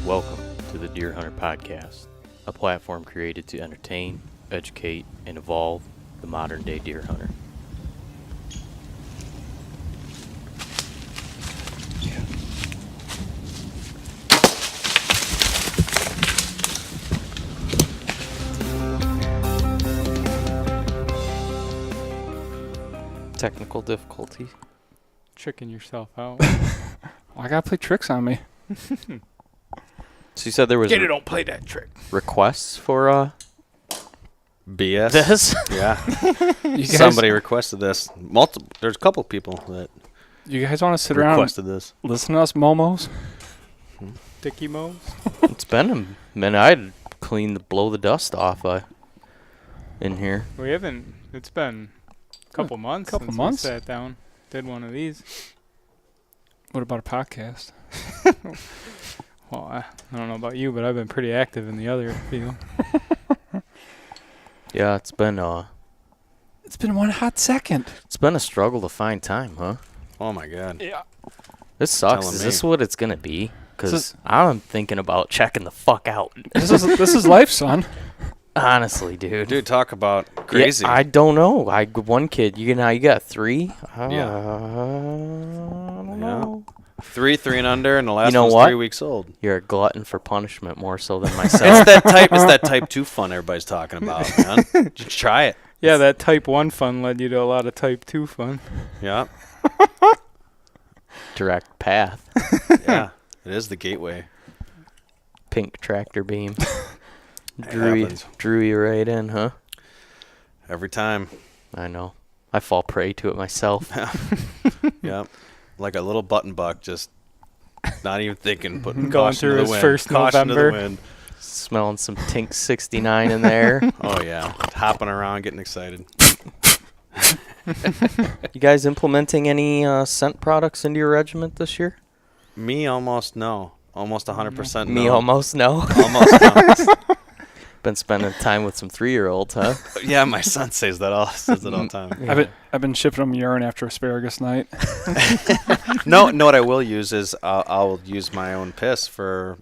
Welcome to the Deer Hunter Podcast, a platform created to entertain, educate, and evolve the modern-day deer hunter. Technical difficulty. Tricking yourself out. Well, I gotta play tricks on me. So you said there was Don't play that trick. requests for BS. this? Yeah. You guys, Somebody requested this. There's a couple people that you guys want to sit around requested this. and listen to us momos? Dicky Mo's. It's been a minute. I'd blow the dust off in here. We haven't. It's been a couple months. Couple since months? We sat down, did one of these. What about a podcast? Well, I don't know about you, but I've been pretty active in the other field. Yeah, it's been It's been one hot second. a struggle to find time, huh? Oh my God. Yeah. This sucks. Telling Is me. this what it's gonna be? This Because is- I'm thinking about checking the fuck out. This is life, son. Honestly, dude. Dude, talk about crazy. Yeah, I don't know. One kid. You got three. I Yeah. don't know. Three and under, and the last know one's what? 3 weeks old. You're a glutton for punishment more so than It's myself. that type 2 fun everybody's talking about, man. Just try it. Yeah, that Type 1 fun led you to a lot of Type 2 fun. Yeah. Direct path. Yeah. It is the gateway. Pink tractor beam. It drew happens. you right in, huh? Every time. I know. I fall prey to it myself. Yeah. Like a little button buck, just not even thinking, putting Going caution through to the his wind. first Caution November. to the wind. Smelling some Tink 69 in there. Oh, yeah. Hopping around, getting excited. You guys implementing any scent products into your regiment this year? Me, almost no. Almost 100% no. Me almost no. Almost no. Been spending time with some 3-year-olds, huh? Yeah, my son says that all the time. Yeah. I've been shipping them urine after asparagus night. No, what I will use is I'll use my own piss for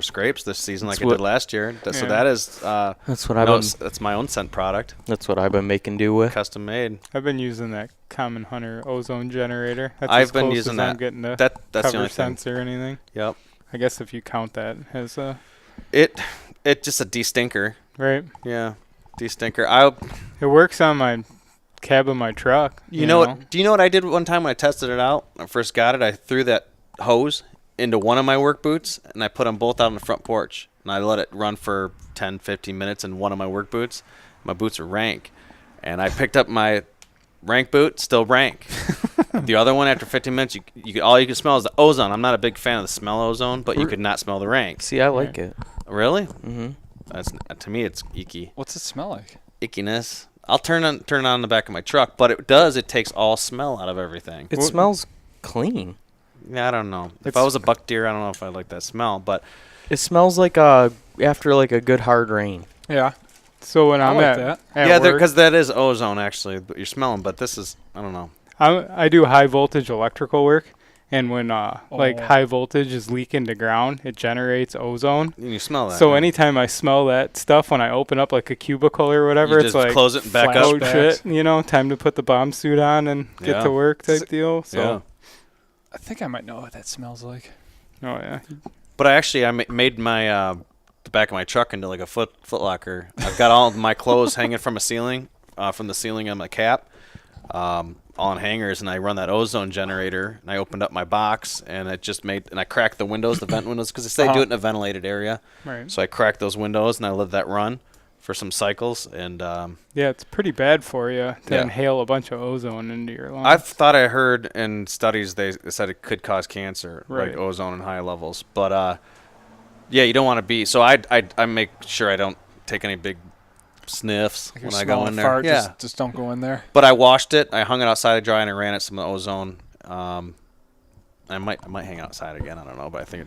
scrapes this season, like That's I what- did last year. So Yeah. that is That's what I've been. that's my own scent product, That's what I've been making do with. custom made. I've been using that Common Hunter ozone generator. That's I've as been close using as that. I'm getting to That's the cover only thing. scents or anything. Yep. I guess if you count that as a It just a de-stinker. right, Yeah, de-stinker. it works on my cab of my truck. You know what? Do you know what I did one time when I tested it out? When I first got it, I threw that hose into one of my work boots, and I put them both out on the front porch. And I let it run for 10, 15 minutes in one of my work boots. My boots are rank. And I picked up my rank boot, still rank. The other one, after 15 minutes, all you can smell is the ozone. I'm not a big fan of the smell ozone, but you could not smell the rank. See, I like it. Really? Mm-hmm. That's to me, it's icky. What's it smell like? Ickiness. I'll turn it on the back of my truck, but it takes all smell out of everything. It Well- smells clean. Yeah, I don't know. If It's- I was a buck deer, I don't know if I'd like that smell, but It smells like after like a good hard rain. Yeah. So when I I'm like at, that. at yeah, work, because that is ozone actually. But you're smelling, but this is I don't know. I do high voltage electrical work, and when like Oh. high voltage is leaking to ground, it generates ozone. You smell that. So yeah. anytime I smell that stuff when I open up like a cubicle or whatever, you it's just like, close it and back oh up. shit, time to put the bomb suit on and get Yeah. to work type deal. So, Yeah. I think I might know what that smells like. oh yeah, But I made my the back of my truck into like a foot locker. I've got all my clothes hanging from the ceiling on my cap, all in hangers, and I run that ozone generator. And I opened up my box, and I cracked the windows, the vent windows, because they say do it in a ventilated area. right. So I cracked those windows, and I let that run for some cycles. And Yeah, it's pretty bad for you to Yeah. inhale a bunch of ozone into your lungs. I've thought I heard in studies they said it could cause cancer, Right. like ozone in high levels. But yeah, you don't want to be. So I make sure I don't take any big sniffs Like when you're I go smelling in there. fart, Yeah, just don't go in there. but I washed it. I hung it outside to dry, and I ran it some of the ozone. I might hang it outside again. I don't know, but I think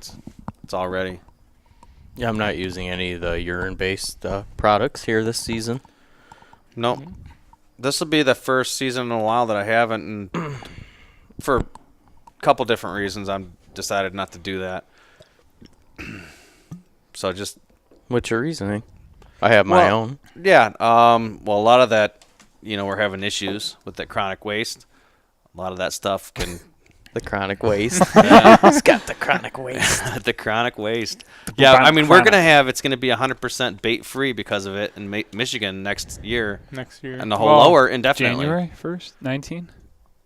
it's all ready. Yeah, I'm not using any of the urine-based products here this season. Nope. This will be the first season in a while that I haven't, and for a couple different reasons, I'm decided not to do that. So just What's your reasoning? I have my own. yeah. Well, a lot of that, we're having issues with that chronic waste. A lot of that stuff can. The chronic waste. He's got the chronic waste. The chronic waste. Yeah, I mean, we're it's going to be 100% bait free because of it in Michigan next year. Next year. And the whole lower indefinitely. January 1st, 19?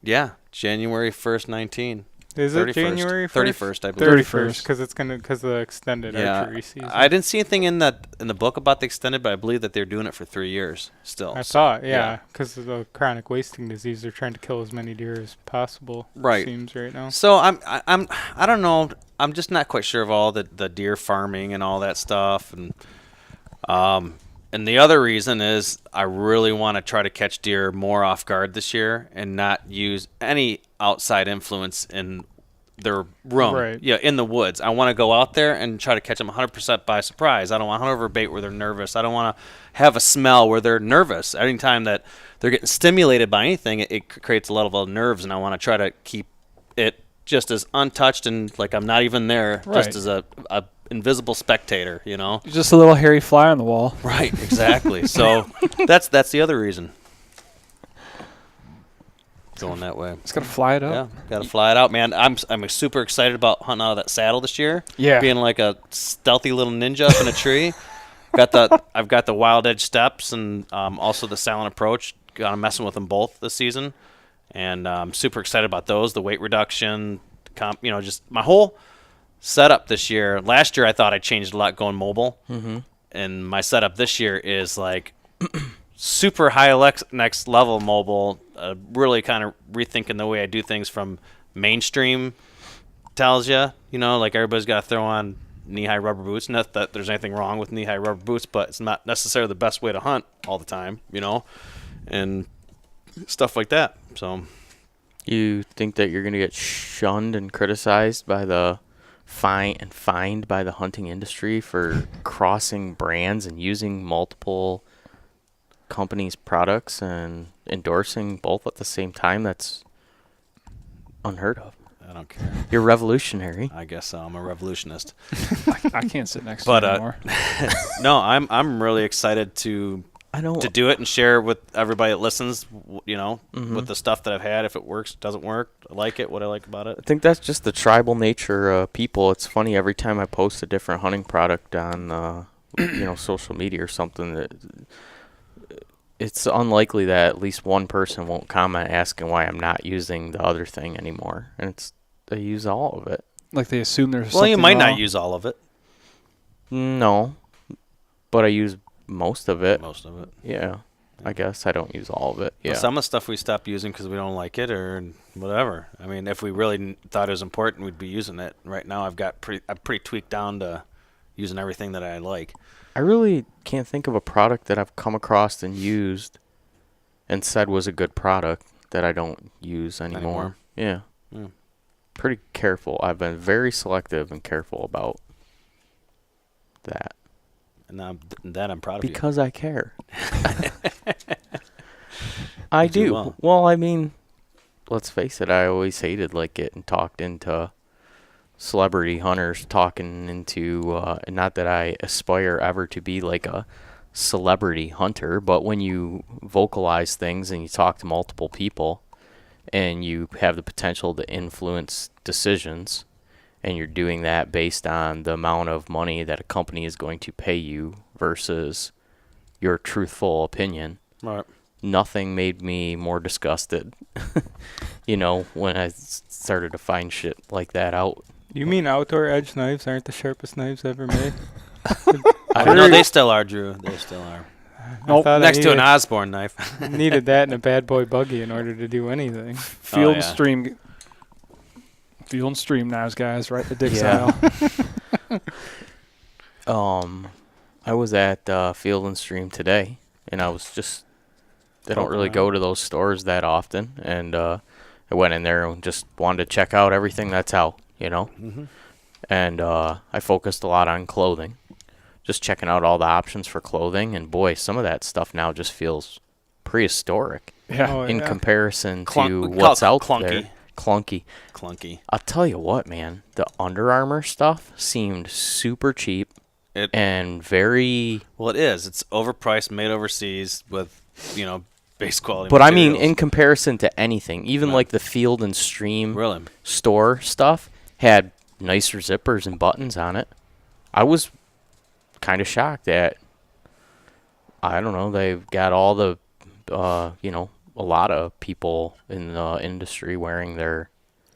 Yeah, January 1st, 19. Is it January 31st, I believe. 31st. Because of the extended archery season. I didn't see anything in the book about the extended, but I believe that they're doing it for 3 years still. I thought, because of the chronic wasting disease, they're trying to kill as many deer as possible. Right. It seems right now. So I don't know. I'm just not quite sure of all the deer farming and all that stuff, and the other reason is I really want to try to catch deer more off guard this year and not use any outside influence in their room. Right. Yeah, in the woods. I want to go out there and try to catch them 100% by surprise. I don't want to hunt over bait where they're nervous. I don't want to have a smell where they're nervous. Anytime that they're getting stimulated by anything, it creates a level of nerves, and I want to try to keep it just as untouched and like I'm not even there, Right. just as a invisible spectator, Just a little hairy fly on the wall. Right, exactly. So that's the other reason. Going that way. Just got to fly it up. Yeah, got to fly it out, man. I'm super excited about hunting out of that saddle this year. Yeah. Being like a stealthy little ninja up in a tree. I've got the wild edge steps and also the silent approach. I'm messing with them both this season, and I'm super excited about those. The weight reduction, just my whole setup this year. Last year I thought I changed a lot going mobile, and my setup this year is like super high next level mobile. Really kind of rethinking the way I do things from mainstream. Tells you, like everybody's got to throw on knee-high rubber boots. Not that there's anything wrong with knee-high rubber boots, but it's not necessarily the best way to hunt all the time, and stuff like that. So, You think that you're going to get shunned and criticized by the fined by the hunting industry for crossing brands and using multiple companies' products and endorsing both at the same time? That's unheard of. I don't care. You're revolutionary. I guess so. I'm a revolutionist. I can't sit next to you anymore. No, I'm really excited to do it and share with everybody that listens, with the stuff that I've had. If it works, doesn't work, I like it, what I like about it. I think that's just the tribal nature of people. It's funny, every time I post a different hunting product on social media or something, that it's unlikely that at least one person won't comment asking why I'm not using the other thing anymore. And they use all of it. Like they assume there's Well, you something might wrong. not use all of it. No, but I use most of it. Most of it. Yeah, I guess I don't use all of it. Yeah. Well, some of the stuff we stopped using because we don't like it or whatever. I mean, if we really thought it was important, we'd be using it. Right now, I'm pretty tweaked down to using everything that I like. I really can't think of a product that I've come across and used and said was a good product that I don't use anymore. Yeah. Pretty careful. I've been very selective and careful about that. And I'm proud of Because I care. I do do. well. Well, I mean, let's face it, I always hated getting talked into celebrity hunters talking into, not that I aspire ever to be like a celebrity hunter, but when you vocalize things and you talk to multiple people and you have the potential to influence decisions, and you're doing that based on the amount of money that a company is going to pay you versus your truthful opinion. Right. Nothing made me more disgusted, when I started to find shit like that out. You mean outdoor edge knives aren't the sharpest knives ever made? No, they still are, Drew. They still are. Nope. Next to an Osborne knife. Needed that in a bad boy buggy in order to do anything. Field and stream knives, guys, right? The dick Yeah. style. I was at Field and Stream today, and I was just, they don't really go to those stores that often, and I went in there and just wanted to check out everything that's out, and I focused a lot on clothing, just checking out all the options for clothing, and boy, some of that stuff now just feels prehistoric Yeah. in comparison to We what's call it out clunky. there. Clunky. Clunky. I'll tell you what, man. The Under Armour stuff seemed super cheap and very. Well, it is. It's overpriced, made overseas with, base quality. But materials. I mean, in comparison to anything, even like the Field and Stream really, store stuff had nicer zippers and buttons on it. I was kind of shocked that. I don't know. They've got all the, a lot of people in the industry wearing their.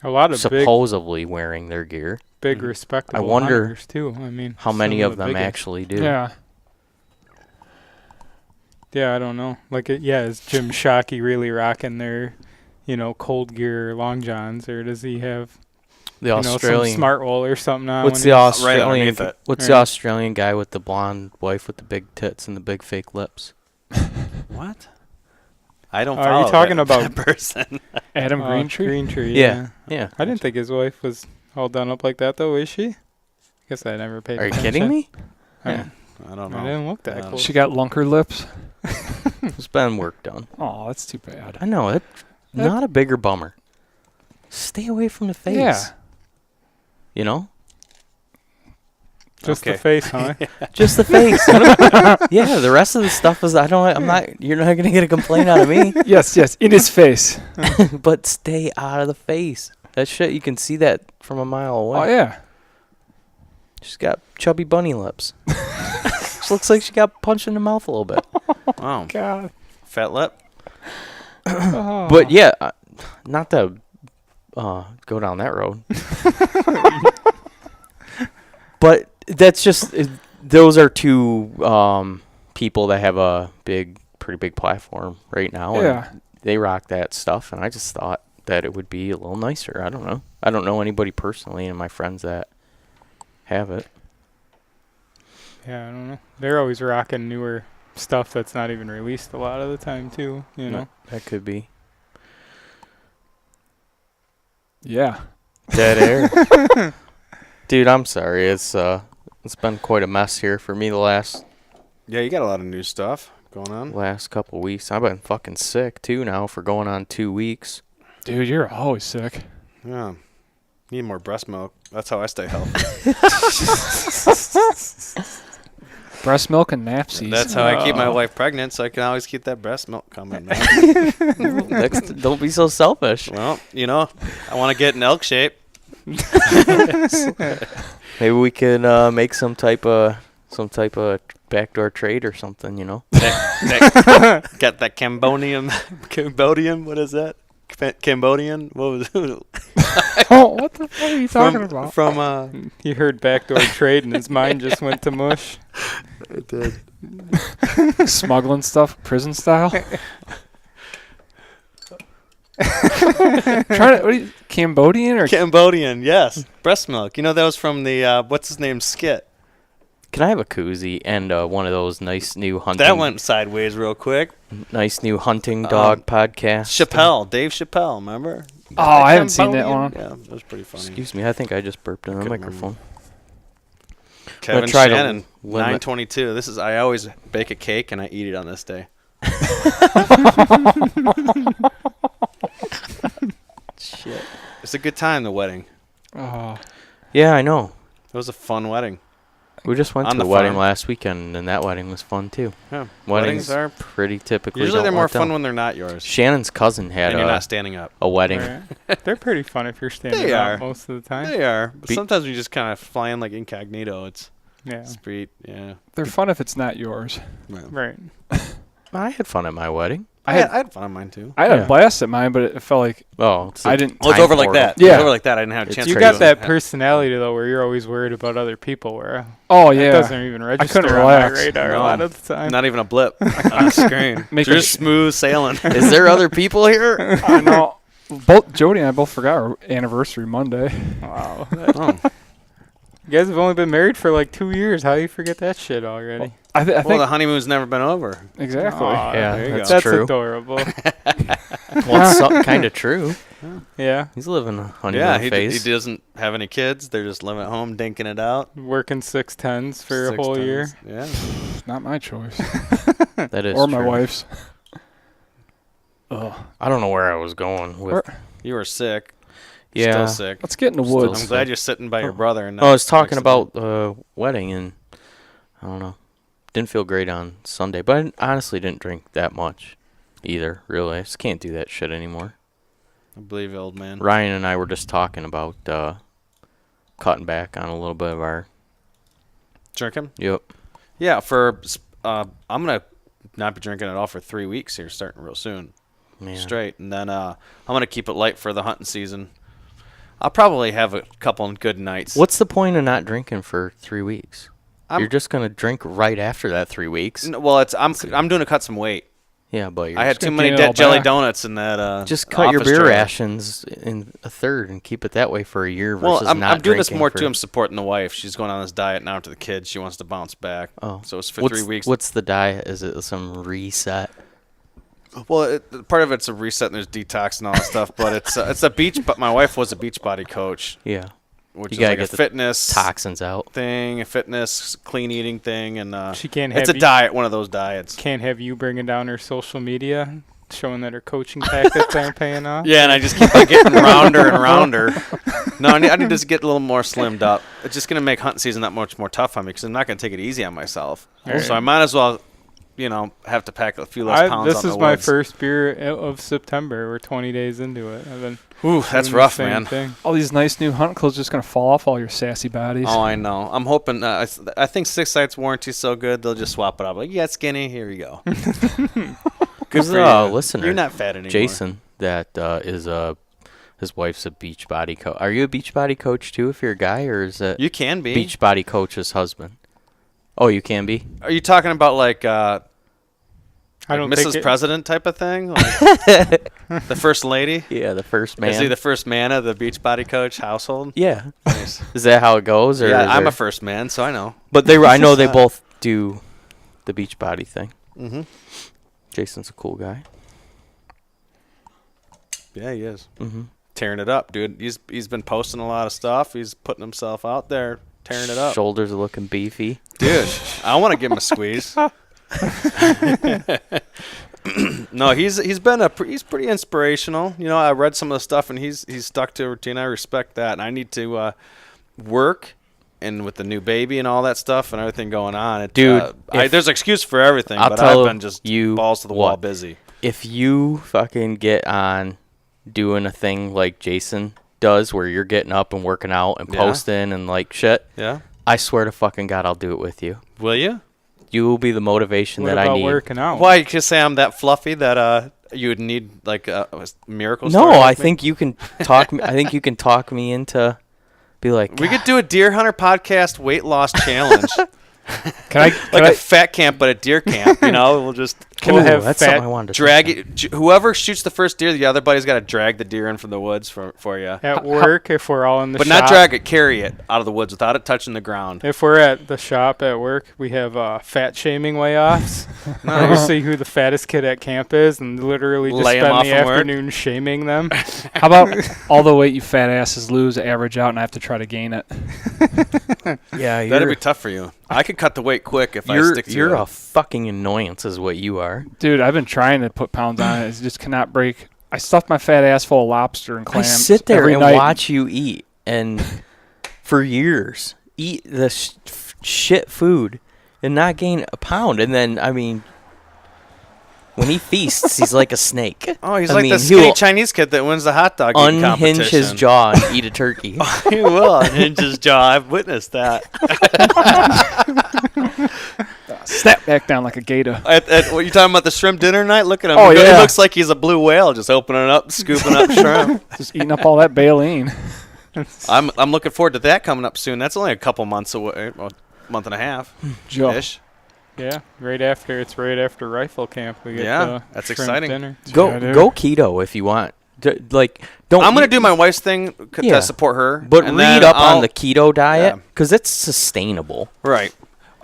A lot of supposedly wearing their gear. Big respectable. I wonder hunters too. I mean, how many of them biggest. actually do. Yeah. Yeah, I don't know. Like, is Jim Shockey really rocking their, cold gear long johns, or does he have the Australian some smart wool or something on? What's the Australian? What's the Australian guy with the blonde wife with the big tits and the big fake lips? What? I don't. Are you talking about that person? Adam Greentree? Greentree. Yeah. I didn't think his wife was all done up like that, though. Is she? I guess I never paid. Are you attention. kidding me? I don't know. I didn't look that close. She got lunker lips. There's been work done. Oh, that's too bad. I know it. Not a bigger bummer. Stay away from the face. Yeah. You know? Just the face, huh? Just the face. Yeah, the rest of the stuff is you're not gonna get a complaint out of me. Yes, in his face. But stay out of the face. That shit, you can see that from a mile away. Oh yeah. She's got chubby bunny lips. She looks like she got punched in the mouth a little bit. Oh God. Fat lip. Oh. But yeah, not to go down that road. But that's just those are two people that have a pretty big platform right now. Yeah. And they rock that stuff, and I just thought that it would be a little nicer. I don't know. I don't know anybody personally, and my friends that have it. Yeah, I don't know. They're always rocking newer stuff that's not even released a lot of the time, too. You know. That could be. Yeah. Dead air. Dude, I'm sorry. It's been quite a mess here for me the last Yeah, you got a lot of new stuff going on. last couple weeks. I've been fucking sick too now for going on 2 weeks. Dude, you're always sick. Yeah. Need more breast milk. That's how I stay healthy. Breast milk and napsies. That's how I keep my wife pregnant, so I can always keep that breast milk coming. Don't be so selfish. Well, I want to get in elk shape. Maybe we could make some type of backdoor trade or something, Got that Cambodian. What is that? Cambodian? What was it? Oh, what the fuck are you talking about? From He heard backdoor trade, and his mind just went to mush. it did. Smuggling stuff, prison style. Cambodian or Cambodian, yes. Breast milk. That was from the what's his name skit. Can I have a koozie and one of those nice new hunting? That went sideways real quick. Nice new hunting dog podcast. Dave Chappelle, remember? Oh, I haven't seen that one. Yeah, that was pretty funny. Excuse me, I think I just burped in the Couldn't microphone. Kevin try to Shannon, limit- 9/22. I always bake a cake and I eat it on this day. Shit. It's a good time, the wedding. Oh, Yeah, I know. It was a fun wedding. We just went On to the the wedding farm. last weekend, and that wedding was fun too. Yeah. Weddings are pretty typically. usually they're don't more let them- fun when they're not yours. Shannon's cousin had And you're not standing up. a wedding. Right. They're pretty fun if you're standing They up are. most of the time. They are. But Be- sometimes we just kind of fly in like incognito. It's Yeah. street. Yeah. they're fun if it's not yours. Right. I had fun at my wedding. I had fun on mine too. I had Yeah. a blast at mine, but it felt like Oh, it's I didn't. Oh, it's time over like portal. that. Yeah. It's over like that. I didn't have a It's chance. You to got do that it. personality though, where you're always worried about other people. Where Oh it yeah, doesn't even register on relax. my radar No. a lot of the time. Not even a blip on the screen. Make Just a- smooth sailing. Is there other people here? I know. Both Jody and I both forgot our anniversary Monday. Wow. Oh. You guys have only been married for like 2 years. How do you forget that shit already? I Well, think the honeymoon's never been over. exactly. Aw, Yeah, there you that's go. true. Adorable. Well, it's kind of true. Yeah. He's living a honeymoon Yeah, he phase. doesn't have any kids. They're just living at home, dinking it out. Working 6 10s for a whole year. Yeah. Not my choice, That is or my true. wife's. Ugh. I don't know where I was going with. You were sick. Yeah. Still sick. Let's get in the Still woods. I'm glad you're sitting by your brother. And I was talking next to me. about the wedding, and I don't know. Didn't feel great on Sunday, but I honestly didn't drink that much either, really. I just can't do that shit anymore. I believe you, old man. Ryan and I were just talking about cutting back on a little bit of our... Drinking? Yep. Yeah, I'm going to not be drinking at all for 3 weeks here, starting real soon. Man. Straight. And then I'm going to keep it light for the hunting season. I'll probably have a couple of good nights. What's the point of not drinking for 3 weeks? You're just going to drink right after that 3 weeks. Well, I'm doing to cut some weight. Yeah, but you're I had just too gonna many gain it all jelly back. donuts in that just cut your office beer trailer. rations in a third and keep it that way for a year versus Well, I'm not doing this drinking more for... too. I'm supporting the wife. She's going on this diet now to the kids. She wants to bounce back. Oh. So it's for 3 weeks. What's the diet? Is it some reset? Well, part of it's a reset and there's detox and all that stuff, but it's a beach. But my wife was a beach body coach, Yeah. which You is gotta like a get the fitness Toxins out. thing, a fitness clean eating thing, and She can't it's have a you, diet, one of those diets. can't have you bringing down her social media, showing that her coaching tactics aren't paying off. Yeah, and I just keep on getting rounder and rounder. No, I need to just get a little more slimmed up. It's just going to make hunting season that much more tough on me because I'm not going to take it easy on myself. Right. So I might as well, have to pack a few less pounds This out in is the my woods. first beer of September. We're 20 days into it. I've been Ooh, that's doing the rough, same man. thing. All these nice new hunt clothes just gonna fall off all your sassy bodies. Oh, I know. I'm hoping. I think 6 Sites warranty's so good they'll just swap it out. Like, yeah, skinny. Here you go. Good There's for a you. listener, You're not fat anymore. Jason, that is his wife's a beach body coach. Are you a beach body coach too if you're a guy, or is it You can be. beach body coach's husband? Oh, you can be? Are you talking about like I don't Mrs. think President type of thing? Like the first lady? Yeah, the first man. Is he the first man of the beach body coach household? Yeah. Nice. Is that how it goes? Or Yeah, is I'm there- a first man, so I know. But I know they both do the beach body thing. Mm-hmm. Jason's a cool guy. Yeah, he is. Mm-hmm. Tearing it up, dude. He's been posting a lot of stuff. He's putting himself out there, tearing it up. Shoulders are looking beefy. Dude, I want to give him a squeeze. No, he's pretty inspirational. I read some of the stuff and he's stuck to a routine. I respect that, and I need to work. And with the new baby and all that stuff and everything going on, Dude, there's an excuse for everything. I'll But tell I've been just you balls to the wall what. busy. If you fucking get on doing a thing like Jason does where you're getting up and working out and Yeah. posting and like shit, Yeah, I swear to fucking God I'll do it with you. will you? You will be the motivation What that about I need. working out? Why you just say I'm that fluffy that you would need like a miracle? No, story I with me? think you can talk me. I think you can talk me into be like we could do a deer hunter podcast weight loss challenge. Can Like I a fat camp, but a deer camp. We'll just We'll have that's fat something I wanted to drag talk it. Whoever shoots the first deer, the other buddy's got to drag the deer in from the woods for you. At work, if we're all in the But shop. not drag it, carry it out of the woods without it touching the ground. If we're at the shop at work, we have fat shaming way-offs. Where we see who the fattest kid at camp is and literally just Lay 'em spend off the from work. afternoon shaming them. How about all the weight you fat asses lose, average out, and I have to try to gain it? Yeah, That'd be tough for you. I could cut the weight quick if I stick to you're it. a fucking annoyance, is what you are. Dude, I've been trying to put pounds on it. It just cannot break. I stuffed my fat ass full of lobster and I clams. sit there every and night. watch you eat, and for years eat the shit food and not gain a pound, and then when he feasts, he's like a snake. Oh, he's I like mean, the skinny he'll Chinese kid that wins the hot dog eating Unhinge competition. his jaw and eat a turkey. He will unhinge his jaw. I've witnessed that. Snap back down like a gator. What you talking about, the shrimp dinner night? Look at him. Oh, He yeah. looks like he's a blue whale, just opening up, scooping up shrimp. Just eating up all that baleen. I'm looking forward to that coming up soon. That's only a couple months away, well, month and a half Joe. ish. Yeah, right after rifle camp. We get Yeah, that's shrimp exciting. dinner. Yeah, dude. Go keto if you want. Don't. I'm gonna do my wife's thing Yeah. to support her, But and read then up I'll- on the keto diet Yeah. because it's sustainable. right.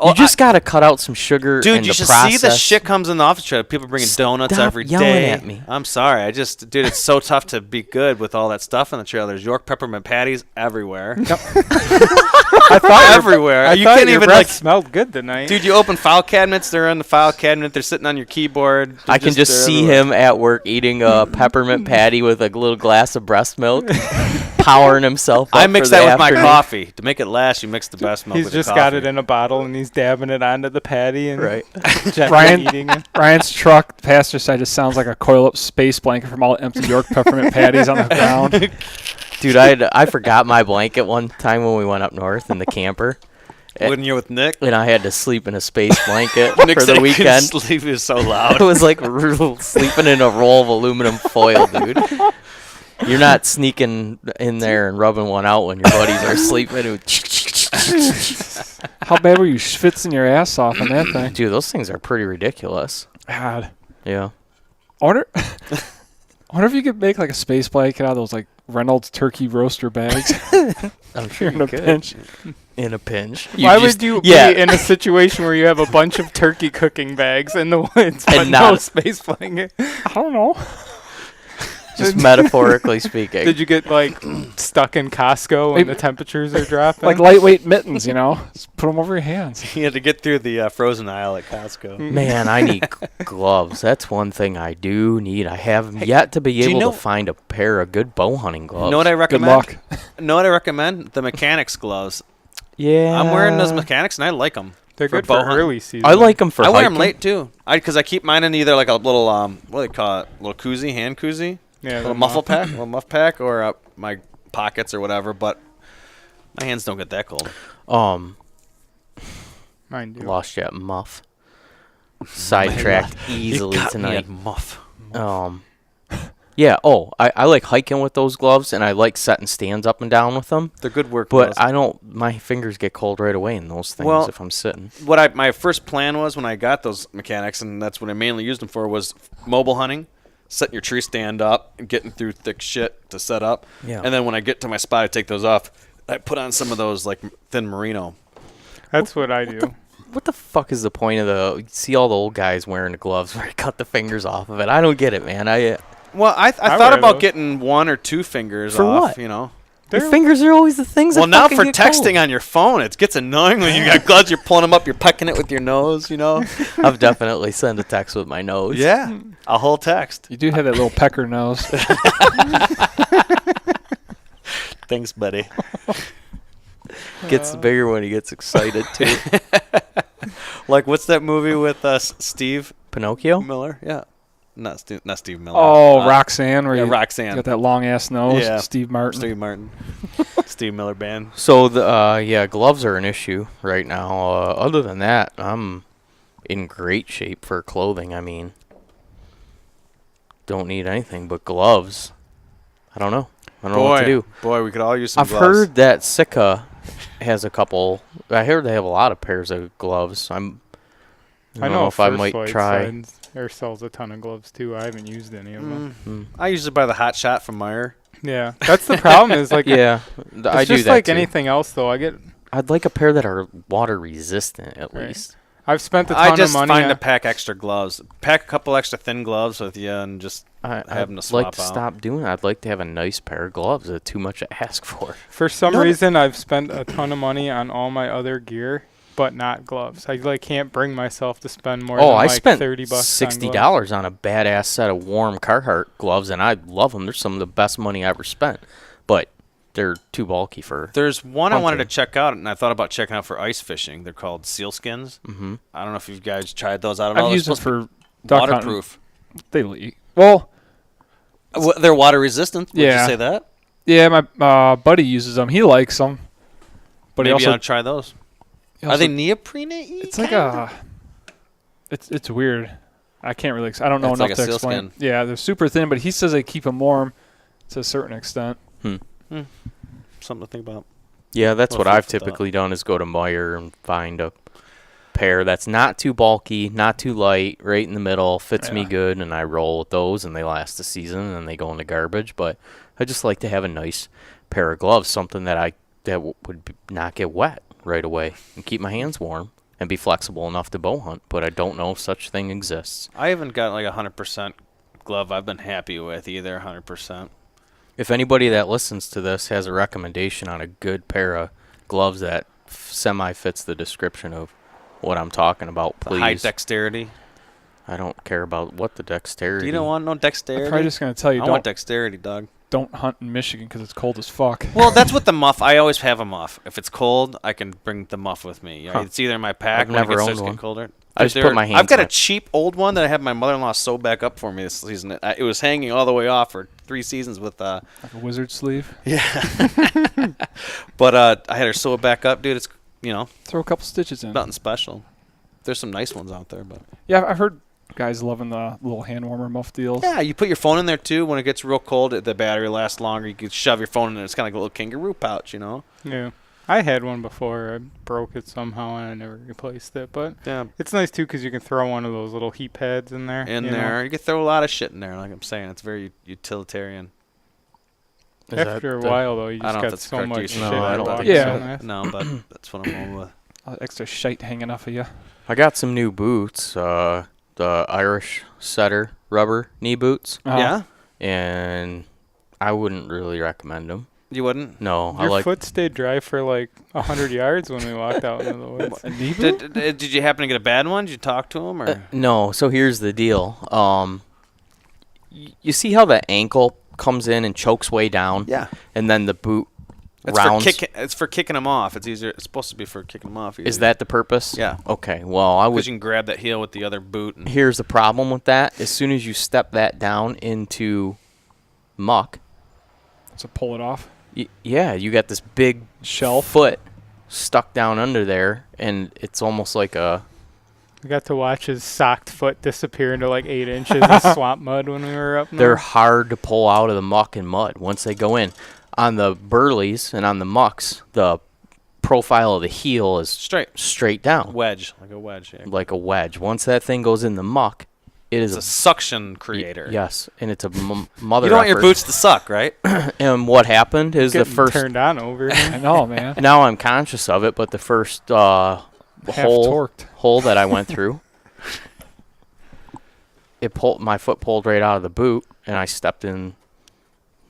You just gotta cut out some sugar. Dude, in you the should process. see the shit comes in the office trailer. People bringing donuts Stop every yelling day. at me. I'm sorry. Dude, it's so tough to be good with all that stuff in the trailer. There's York peppermint patties everywhere. I thought Everywhere. I You thought can't your even, breath like- smelled good tonight. Dude, you open file cabinets. They're in the file cabinet. They're sitting on your keyboard. I can just they're see everywhere. him at work eating a peppermint patty with a little glass of breast milk, powering himself up I mix for the that with my afternoon. coffee. To make it last, you mix the breast milk He's with just the got coffee. it in a bottle and he's dabbing it onto the patty and Right. gently eating it. Ryan's truck, the passenger side, just sounds like a coil-up space blanket from all the empty York peppermint patties on the ground. Dude, I forgot my blanket one time when we went up north in the camper. When you're with Nick, And I had to sleep in a space blanket Nick for said the he couldn't weekend. sleep. He was so It loud. was like sleeping in a roll of aluminum foil, dude. You're not sneaking in there and rubbing one out when your buddies are sleeping. How bad were you schwitzing your ass off on that thing? Dude, those things are pretty ridiculous. God. Yeah. I wonder if you could make like a space blanket out of those like Reynolds turkey roaster bags. I'm sure In you a could. pinch. In a pinch. Why would you be in a situation where you have a bunch of turkey cooking bags in the woods but And no not- space blanket? I don't know. Just metaphorically speaking. Did you get like stuck in Costco when the temperatures are dropping? Like lightweight mittens, you know? Just put them over your hands. He had to get through the frozen aisle at Costco. Man, I need gloves. That's one thing I do need. I have yet to be you able know- to find a pair of good bow hunting gloves. You know what I Good recommend? luck. Know what I recommend? The mechanics gloves. Yeah. I'm wearing those mechanics and I like them. They're good bow for hunting. early season. I like them for I wear them hiking. late too. Because I keep mine in either like a little what do they call it? Little koozie, hand koozie, Yeah, little the muffle pack, little muff pack, or my pockets or whatever. But my hands don't get that cold. Mine do. Lost you at muff. Sidetracked easily You got me tonight. at muff. Yeah. Oh, I like hiking with those gloves, and I like setting stands up and down with them. They're good work But gloves. I don't. My fingers get cold right away in those things Well, if I'm sitting. My first plan was when I got those mechanics, and that's what I mainly used them for, was mobile hunting, setting your tree stand up, and getting through thick shit to set up. Yeah. And then when I get to my spot, I take those off. I put on some of those like thin merino. That's what I do. What the fuck is the point of you see all the old guys wearing the gloves where they cut the fingers off of it? I don't get it, man. Well, I I thought wear about those. getting 1 or 2 fingers For off. what? You know. Your fingers are always the things. Well, that now fucking for get texting cold. on your phone, it gets annoying when you got gloves. You're pulling them up, you're pecking it with your nose. You know. I've definitely sent a text with my nose. Yeah, a whole text. You do have that little pecker nose. Thanks, buddy. Gets bigger when he gets excited too. Like, what's that movie with Steve Pinocchio. Miller? Yeah, not Steve Miller. Oh, Roxanne, where yeah, you Roxanne. got that long ass nose. Yeah. Steve Martin. Steve Martin. Steve Miller Band. So yeah, gloves are an issue right now. Other than that, I'm in great shape for clothing. I mean, don't need anything but gloves. I don't know. I don't know what to do. Boy, we could all use some I've gloves. heard that Sika has a couple. I heard they have a lot of pairs of gloves. I don't know if I might try. Sells a ton of gloves too. I haven't used any of them. I usually buy the Hot Shot from Meyer. Yeah, that's the problem. Is like Yeah, it's I do just that like too. anything else though. I'd like a pair that are water resistant at Right. least. I've spent a ton I of just money. find on, to pack extra gloves. Pack a couple extra thin gloves with you and just have them to I'd swap like to out. stop doing that. I'd like to have a nice pair of gloves. That's too much to ask for. For some reason, I've spent a ton of money on all my other gear, but not gloves. I can't bring myself to spend more. Oh, than I like spent $30 $60 on a badass set of warm Carhartt gloves, and I love them. They're some of the best money I ever spent, but they're too bulky for. There's one I wanted to hunting. check out, and I thought about checking out for ice fishing. They're called sealskins. Mm-hmm. I don't know if you guys tried those out at all. I've They're used them supposed to for be duck hunting. waterproof. They leak. Well, They're water resistant. Would Yeah. you say that? yeah, my buddy uses them. He likes them. But Maybe he also, I'll try those. he Are also- they neoprene? It's like a. It's weird. I can't really. I don't know It's enough like a to explain. sealskin. Yeah, they're super thin, but he says they keep them warm to a certain extent. Something to think about. Yeah, that's Well, what food I've for thought. typically done is go to Meyer and find a pair that's not too bulky, not too light, right in the middle, fits me Yeah. good, and I roll with those, and they last the season, and then they go in the garbage. But I just like to have a nice pair of gloves, something that would not get wet right away, and keep my hands warm, and be flexible enough to bow hunt. But I don't know if such thing exists. I haven't got like 100% glove I've been happy with either. 100%. If anybody that listens to this has a recommendation on a good pair of gloves that semi-fits the description of what I'm talking about, The high please. dexterity. I don't care about what the dexterity. Do you don't want no I'm dexterity? probably just gonna tell you I don't want dexterity, dog. don't hunt in Michigan because it's cold as fuck. Well, that's what the muff. I always have a muff. If it's cold, I can bring the muff with me. Huh. It's either in my pack I've when it never starts owned getting one. colder. I just put They're- my hands I've got in a it. cheap old one that I had my mother-in-law sew back up for me this season. It was hanging all the way off for 3 seasons with Like a wizard sleeve. but I had her sew it back up, dude. It's Throw a couple stitches in. nothing special. There's some nice ones out there, but Yeah, I've heard guys loving the little hand warmer muff deals. yeah, you put your phone in there too. When it gets real cold, the battery lasts longer. You can shove your phone in there. It's kind of like a little kangaroo pouch, Yeah. I had one before. I broke it somehow and I never replaced it. But Yeah, it's nice too because you can throw one of those little heat pads in there. in you know. there. You can throw a lot of shit in there. Like I'm saying, it's very utilitarian. Is that After a the- while though, you I just don't know if got that's so correct much use. shit. No, I in don't your think box so. on that. No, but that's what I'm going with. Extra shite hanging off of you. I got some new boots. The Irish setter rubber knee boots, Yeah, and I wouldn't really recommend them. you wouldn't. No, I Your like. foot stayed dry for like 100 yards when we walked out into the woods. A knee boot? Did you happen to get a bad one? Did you talk to him or? No, so here's the deal. You see how the ankle comes in and chokes way down, Yeah, and then the boot it's rounds. for kicking them off. It's easier. It's supposed to be for kicking them off. Is that the purpose? Yeah. Okay. Well, I Because would. you can grab that heel with the other boot. And Here's the problem with that. As soon as you step that down into muck, So pull it off. yeah, you got this big Shelf. foot stuck down under there, and it's almost like a. We got to watch his socked foot disappear into like 8 inches of swamp mud when we were up They're north. hard to pull out of the muck and mud once they go in. On the burleys and on the mucks, the profile of the heel is straight down, wedge, like a wedge. Yeah. like a wedge. Once that thing goes in the muck, it is It's a suction creator. yes, and it's a mother. You don't want your effort. boots to suck, right? And what happened is the Getting first. turned on over. I know, man. Now I'm conscious of it, but the first Half hole torqued. that I went through, my foot pulled right out of the boot, and I stepped in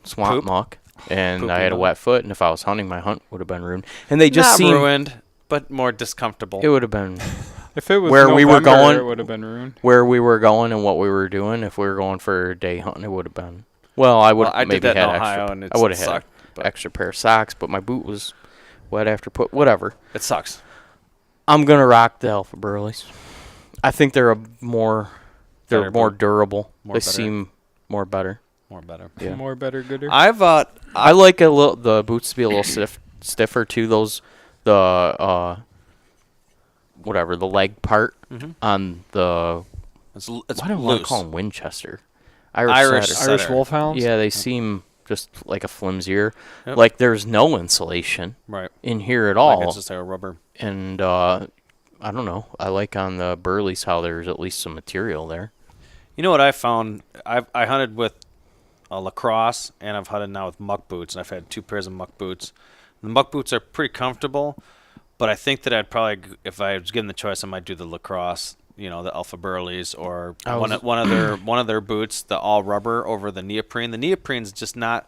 swamp Poop? muck, and Poop I had a mud. wet foot. And if I was hunting, my hunt would have been ruined. And they just Not seemed ruined, but more discomfortable. it would have been If it was Where we were November, going- it would have been ruined. where we were going and what we were doing. If we were going for day hunting, it would have been. Well, I would Well, I maybe did that in had Ohio, extra. and I would have had sucked. but extra pair of socks, but my boot was wet after put. Whatever. It sucks. I'm gonna rock the Alpha Burleys. I think they're more Better more boot. durable. More They better. seem more better. More better. Yeah. More better, gooder. I like the boots to be a little stiffer too. The whatever the leg part Mhm. on the It's why do I want to loose. call them Winchester? Irish setter. Irish Setter. wolfhounds. Yeah, they seem just like a flimsier. Yep. Like there's no insulation Right. in here at Like all. it's just like a rubber. And I don't know. I like on the Burleys how there's at least some material there. You know what I found? I hunted with lacrosse, and I've hunted now with muck boots, and I've had 2 pairs of muck boots. The muck boots are pretty comfortable, but I think that I'd probably, if I was given the choice, I might do the lacrosse. The Alpha Burleys, or one of their boots, the all rubber over the neoprene. The neoprene's just not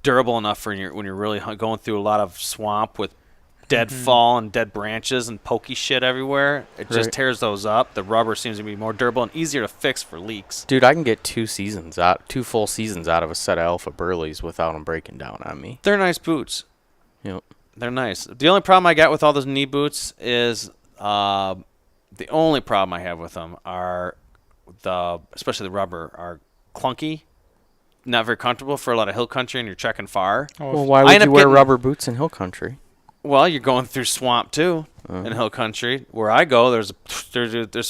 durable enough for when you're really going through a lot of swamp with dead fall and dead branches and pokey shit everywhere. It just Right. tears those up. The rubber seems to be more durable and easier to fix for leaks. Dude, I can get 2 full seasons out of a set of Alpha Burleys without them breaking down on me. They're nice boots. Yep. They're nice. The only problem I got with all those knee boots is the only problem I have with them are especially the rubber, are clunky, not very comfortable for a lot of hill country, and you're trekking far. Well, why I would end you up wear getting- rubber boots in hill country? Well, you're going through swamp too Uh-huh. in hill country. Where I go, there's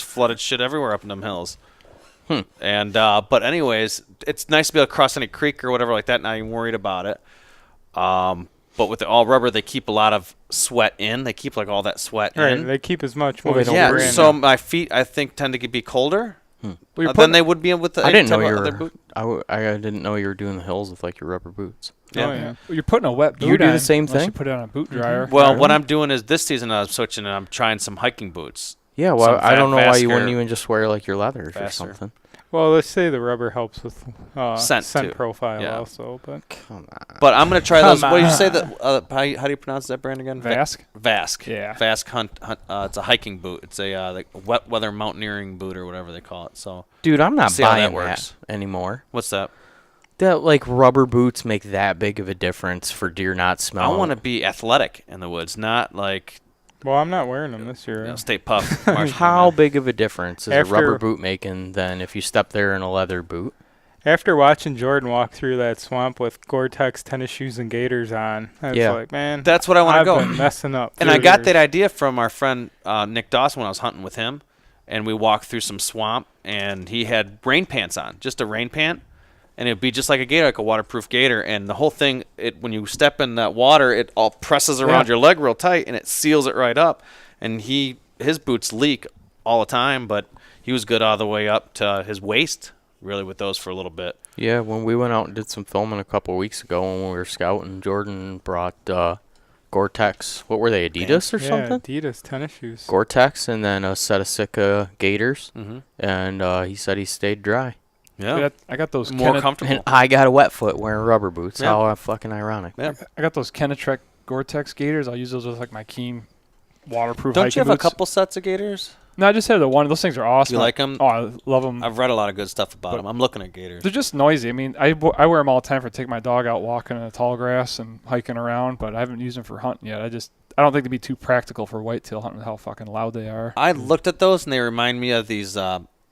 flooded shit everywhere up in them hills. And but anyways, it's nice to be able to cross any creek or whatever like that. Not even worried about it. But with the all rubber, they keep a lot of sweat in. They keep like all that sweat Right, in. they keep as much Well, they moisture don't Yeah, breathe. in. so my feet I think tend to be colder Well, than they would be with the I didn't know type you of other were. boot. I didn't know you were doing the hills with like your rubber boots. Oh, yeah. You're putting a wet boot You do the on same unless thing? You put it on a boot dryer. Well, what I'm doing is this season I'm switching and I'm trying some hiking boots. Yeah, well, Some I don't know why you wouldn't faster- even just wear like your leathers or faster. something. Well, let's say the rubber helps with Scent, scent too. profile Yeah. also, but Come on. But I'm gonna try Come those. What did you say on. that? How do you pronounce that brand again? Vask? Vask. Yeah. Vask hunt. It's a hiking boot. It's a like wet weather mountaineering boot or whatever they call it. So Dude, I'm not See how that buying that works. anymore. what's that? that like rubber boots make that big of a difference for deer not I smelling. want to be athletic in the woods, not like Well, I'm not wearing them this year. Stay puff. How big of a difference is a After- rubber boot making than if you step there in a leather boot? After watching Jordan walk through that swamp with Gore-Tex tennis shoes and gaiters on, I was Yeah. like, man, That's what I want to I've go. been messing up. And for I got years. that idea from our friend Nick Dawson when I was hunting with him, and we walked through some swamp, and he had rain pants on, just a rain pant, and it'd be just like a gator, like a waterproof gator, and the whole thing, when you step in that water, it all presses around your leg real tight, and it seals it right up. And his boots leak all the time, but he was good all the way up to his waist, really, with those for a little bit. Yeah, when we went out and did some filming a couple of weeks ago when we were scouting, Jordan brought Gore-Tex. What were they, Adidas or yeah, something? Adidas tennis shoes. Gore-Tex and then a set of Sika gaiters, Mm-hmm. and he said he stayed dry. Yeah, I got those more comfortable. And I got a wet foot wearing rubber boots. Yeah. How fucking ironic. Yeah. I got those Kenetrek Gore-Tex gaiters. I'll use those with like my Keen waterproof Don't hiking you have a boots. couple sets of gaiters? No, I just have the one. Those things are awesome. You like them? Oh, I love them. I've read a lot of good stuff about But- them. I'm looking at gators. They're just noisy. I mean, I wear them all the time for taking my dog out walking in the tall grass and hiking around, but I haven't used them for hunting yet. I don't think they'd be too practical for whitetail hunting with how fucking loud they are. I looked at those, and they remind me of these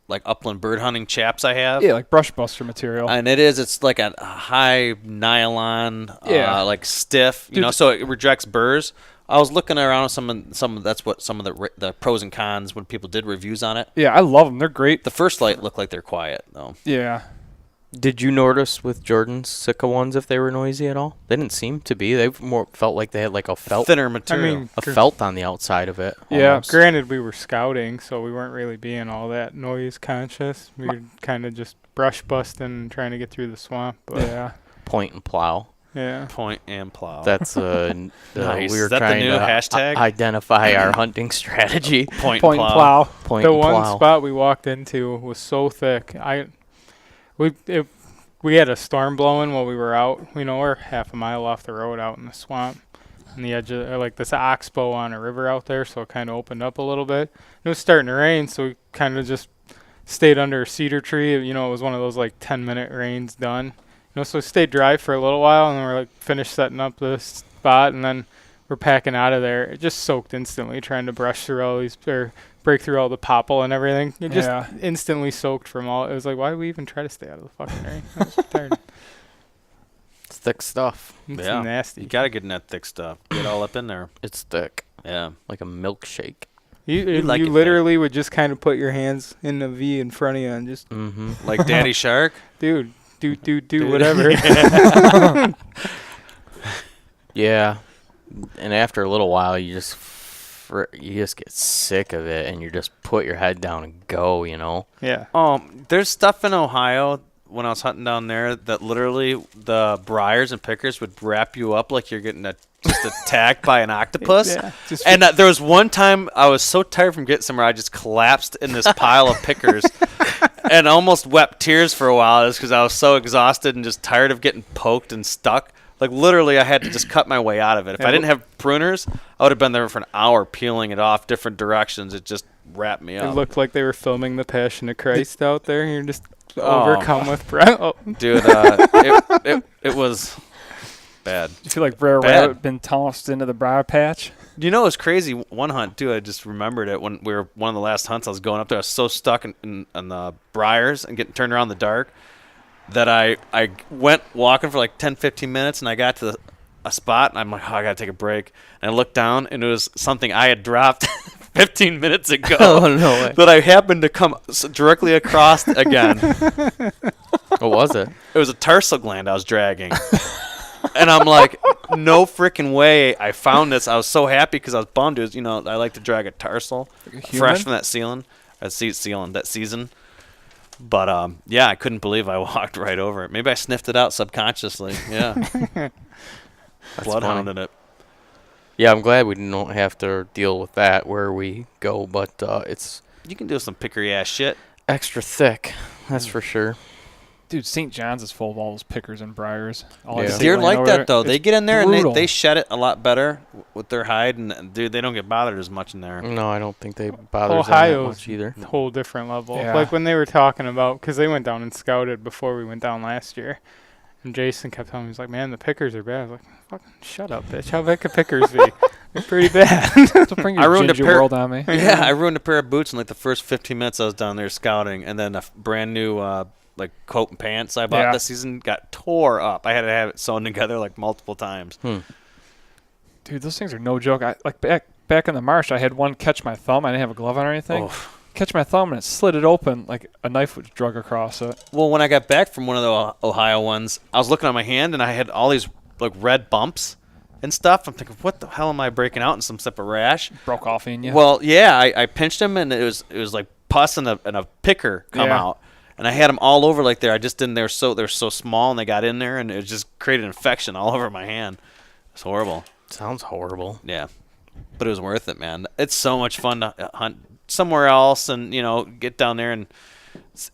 like upland bird hunting chaps I have. Yeah, like brush buster material. And it's like a high nylon, Yeah. like stiff, Dude, so it rejects burrs. I was looking around that's what some of the pros and cons when people did reviews on it. Yeah, I love them. They're great. The first light looked like they're quiet though. Yeah. Did you notice with Jordan's Sika ones if they were noisy at all? They didn't seem to be. They more felt like they had like a felt, Thinner material. I mean, a felt on the outside of it. Yeah, almost. granted, we were scouting, so we weren't really being all that noise conscious. We were kind of just brush busting and trying to get through the swamp. But Yeah. Point and plow. yeah. Point and plow. That's Nice. we were Is that the trying new to hashtag? identify our hunting strategy. point Point and and plow. plow. Point The and one plow. spot we walked into was so thick. We had a storm blowing while we were out. We're half a mile off the road out in the swamp, on the edge of like this oxbow on a river out there. So it kind of opened up a little bit. It was starting to rain, so we kind of just stayed under a cedar tree. It was one of those like 10-minute rains done. So we stayed dry for a little while, and then we're like finished setting up the spot, and then we're packing out of there. It just soaked instantly, trying to brush through all these or break through all the popple and everything. It just Yeah. instantly soaked from all. It was like, why did we even try to stay out of the fucking rain? I was tired. It's thick stuff. It's Yeah. nasty. You gotta get in that thick stuff. Get all up in there. It's thick, Yeah. like a milkshake. You like it thick. literally would just kind of put your hands in the V in front of you and just, Mm-hmm. Like Daddy Shark. do whatever. Yeah, and after a little while, you just get sick of it, and you just put your head down and go. Yeah. There's stuff in Ohio when I was hunting down there that literally the briars and pickers would wrap you up like you're getting just attacked by an octopus. Yeah. Just And there was one time I was so tired from getting somewhere, I just collapsed in this pile of pickers and almost wept tears for a while just because I was so exhausted and just tired of getting poked and stuck. Like, literally, I had to just cut my way out of it. If I didn't have pruners, I would have been there for an hour peeling it off different directions. It just wrapped me it up. looked like they were filming The Passion of Christ out there. You're just Oh. overcome with breath. Oh. Dude, it was bad. Do you feel like Brer Bad. Rabbit been tossed into the briar patch? You know, it was crazy. One hunt, too, I just remembered it when we were one of the last hunts I was going up there. I was so stuck in the briars and getting turned around in the dark that I went walking for like 10, 15 minutes, and I got to a spot, and I'm like, oh, I got to take a break. And I looked down, and it was something I had dropped 15 minutes ago Oh no way! that I happened to come directly across again. What was it? It was a tarsal gland I was dragging. And I'm like, no freaking way I found this. I was so happy because I was bummed. It was, I like to drag a tarsal Like a fresh human? from that season. But, yeah, I couldn't believe I walked right over it. Maybe I sniffed it out subconsciously. Yeah. That's Bloodhounded it. Yeah, I'm glad we don't have to deal with that where we go, but it's You can do some pickery-ass shit. extra thick. That's for sure. Dude, St. John's is full of all those pickers and briars. All Yeah. I see Deer laying like over that, there. though. They It's get in there brutal. and they shed it a lot better with their hide. And, dude, they don't get bothered as much in there. No, I don't think they bother them that Ohio's much either. a whole different level. Yeah. Like when they were talking about, because they went down and scouted before we went down last year, And Jason kept telling me, he's like, man, the pickers are bad. I was like, fucking shut up, bitch. How bad could pickers be? They're pretty bad. Don't bring I your ruined a ginger pair- world on me. Yeah, I ruined a pair of boots in like the first 15 minutes I was down there scouting, and then a brand new like coat and pants I bought this season got tore up. I had to have it sewn together like multiple times. Dude, those things are no joke. Like back in the marsh, I had one catch my thumb. I didn't have a glove on or anything. Oh. Catch my thumb and it slid it open like a knife was drug across it. Well, when I got back from one of the Ohio ones, I was looking at my hand and I had all these like red bumps and stuff. I'm thinking, what the hell am I breaking out in some type of rash? Broke off in you. Well, yeah, I pinched them and it was like pus and a picker come out, and I had them all over like there. I just didn't. They're so small and they got in there and it just created an infection all over my hand. It's horrible. Sounds horrible. Yeah, but it was worth it, man. It's so much fun to hunt somewhere else and get down there, and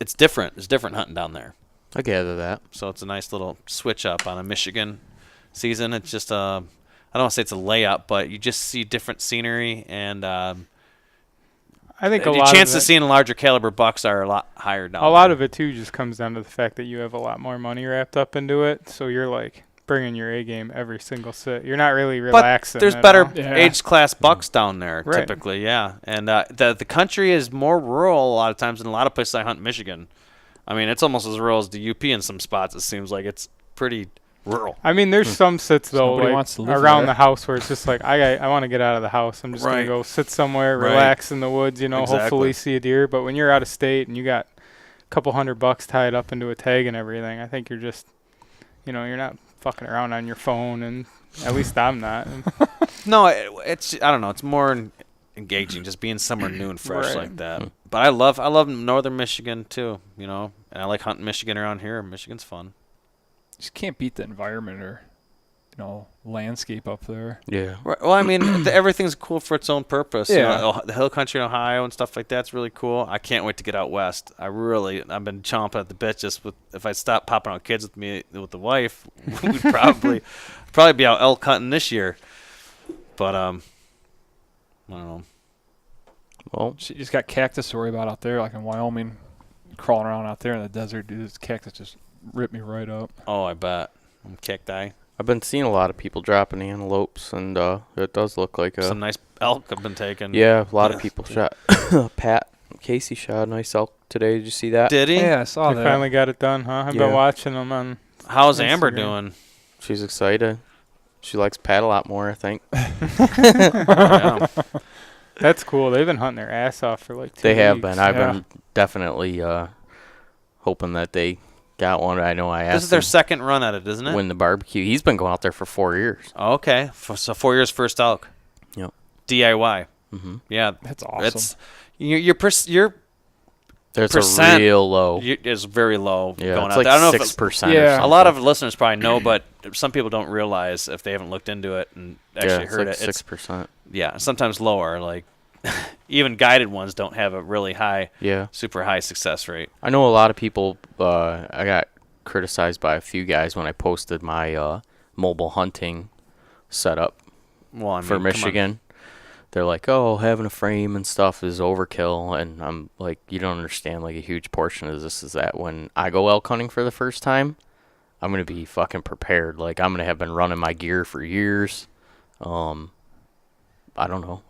it's different. It's different hunting down there. I gather that. So it's a nice little switch up on a Michigan season. It's just I don't want to say it's a layup, but you just see different scenery, and I think a the lot chance of to seeing larger caliber bucks are a lot higher down a there. lot of it too just comes down to the fact that you have a lot more money wrapped up into it. So you're like bringing your A game every single sit. You're not really relaxing. But there's at better all. age class bucks down there Right. typically, yeah. And the country is more rural a lot of times than a lot of places I hunt in Michigan. I mean, it's almost as rural as the UP in some spots. It seems like it's pretty rural. I mean, there's some sits though, Somebody like wants to live around there. the house where it's just like I want to get out of the house. I'm just Right. gonna go sit somewhere, Right. relax in the woods. Exactly. Hopefully see a deer. But when you're out of state and you got a couple $100 tied up into a tag and everything, I think you're just, you're not fucking around on your phone, and at least I'm not. No, it's I don't know. It's more engaging just being somewhere new and fresh Right. like that. But I love northern Michigan too. And I like hunting Michigan around here. Michigan's fun. Just can't beat the environment or landscape up there. Yeah. Right. Well, I mean, everything's cool for its own purpose. Yeah. The hill country in Ohio and stuff like that's really cool. I can't wait to get out west. I've been chomping at the bit just if I stop popping out kids with the wife, we'd probably be out elk hunting this year. But I don't know. Well, She just got cactus to worry about out there, like in Wyoming, crawling around out there in the desert. Dude, this cactus just ripped me right up. Oh, I bet. I'm cacti. I've been seeing a lot of people dropping antelopes, and it does look like Some nice elk have been taken. Yeah, a lot of people shot. Pat Casey shot a nice elk today. Did you see that? Did he? Yeah, I saw They that. finally got it done, huh? I've Yeah. been watching them on. How's Amber Instagram. doing? She's excited. She likes Pat a lot more, I think. Yeah. That's cool. They've been hunting their ass off for like 2 They have weeks. been. I've yeah. been definitely hoping that they got one. I know I This is asked their him second run at it, isn't it? win the barbecue. He's been going out there for 4 years. Oh, okay. So 4 years first elk. Yep. DIY. Mm-hmm. Yeah. That's awesome. It's your There's percent a real low. is very low Yeah, going it's out like there. I don't know if 6%. Yeah. a lot of listeners probably know, but some people don't realize if they haven't looked into it and actually it's heard like it. It's 6%. sometimes lower. Like even guided ones don't have a really high, Yeah. super high success rate. I know a lot of people. I got criticized by a few guys when I posted my mobile hunting setup Well, I mean, for come on. Michigan. They're like, oh, having a frame and stuff is overkill. And I'm like, you don't understand, like, a huge portion of this is that when I go elk hunting for the first time, I'm going to be fucking prepared. Like, I'm going to have been running my gear for years. I don't know.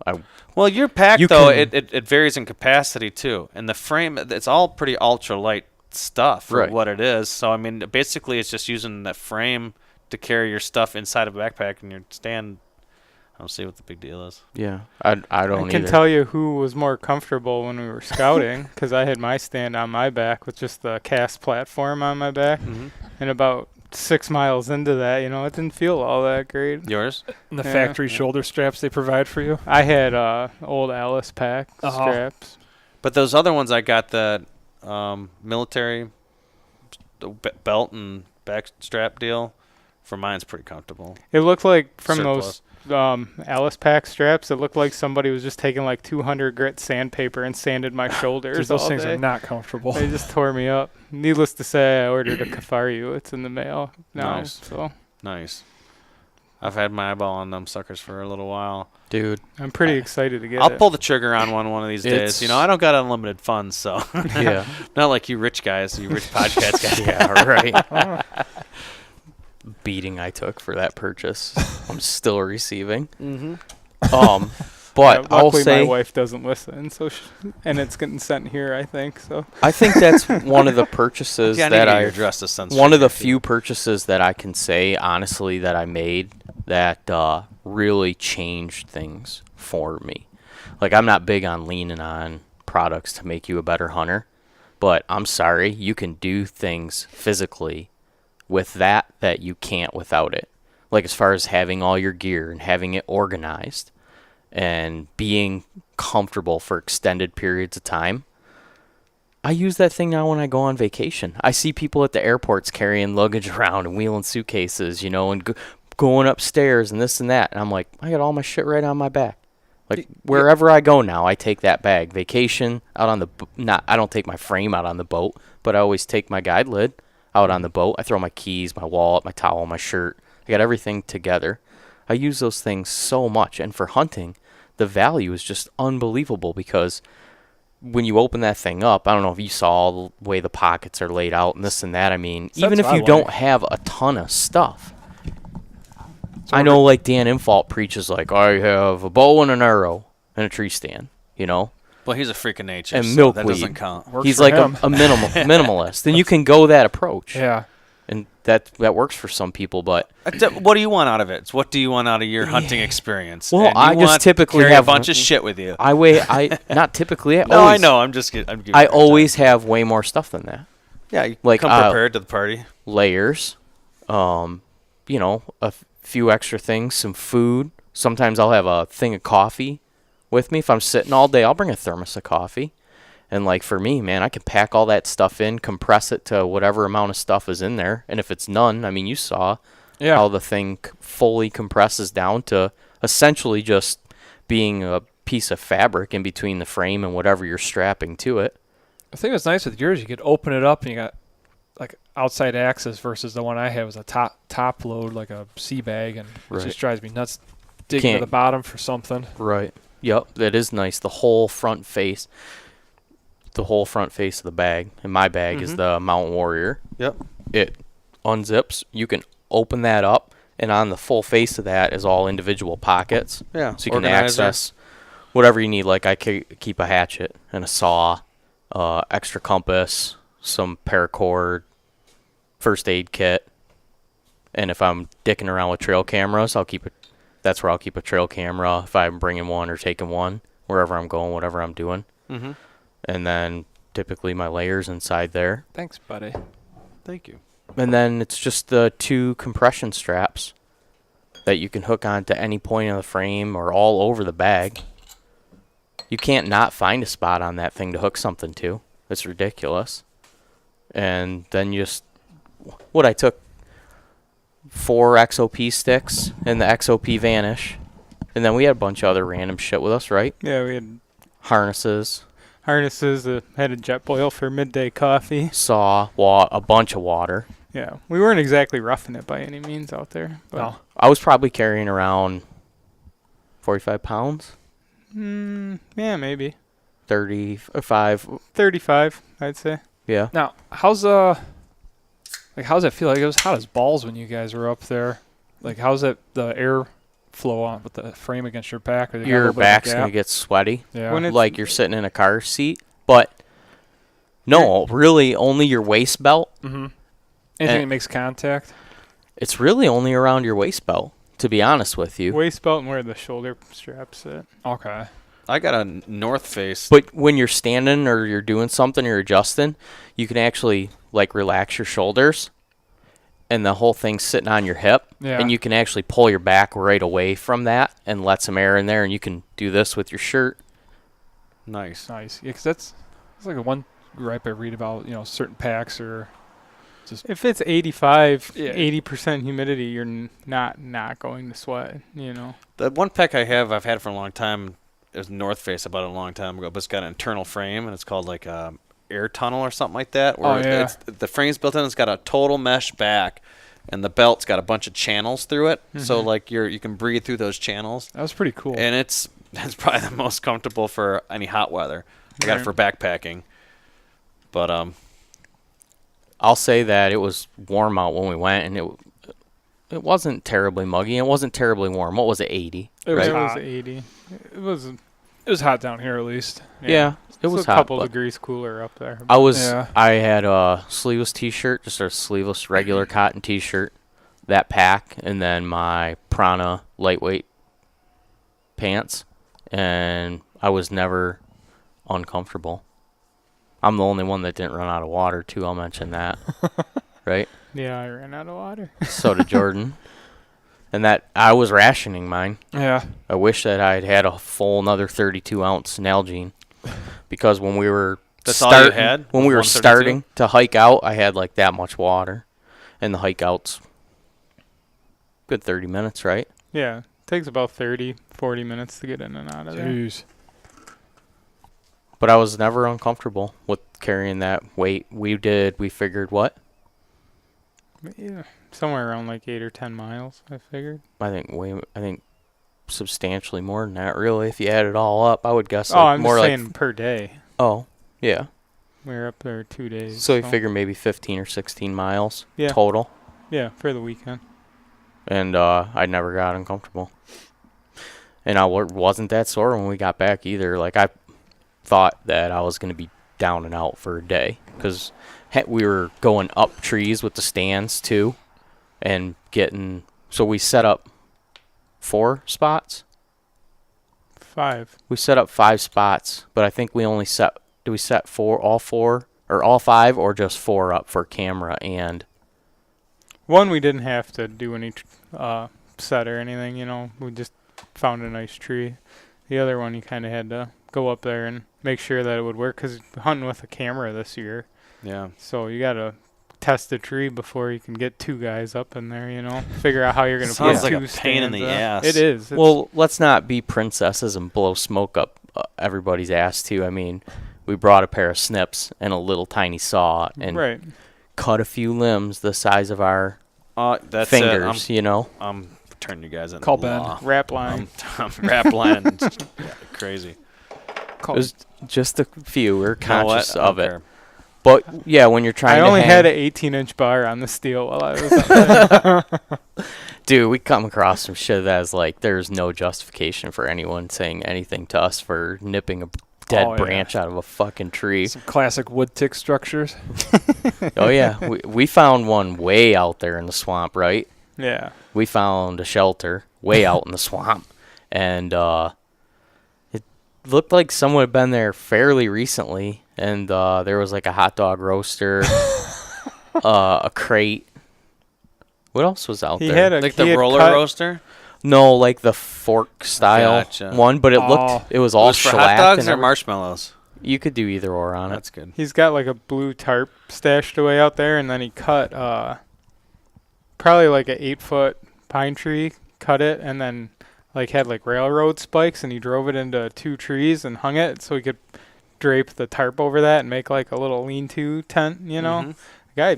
Well, your pack, You though, can- it varies in capacity, too. And the frame, it's all pretty ultra-light stuff for Right. what it is. So, I mean, basically it's just using that frame to carry your stuff inside of a backpack and your stand. I don't see what the big deal is. Yeah, I don't I can either. tell you who was more comfortable when we were scouting because I had my stand on my back with just the cast platform on my back. Mm-hmm. And about 6 miles into that, it didn't feel all that great. Yours? And the Yeah. factory shoulder straps they provide for you. I had old Alice pack Uh-huh. straps. But those other ones I got, the military belt and back strap deal, for mine's pretty comfortable. It looked like from Surplus. those Alice pack straps, it looked like somebody was just taking like 200 grit sandpaper and sanded my shoulders Dude, those all things day. are not comfortable. They just tore me up. Needless to say, I ordered a Kafaru. It's in the mail now. Nice. So Nice. I've had my eyeball on them suckers for a little while. Dude, I'm pretty excited to get I'll it. pull the trigger on one of these days. It's- I don't got unlimited funds, so yeah. not like you rich guys, you rich podcast guys. Yeah, right. beating I took for that purchase. I'm still receiving. Mm-hmm. But Yeah, I'll luckily say my wife doesn't listen, so and it's getting sent here, I think. So I think that's one of the purchases Yeah, that I address the sense. one of the few purchases that I can say honestly that I made that really changed things for me. Like, I'm not big on leaning on products to make you a better hunter, but I'm sorry, you can do things physically with that you can't without it. Like, as far as having all your gear and having it organized and being comfortable for extended periods of time. I use that thing now when I go on vacation. I see people at the airports carrying luggage around and wheeling suitcases, and going upstairs and this and that. And I'm like, I got all my shit right on my back. Like, wherever I go now, I take that bag. Vacation, out on the I don't take my frame out on the boat, but I always take my guide lid out on the boat. I throw my keys, my wallet, my towel, my shirt. I got everything together. I use those things so much. And for hunting, the value is just unbelievable because when you open that thing up, I don't know if you saw the way the pockets are laid out and this and that. I mean, So even if you don't have a ton of stuff. I know, like, Dan Infault preaches, like, I have a bow and an arrow and a tree stand, Well, he's a freak of nature, and so milkweed. that doesn't count. Works He's for like a him. minimalist. And you can go that approach. Yeah. And that works for some people, but What do you want out of it? What do you want out of your hunting experience? Well, And you I just want typically carry have a bunch of shit with you. not typically. No, I know. I'm just kidding. I'm giving I you a hard always time. have way more stuff than that. Yeah, you like, come prepared to the party. Layers, a few extra things, some food. Sometimes I'll have a thing of coffee with me. If I'm sitting all day, I'll bring a thermos of coffee. And, like, for me, man, I can pack all that stuff in, compress it to whatever amount of stuff is in there. And if it's none, I mean, you saw how the thing fully compresses down to essentially just being a piece of fabric in between the frame and whatever you're strapping to it. I think what's nice with yours, you could open it up and you got like outside access versus the one I have is a top load, like a sea bag, and it just drives me nuts digging to the bottom for something. Right. Yep, that is nice. The whole front face of the bag, and my bag is the Mountain Warrior. Yep. It unzips. You can open that up, and on the full face of that is all individual pockets. Yeah. So you can access whatever you need. Like, I keep a hatchet and a saw, extra compass, some paracord, first aid kit, and if I'm dicking around with trail cameras, that's where I'll keep a trail camera if I'm bringing one or taking one wherever I'm going, whatever I'm doing. Mm-hmm. And then typically my layers inside there. Thanks, buddy. Thank you. And then it's just the 2 compression straps that you can hook onto any point of the frame or all over the bag. You can't not find a spot on that thing to hook something to. It's ridiculous. And then I took 4 XOP sticks and the XOP Vanish. And then we had a bunch of other random shit with us, right? yeah, we had Harnesses, had a jet boil for midday coffee. saw, a bunch of water. Yeah, we weren't exactly roughing it by any means out there. But No. I was probably carrying around 45 pounds, yeah, maybe 35. 35, I'd say. Yeah. Now, how's it feel? Like, it was hot as balls when you guys were up there. Like, how's it the air flow on with the frame against your back? Or Your back's going to get sweaty. Yeah. When it's- Like you're sitting in a car seat. But no, really only your waist belt. Mm-hmm. Anything that makes contact? It's really only around your waist belt, to be honest with you. Waist belt and where the shoulder straps sit. Okay. I got a North Face. But when you're standing or you're doing something, you're adjusting, you can actually, like, relax your shoulders. And the whole thing's sitting on your hip. Yeah. And you can actually pull your back right away from that and let some air in there. And you can do this with your shirt. Nice. Nice. Yeah, because that's like the one gripe I read about, certain packs or just... If it's 85, Yeah. 80% humidity, you're not going to sweat, The one pack I've had for a long time is North Face. I bought it a long time ago, but it's got an internal frame, and it's called like air tunnel or something like that. Where the frame's built in. It's got a total mesh back, and the belt's got a bunch of channels through it. So like you can breathe through those channels. That was pretty cool. And it's probably the most comfortable for any hot weather. I got it for backpacking. But I'll say that it was warm out when we went, and it wasn't terribly muggy. It wasn't terribly warm. What was it, 80? It was It hot. was 80. It was. It was hot down here at least. Yeah, it was a hot. couple But degrees cooler up there. I had a sleeveless T-shirt, just a sleeveless regular cotton T-shirt, that pack, and then my Prana lightweight pants, and I was never uncomfortable. I'm the only one that didn't run out of water too. I'll mention that, right? Yeah, I ran out of water. So did Jordan. And that I was rationing mine. Yeah. I wish that I had had a full another 32-ounce Nalgene, because when we were That's all you had? when we were 132? starting to hike out, I had like that much water, and the hike out's good 30 minutes, right? Yeah, it takes about 30, 40 minutes to get in and out of there. Jeez. But I was never uncomfortable with carrying that weight. We figured what? Yeah, somewhere around like 8 or 10 miles, I figured. I think substantially more than that, really. If you add it all up, I would guess. Oh, I'm more just like saying per day. Oh, yeah. We were up there 2 days. So you figure maybe 15 or 16 miles Yeah. total. Yeah, for the weekend. And I never got uncomfortable. And I wasn't that sore when we got back either. Like, I thought that I was going to be down and out for a day, because we were going up trees with the stands too, and so we set up 4 spots. 5. We set up 5 spots, but I think we only set 4, all 4, or all 5, or just 4 up for camera and. One, we didn't have to do any set or anything, you know. We just found a nice tree. The other one, you kind of had to go up there and make sure that it would work, because hunting with a camera this year. Yeah. So you got to test the tree before you can get 2 guys up in there, you know. Figure out how you're going to put Sounds like 2 a pain in stands the up. ass. It is. Well, let's not be princesses and blow smoke up everybody's ass too. I mean, we brought a pair of snips and a little tiny saw and right. cut a few limbs the size of our That's fingers, you know. I'm turning you guys into Call law. Wrap line. I'm rap line. Yeah, crazy. It was just a few. We're You know what? conscious I don't of it. care. But yeah, when you're trying I to only hang, had an 18-inch bar on the steel while I was up there. dude, we come across some shit that is like, there's no justification for anyone saying anything to us for nipping a dead Oh, yeah. branch out of a fucking tree. Some classic wood tick structures. Oh yeah, we found one way out there in the swamp, right? Yeah. We found a shelter way out in the swamp, and it looked like someone had been there fairly recently, and there was like a hot dog roaster, a crate. What else was out He there? had Like he the had roller cut- roaster? No, like the fork style Gotcha. one, but it was all Was for hot shellacked dogs and or everything. marshmallows? You could do either or on it. That's good. He's got like a blue tarp stashed away out there, and then he cut probably like an 8-foot pine tree, cut it, and then like had like railroad spikes, and he drove it into 2 trees and hung it so he could drape the tarp over that and make like a little lean-to tent, you know. Mhm. The guy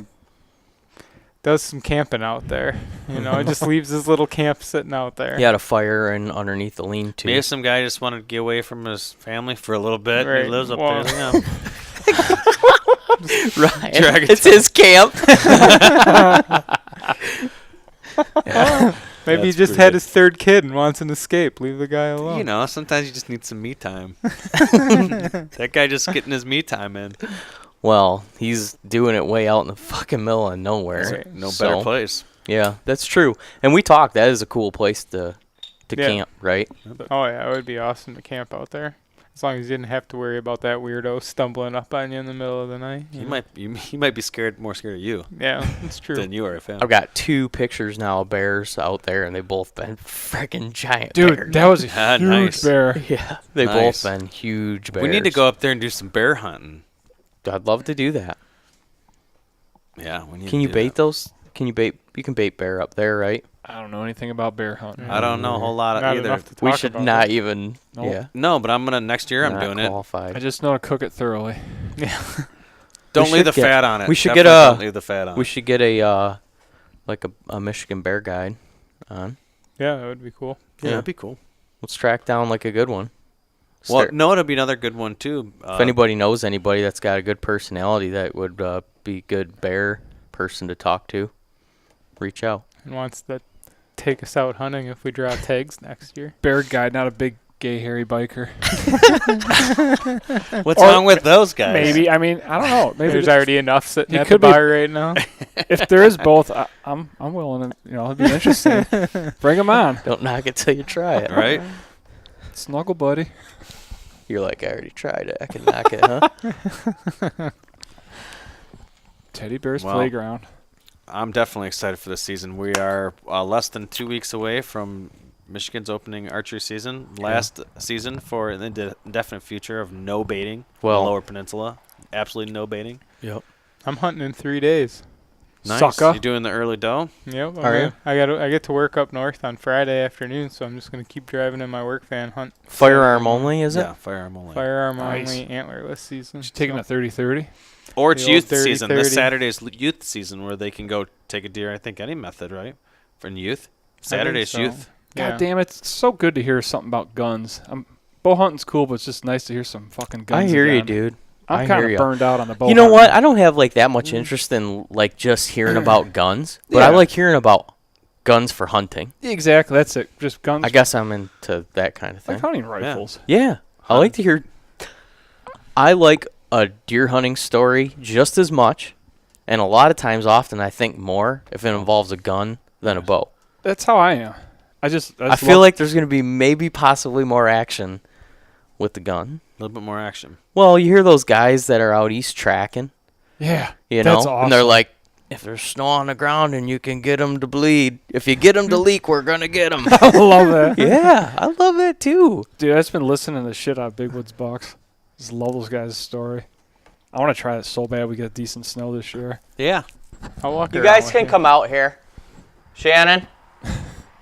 does some camping out there, you know. He just leaves his little camp sitting out there. He had a fire and underneath the lean-to. Maybe some guy just wanted to get away from his family for a little bit. Right. He lives up Well- there. You know. Right. Drag it It's his camp. Maybe he That's just pretty had good. his 3rd kid and wants an escape. Leave the guy alone. You know, sometimes you just need some me time. That guy just getting his me time in. Well, he's doing it way out in the fucking middle of nowhere. Right. No So, better place. Yeah, that's true. And we talked. That is a cool place to Yeah. camp, right? Oh yeah, it would be awesome to camp out there. As long as you didn't have to worry about that weirdo stumbling up on you in the middle of the night. He you know? might be more scared of you Yeah, that's true. than you are of him. I've got 2 pictures now of bears out there, and they both been freaking giant Dude, bears. that was a Ah, huge nice. bear. Yeah, they Nice. both been huge bears. We need to go up there and do some bear hunting. I'd love to do that. Yeah, we need Can to you do bait that. those? You can bait bear up there, right? I don't know anything about bear hunting. I don't know a whole lot Not either. enough to We talk should about not it. even. Nope. Yeah. No, but I'm gonna next year. I'm not doing it. qualified. I just know to cook it thoroughly. Don't We leave the should get- fat on it. we should Definitely get a- Don't leave the fat on. We it. should get a like a Michigan bear guide on. Yeah, that would be cool. Yeah, Yeah. that'd be cool. Let's track down like a good one. Well, Start- no, it'll be another good one too. if anybody knows anybody that's got a good personality that would be a good bear person to talk to, reach out. and wants to take us out hunting if we draw tags next year. Bear guy, not a big gay hairy biker. What's wrong with those guys? Maybe. I mean, I don't know. Maybe There's already enough sitting He at the could be- bar right now. if there is both, I'm willing to. It'd be interesting. Bring them on. Don't knock it till you try it. Right? Snuggle buddy. You're like, I already tried it. I can knock it, huh? Teddy Bear's Well, Playground. I'm definitely excited for this season. We are less than 2 weeks away from Michigan's opening archery season. Last season for an indefinite future of no baiting in the Well, Lower Peninsula. Absolutely no baiting. yep. I'm hunting in 3 days. Nice. Sucker. You doing the early doe? Yep. Are you? I get to work up north on Friday afternoon, so I'm just gonna keep driving in my work van, hunt. Firearm only, is it? Yeah, firearm only. Firearm Nice. only antlerless season. She's taking a 30-30. Or it's The old youth season. This 30-30. Saturday's youth season where they can go take a deer. I think any method, right? For youth. Saturday's so. youth. God Yeah. damn it. It's so good to hear something about guns. Bow hunting's cool, but it's just nice to hear some fucking guns I hear you, again. dude. I'm I kind hear of ya. burned out on the bow You know hunting. what? I don't have like that much interest in like just hearing about guns, but I Yeah. like hearing about guns for hunting. Exactly. That's it. Just guns. I guess I'm into that kind of thing. like hunting rifles. Yeah, I like to hear. I like a deer hunting story just as much, and a lot of times, often, I think more if it involves a gun than a bow. That's how I am. I I feel like there's going to be maybe possibly more action with the gun. A little bit more action. Well, you hear those guys that are out east tracking, Yeah. you know, That's and they're awesome. like, if there's snow on the ground and you can get them to bleed, if you get them to leak, we're going to get them. I love that. Yeah, I love that too. Dude, I've just been listening to the shit out of Big Woods Bucks. Just love those guys' story. I want to try it so bad we get decent snow this year. Yeah. I'll walk You around guys with can come out here. Shannon,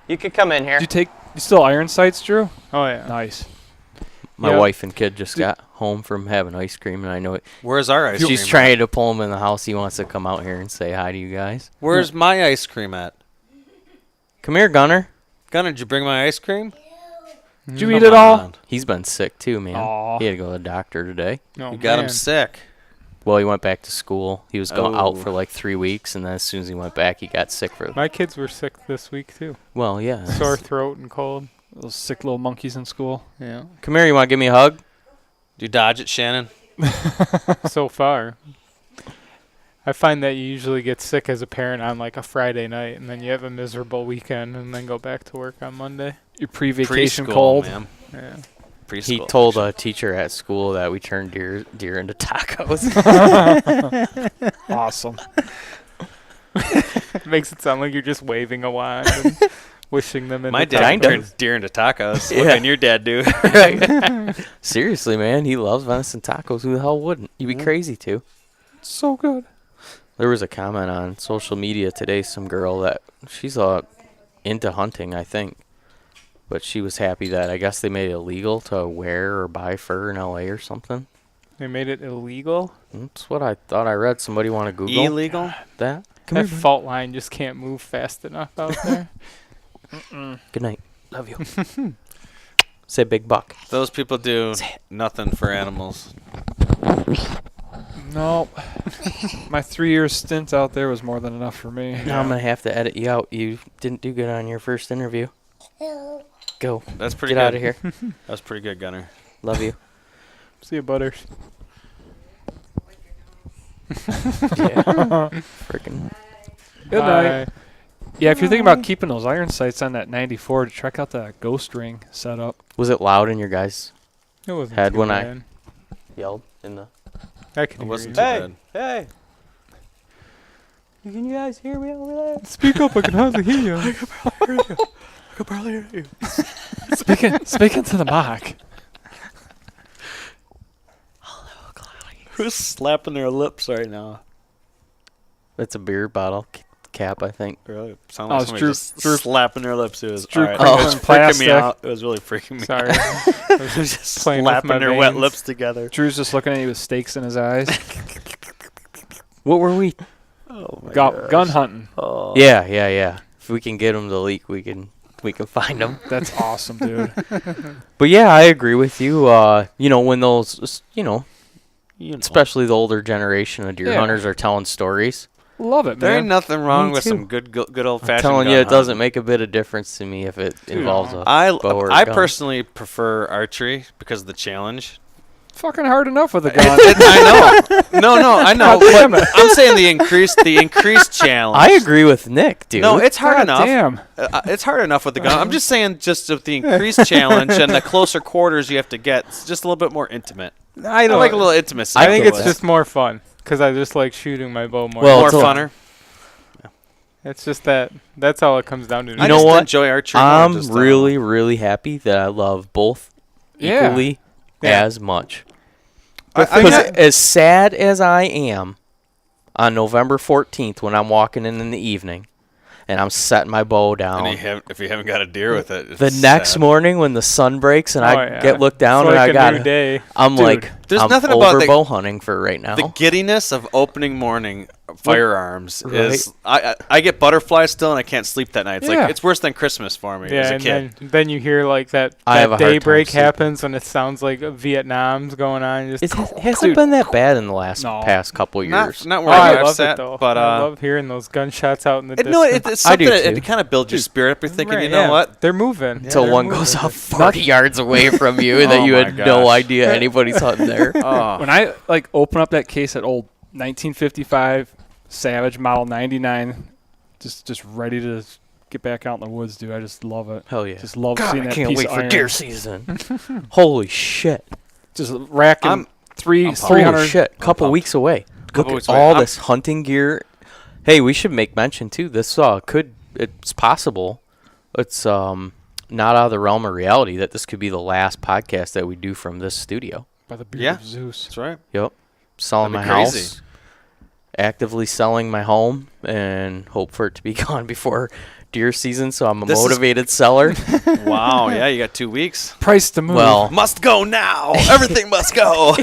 you can come in here. You still iron sights, Drew? Oh yeah. Nice. My Yeah. wife and kid just got home from having ice cream, and I know it. Where's our ice cream? She's trying to pull him in the house. He wants to come out here and say hi to you guys. Where's my ice cream at? Come here, Gunner. Gunnar, did you bring my ice cream? Did you eat it all? He's been sick too, man. Aw. He had to go to the doctor today. No, You got him man. sick. Well, he went back to school. He was going out Oh. for like 3 weeks, and then as soon as he went back, he got sick for. My kids were sick this week too. Well, yeah. Sore throat and cold. Those sick little monkeys in school. Yeah. Come here. You want to give me a hug? Do you dodge it, Shannon? So far. I find that you usually get sick as a parent on like a Friday night, and then you have a miserable weekend, and then go back to work on Monday. Your pre-vacation Preschool, cold. man. Yeah. Preschool. He told a teacher at school that we turned deer into tacos. Awesome. Makes it sound like you're just waving a wand and wishing them in. My the dad Kinda. turned deer into tacos. Yeah. What can your dad do? Seriously, man, he loves venison tacos. Who the hell wouldn't? You'd be crazy too. So good. There was a comment on social media today. Some girl that she's into hunting, I think, but she was happy that I guess they made it illegal to wear or buy fur in LA or something. They made it illegal. That's what I thought I read. Somebody want to Google Illegal? that? That fault line just can't move fast enough out there. Good night. Love you. Say big buck. Those people do nothing for animals. No. My 3-year stint out there was more than enough for me. Now I'm gonna have to edit you out. You didn't do good on your first interview. Go. That's pretty Get good. out of here. That was pretty good, Gunner. Love you. See you, Butters. Yeah. Freaking. Good night. Yeah, if you're thinking about keeping those iron sights on that 94, check out that ghost ring setup. Was it loud in your guys' It wasn't Had too when I- bad. yelled in the? I can It hear wasn't you. too bad. Hey. Can you guys hear me over there? Speak up, I can hardly hear you. I can barely hear you. Speaking to the mic. Who's slapping their lips right now? That's a beer bottle cap, I think. Really? Sound Oh, like it's somebody Drew- just Drew- slapping their lips. It was, Drew all right. crinkling It was freaking plastic. me out. It was really freaking me Sorry. out. I was Just playing with slapping my their wet veins. lips together. Drew's just looking at you with stakes in his eyes. What were we? Oh my Gun hunting. Oh. Yeah. If we can get them to leak, we can find them. That's awesome, dude. But yeah, I agree with you. When those, You know. especially the older generation of deer Yeah. hunters are telling stories, Love it, There man. ain't nothing wrong Me with too. some good old I'm fashioned. telling you, it doesn't make a bit of difference to me if it involves a bow or a I gun. personally prefer archery because of the challenge. Fucking hard enough with a gun. I know. No, I know. God damn But it. I'm saying the increased challenge. I agree with Nick, dude. No, it's hard God enough. damn. It's hard enough with the gun. I'm just saying, just with the increased challenge and the closer quarters you have to get, it's just a little bit more intimate. I like a little intimacy. I think get it's that. just more fun because I just like shooting my bow more. Well, more it's a- funner. It's just that. That's all it comes down to. You I know just what? enjoy archery. more, I'm just, really, really happy that I love both Yeah. equally Yeah. as much. I Because mean, as sad as I am on November 14th when I'm walking in the evening and I'm setting my bow down, if you haven't got a deer with it, the it's next sad. morning when the sun breaks and Oh, I yeah. get looked down It's and like I a got new day. I'm Dude, like, there's I'm nothing over about the- bow hunting for right now. The giddiness of opening morning firearms Right. is I get butterflies still and I can't sleep that night. It's Yeah. like it's worse than Christmas for me Yeah, as a and kid. then you hear like that I have a hard time daybreak sleeping. happens and it sounds like Vietnam's going on. Just It hasn't been that bad in the last No. past couple years. Not Oh, where I I've love sat, it though. but I love hearing those gunshots out in the no, distance. it's I do something that too. it kind of builds your spirit up. You're thinking, Right, you know yeah. what? They're moving. Until They're one moving. goes off 40 yards away from you that Oh you my had no gosh. idea anybody's hunting there. Oh, When I like open up that case at old 1955 Savage Model 99, just ready to get back out in the woods, dude. I just love it. Hell yeah. Just love God, seeing I that can't piece wait of for iron. deer season. Holy shit. Just racking I'm pumped. 300. Holy shit. Couple pumped. weeks away. Couple Look weeks at away. all I'm- this hunting gear. Hey, we should make mention too. This it's possible. It's not out of the realm of reality that this could be the last podcast that we do from this studio. By the beard Yeah. of Zeus. that's right. Yep. Selling my That'd be crazy. house. Actively selling my home and hope for it to be gone before deer season, so I'm a This is- motivated seller. Wow, yeah, you got 2 weeks. Price to move. Well, Must go now. Everything must go.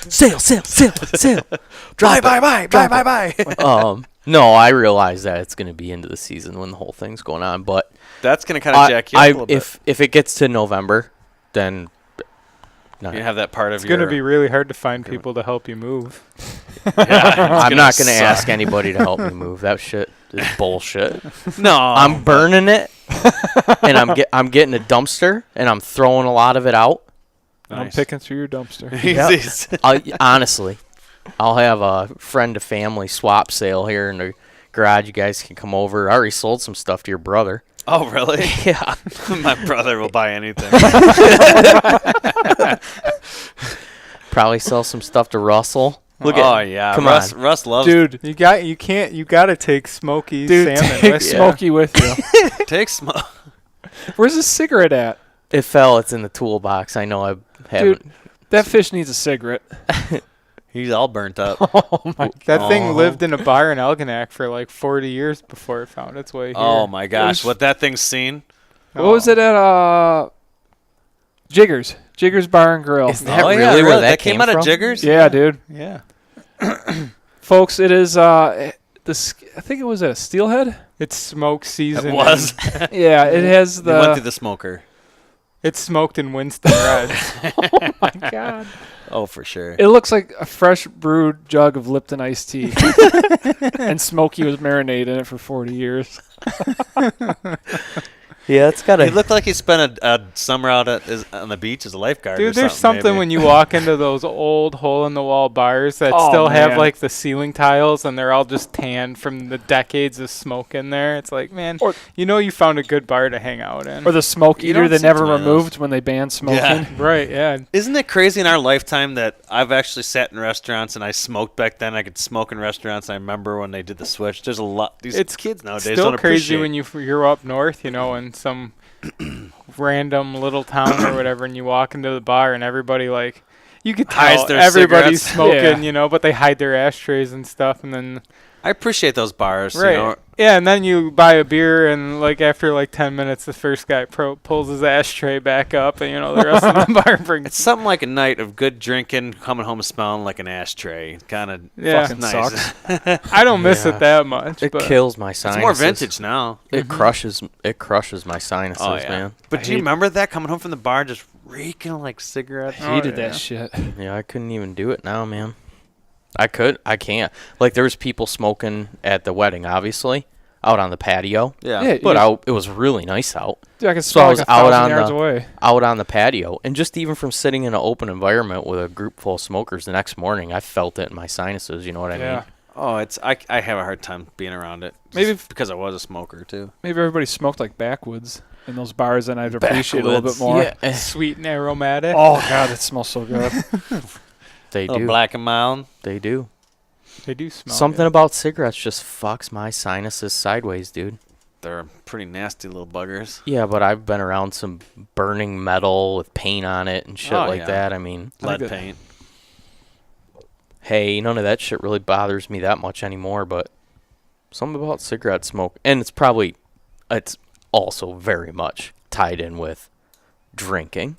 sale. Bye. No, I realize that it's going to be into the season when the whole thing's going on, but That's gonna kind of jack you up a little bit. if it gets to November, then no, You have that part of It's your. going to be really hard to find people to help you move. I'm not going to suck. ask anybody to help me move. That shit is bullshit. No, I'm burning it, and I'm getting a dumpster, and I'm throwing a lot of it out. I'm Nice. picking through your dumpster. Honestly, I'll have a friend to family swap sale here in the garage. You guys can come over. I already sold some stuff to your brother. Oh, really? Yeah. My brother will buy anything. Probably sell some stuff to Russell. Look oh at yeah, come Russ. on. Russ loves. Dude, You got to take Smoky dude, salmon take with you. Smokey with you. take smoke. Where's the cigarette at? It fell. It's in the toolbox. I know I haven't. Dude, that fish needs a cigarette. He's all burnt up. Oh my That Oh. thing lived in a bar in Algonac for like 40 years before it found its way here. Oh my gosh, what that thing's seen? What was it at Jiggers? Jiggers Bar and Grill. Is that Oh, yeah, really where that came came out of from? Jiggers? Yeah, dude. Yeah. Folks, it is I think it was at a Steelhead. It's smoke season. It was. Yeah, it has You went through the the smoker. It's smoked in Winston Reds. Oh my god. Oh, for sure. It looks like a fresh brewed jug of Lipton iced tea. And Smokey was marinated in it for 40 years. Yeah, it's got He a. looked like he spent a summer out on the beach as a lifeguard. Dude, or there's something maybe. when you walk into those old hole-in-the-wall bars that Oh, still have man. like the ceiling tiles and they're all just tan from the decades of smoke in there. It's like, man, Or- you found a good bar to hang out in. Or the smoke You eater don't they see never too many of removed those. when they banned smoking. Yeah. Right, yeah. Isn't it crazy in our lifetime that I've actually sat in restaurants and I smoked back then? I could smoke in restaurants. I remember when they did the switch. There's a lot. These It's kids nowadays Still don't crazy appreciate. when you're up north, in some random little town or whatever, and you walk into the bar and everybody like you could Hides tell their everybody's cigarettes. smoking, Yeah. but they hide their ashtrays and stuff, and then I appreciate those bars. right, You know? yeah, and then you buy a beer, and like after like 10 minutes, the first guy pulls his ashtray back up, and the rest of the bar brings. It's something like a night of good drinking, coming home smelling like an ashtray. Kind of Yeah. Fucking nice. sucks. I don't miss Yeah. it that much. It but kills my It's sinuses. more vintage now. It crushes my sinuses, Oh yeah. man. But do you remember that coming home from the bar just reeking like cigarettes? Hated yeah. that shit. Yeah, I couldn't even do it now, man. I could. I can't. Like, there was people smoking at the wedding, obviously, out on the patio. Yeah. But out, it was really nice out. Dude, I can So smell I like was 1,000 yards away. out on the patio, and just even from sitting in an open environment with a group full of smokers the next morning, I felt it in my sinuses. You know what I mean? Oh, I have a hard time being around it. Maybe because I was a smoker too. Maybe everybody smoked like backwoods in those bars, and I'd appreciate it a little bit more. Yeah. Sweet and aromatic. Oh God, it smells so good. They Little do. Black and Mild. They do. They do smell Something good. about cigarettes just fucks my sinuses sideways, dude. They're pretty nasty little buggers. Yeah, but I've been around some burning metal with paint on it and shit like that. I mean, Lead paint. Hey, none of that shit really bothers me that much anymore, but something about cigarette smoke, and it's also very much tied in with drinking.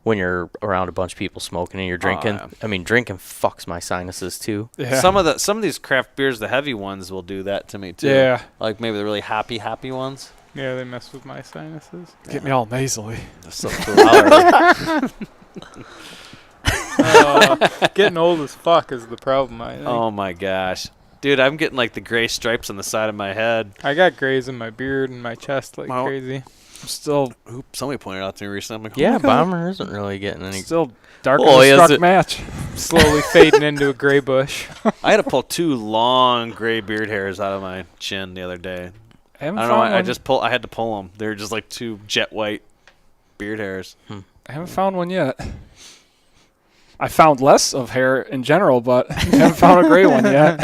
When you're around a bunch of people smoking and you're drinking, yeah. I mean, drinking fucks my sinuses too. Yeah. Some of these craft beers, the heavy ones, will do that to me too. Yeah. Like maybe the really happy ones. Yeah, they mess with my sinuses. Get me all nasally. They're so cool. Getting old as fuck is the problem, I think. Oh my gosh. Dude, I'm getting like the gray stripes on the side of my head. I got grays in my beard and my chest like Well, crazy. I'm still Somebody pointed out to me recently. I'm like, Yeah, oh my God. Bomber isn't really getting any. still darker Oh, than is a struck it? match. Slowly fading into a gray bush. I had to pull 2 long gray beard hairs out of my chin the other day. I haven't I don't know. found one. I had to pull them. They're just like 2 jet white beard hairs. I haven't found one yet. I found less of hair in general, but I haven't found a gray one yet.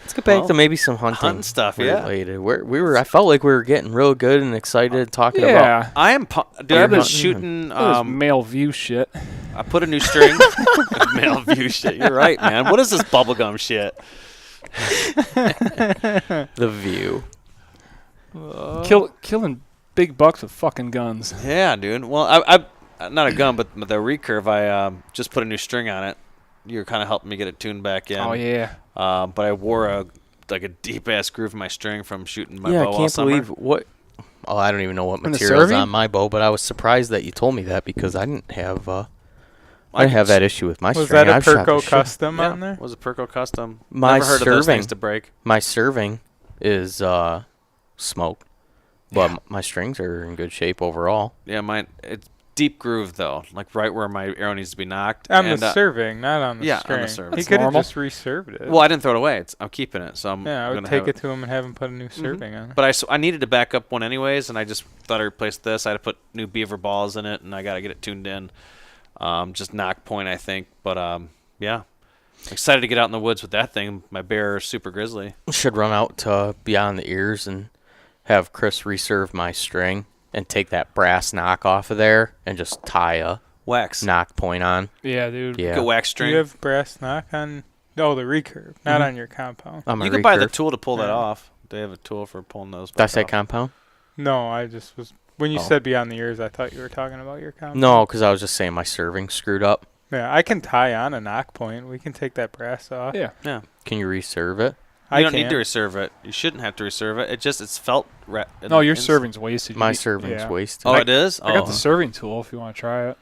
Let's get back to maybe some hunting stuff. Yeah. related. I felt like we were getting real good and excited talking about. Yeah. I am. Dude, You're I've been hunting shooting. This male view shit. I put a new string. Male view shit. You're right, man. What is this bubblegum shit? The view. Killing big bucks with fucking guns. Yeah, dude. Well, I not a gun, but the recurve. I just put a new string on it. You're kind of helping me get it tuned back in. Oh yeah. But I wore a deep ass groove in my string from shooting my Yeah, bow I all can't summer. believe what. Oh, I don't even know what In the material's serving? on my bow, but I was surprised that you told me that because I didn't have. I didn't have that issue with my Was string. that a I've shot the Perco shit- custom Yeah, on there? was a Perco custom. My Never heard of those serving. things to break. My serving is smoked, but my strings are in good shape overall. Yeah, mine. It's deep groove though, like right where my arrow needs to be knocked. On and, the serving, not on the yeah, on string. the serving. He That's could have normal. just reserved it. Well, I didn't throw it away. I'm keeping it, so I'm. yeah, I would gonna take have it to him and have him put a new serving on it. But I needed a backup one anyways, and I just thought I replaced this. I had to put new beaver balls in it, and I got to get it tuned in. Just knock point, I think. But yeah, excited to get out in the woods with that thing. My bear is super grizzly. Should run out to Beyond the Ears and have Chris reserve my string and take that brass knock off of there and just tie a Wax. knock point on. Yeah, dude. Yeah. Get wax Do string. you have brass knock on? No, the recurve, not on your compound. On my You can buy the recurve. tool to pull that Yeah. off. They have a tool for pulling those. That's back that compound? No, I just was. When you Oh. said beyond the ears, I thought you were talking about your compound. No, because I was just saying my serving screwed up. Yeah, I can tie on a knock point. We can take that brass off. Yeah. Yeah. Can you reserve it? You don't can. need to reserve it. You shouldn't have to reserve it. It's felt. No, your serving's wasted. My You- serving's yeah. wasted. Oh, it is. I got Oh. the serving tool if you want to try it.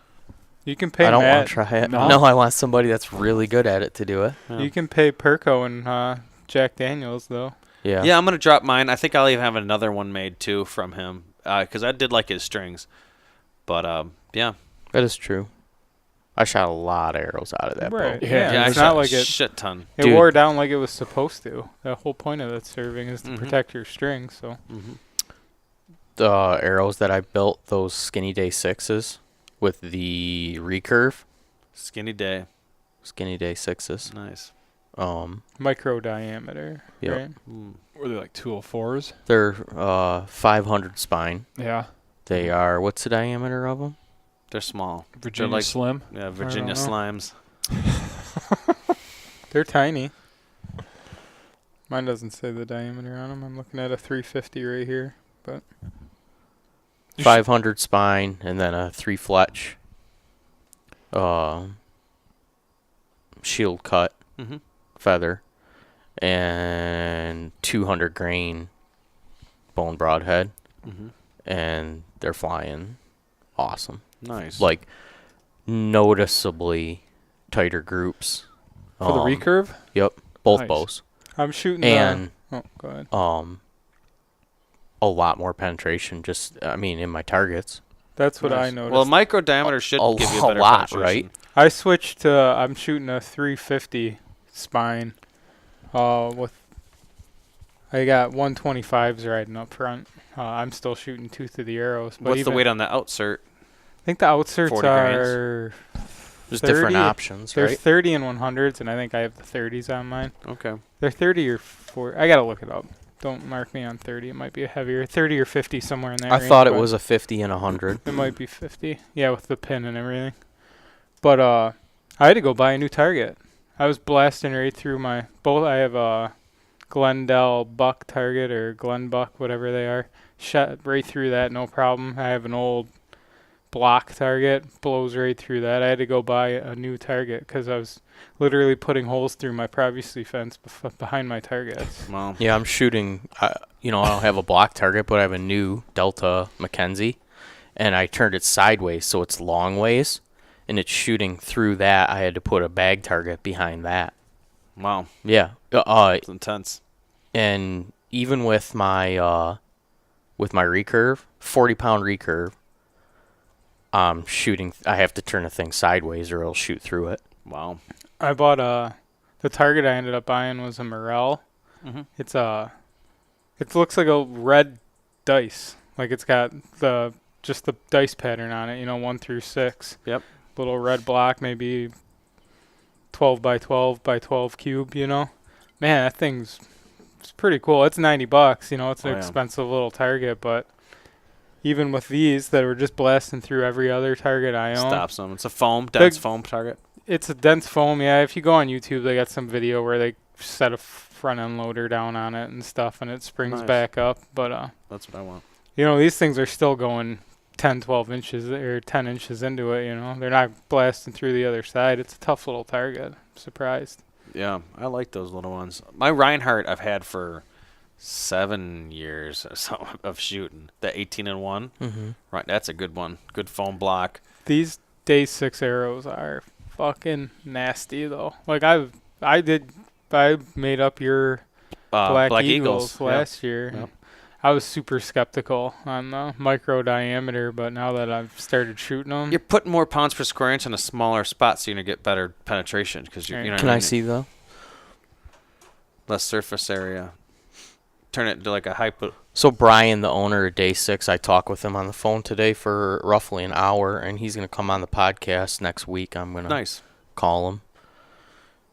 You can pay I don't want Matt. to try it. No. No, I want somebody that's really good at it to do it. Yeah. You can pay Perco and Jack Daniels though. Yeah. Yeah, I'm gonna drop mine. I think I'll even have another one made too from him because I did like his strings. But yeah, That is true. I shot a lot of arrows out of that Right. bow. Yeah. Yeah, I it's shot not a like it. shit ton. It Dude. wore down like it was supposed to. The whole point of that serving is to Mhm. protect your string. So The arrows that I built, those Skinny Day 6s with the recurve, Skinny day, Skinny Day 6s. nice. micro diameter. Yep. Right. Mm. Were they like 204s? They're 500 spine. Yeah. They are, what's the diameter of them? They're small. Virginia like- Slim. Yeah, Virginia don't know. slimes. They're tiny. Mine doesn't say the diameter on them. I'm looking at a 350 right here. You sh- 500 spine and then a 3 fletch shield cut Mm-hmm. feather and 200 grain bone broadhead, Mm-hmm. and they're flying awesome. Nice. Like noticeably tighter groups. For the recurve? Yep, both Nice. bows. I'm shooting. And oh, go ahead. A lot more penetration. Just in my targets. That's what Nice. I noticed. Well, micro diameter should give you a better lot, penetration. right? I switched to. I'm shooting a 350 spine. With. I got 125s riding up front. I'm still shooting tooth of the arrows. But What's the weight on the outsert? I think the outserts 40 are. There's 30. different options, There's right? 30 and 100s, and I think I have the 30s on mine. Okay. They're 30 or 40. I gotta look it up. Don't mark me on 30. It might be a heavier 30 or 50 somewhere in there. I thought it was a 50 and 100. It might be 50. Yeah, with the pin and everything. But I had to go buy a new target. I was blasting right through my both. I have a Glendale Buck target or Glen Buck, whatever they are. Shot right through that, no problem. I have an old block target, blows right through that. I had to go buy a new target because I was literally putting holes through my privacy fence behind my targets. Well, Yeah, I'm shooting. I don't have a block target, but I have a new Delta Mackenzie, and I turned it sideways so it's long ways, and it's shooting through that. I had to put a bag target behind that. wow. Yeah. It's intense. And even with my recurve, 40-pound recurve, shooting. I have to turn the thing sideways or it'll shoot through it. Wow. I bought the target I ended up buying was a Morel. Mm-hmm. It looks like a red dice. Like it's got just the dice pattern on it, 1 through 6. Yep. Little red block, maybe 12 by 12 by 12 cube, Man, that it's pretty cool. It's $90, it's an expensive little target, but even with these that were just blasting through every other target I own. Stops them. It's a dense foam target. It's a dense foam, yeah. If you go on YouTube, they got some video where they set a front end loader down on it and stuff, and it springs back up. But that's what I want. these things are still going 10, 12 inches or 10 inches into it. They're not blasting through the other side. It's a tough little target. I'm surprised. Yeah, I like those little ones. My Reinhardt I've had for 7 years or so of shooting. The 18-1. Mm-hmm. Right, that's a good one. Good foam block. These Day 6 arrows are fucking nasty though. Like I made up your Black Eagles last year. Yep. I was super skeptical on the micro diameter, but now that I've started shooting them, You're putting more pounds per square inch in a smaller spot, so you're gonna get better penetration because you know. Can I see though? Less surface area. Turn it into like a hypo. So Brian, the owner of Day 6, I talked with him on the phone today for roughly an hour, and he's going to come on the podcast next week. I'm going to call him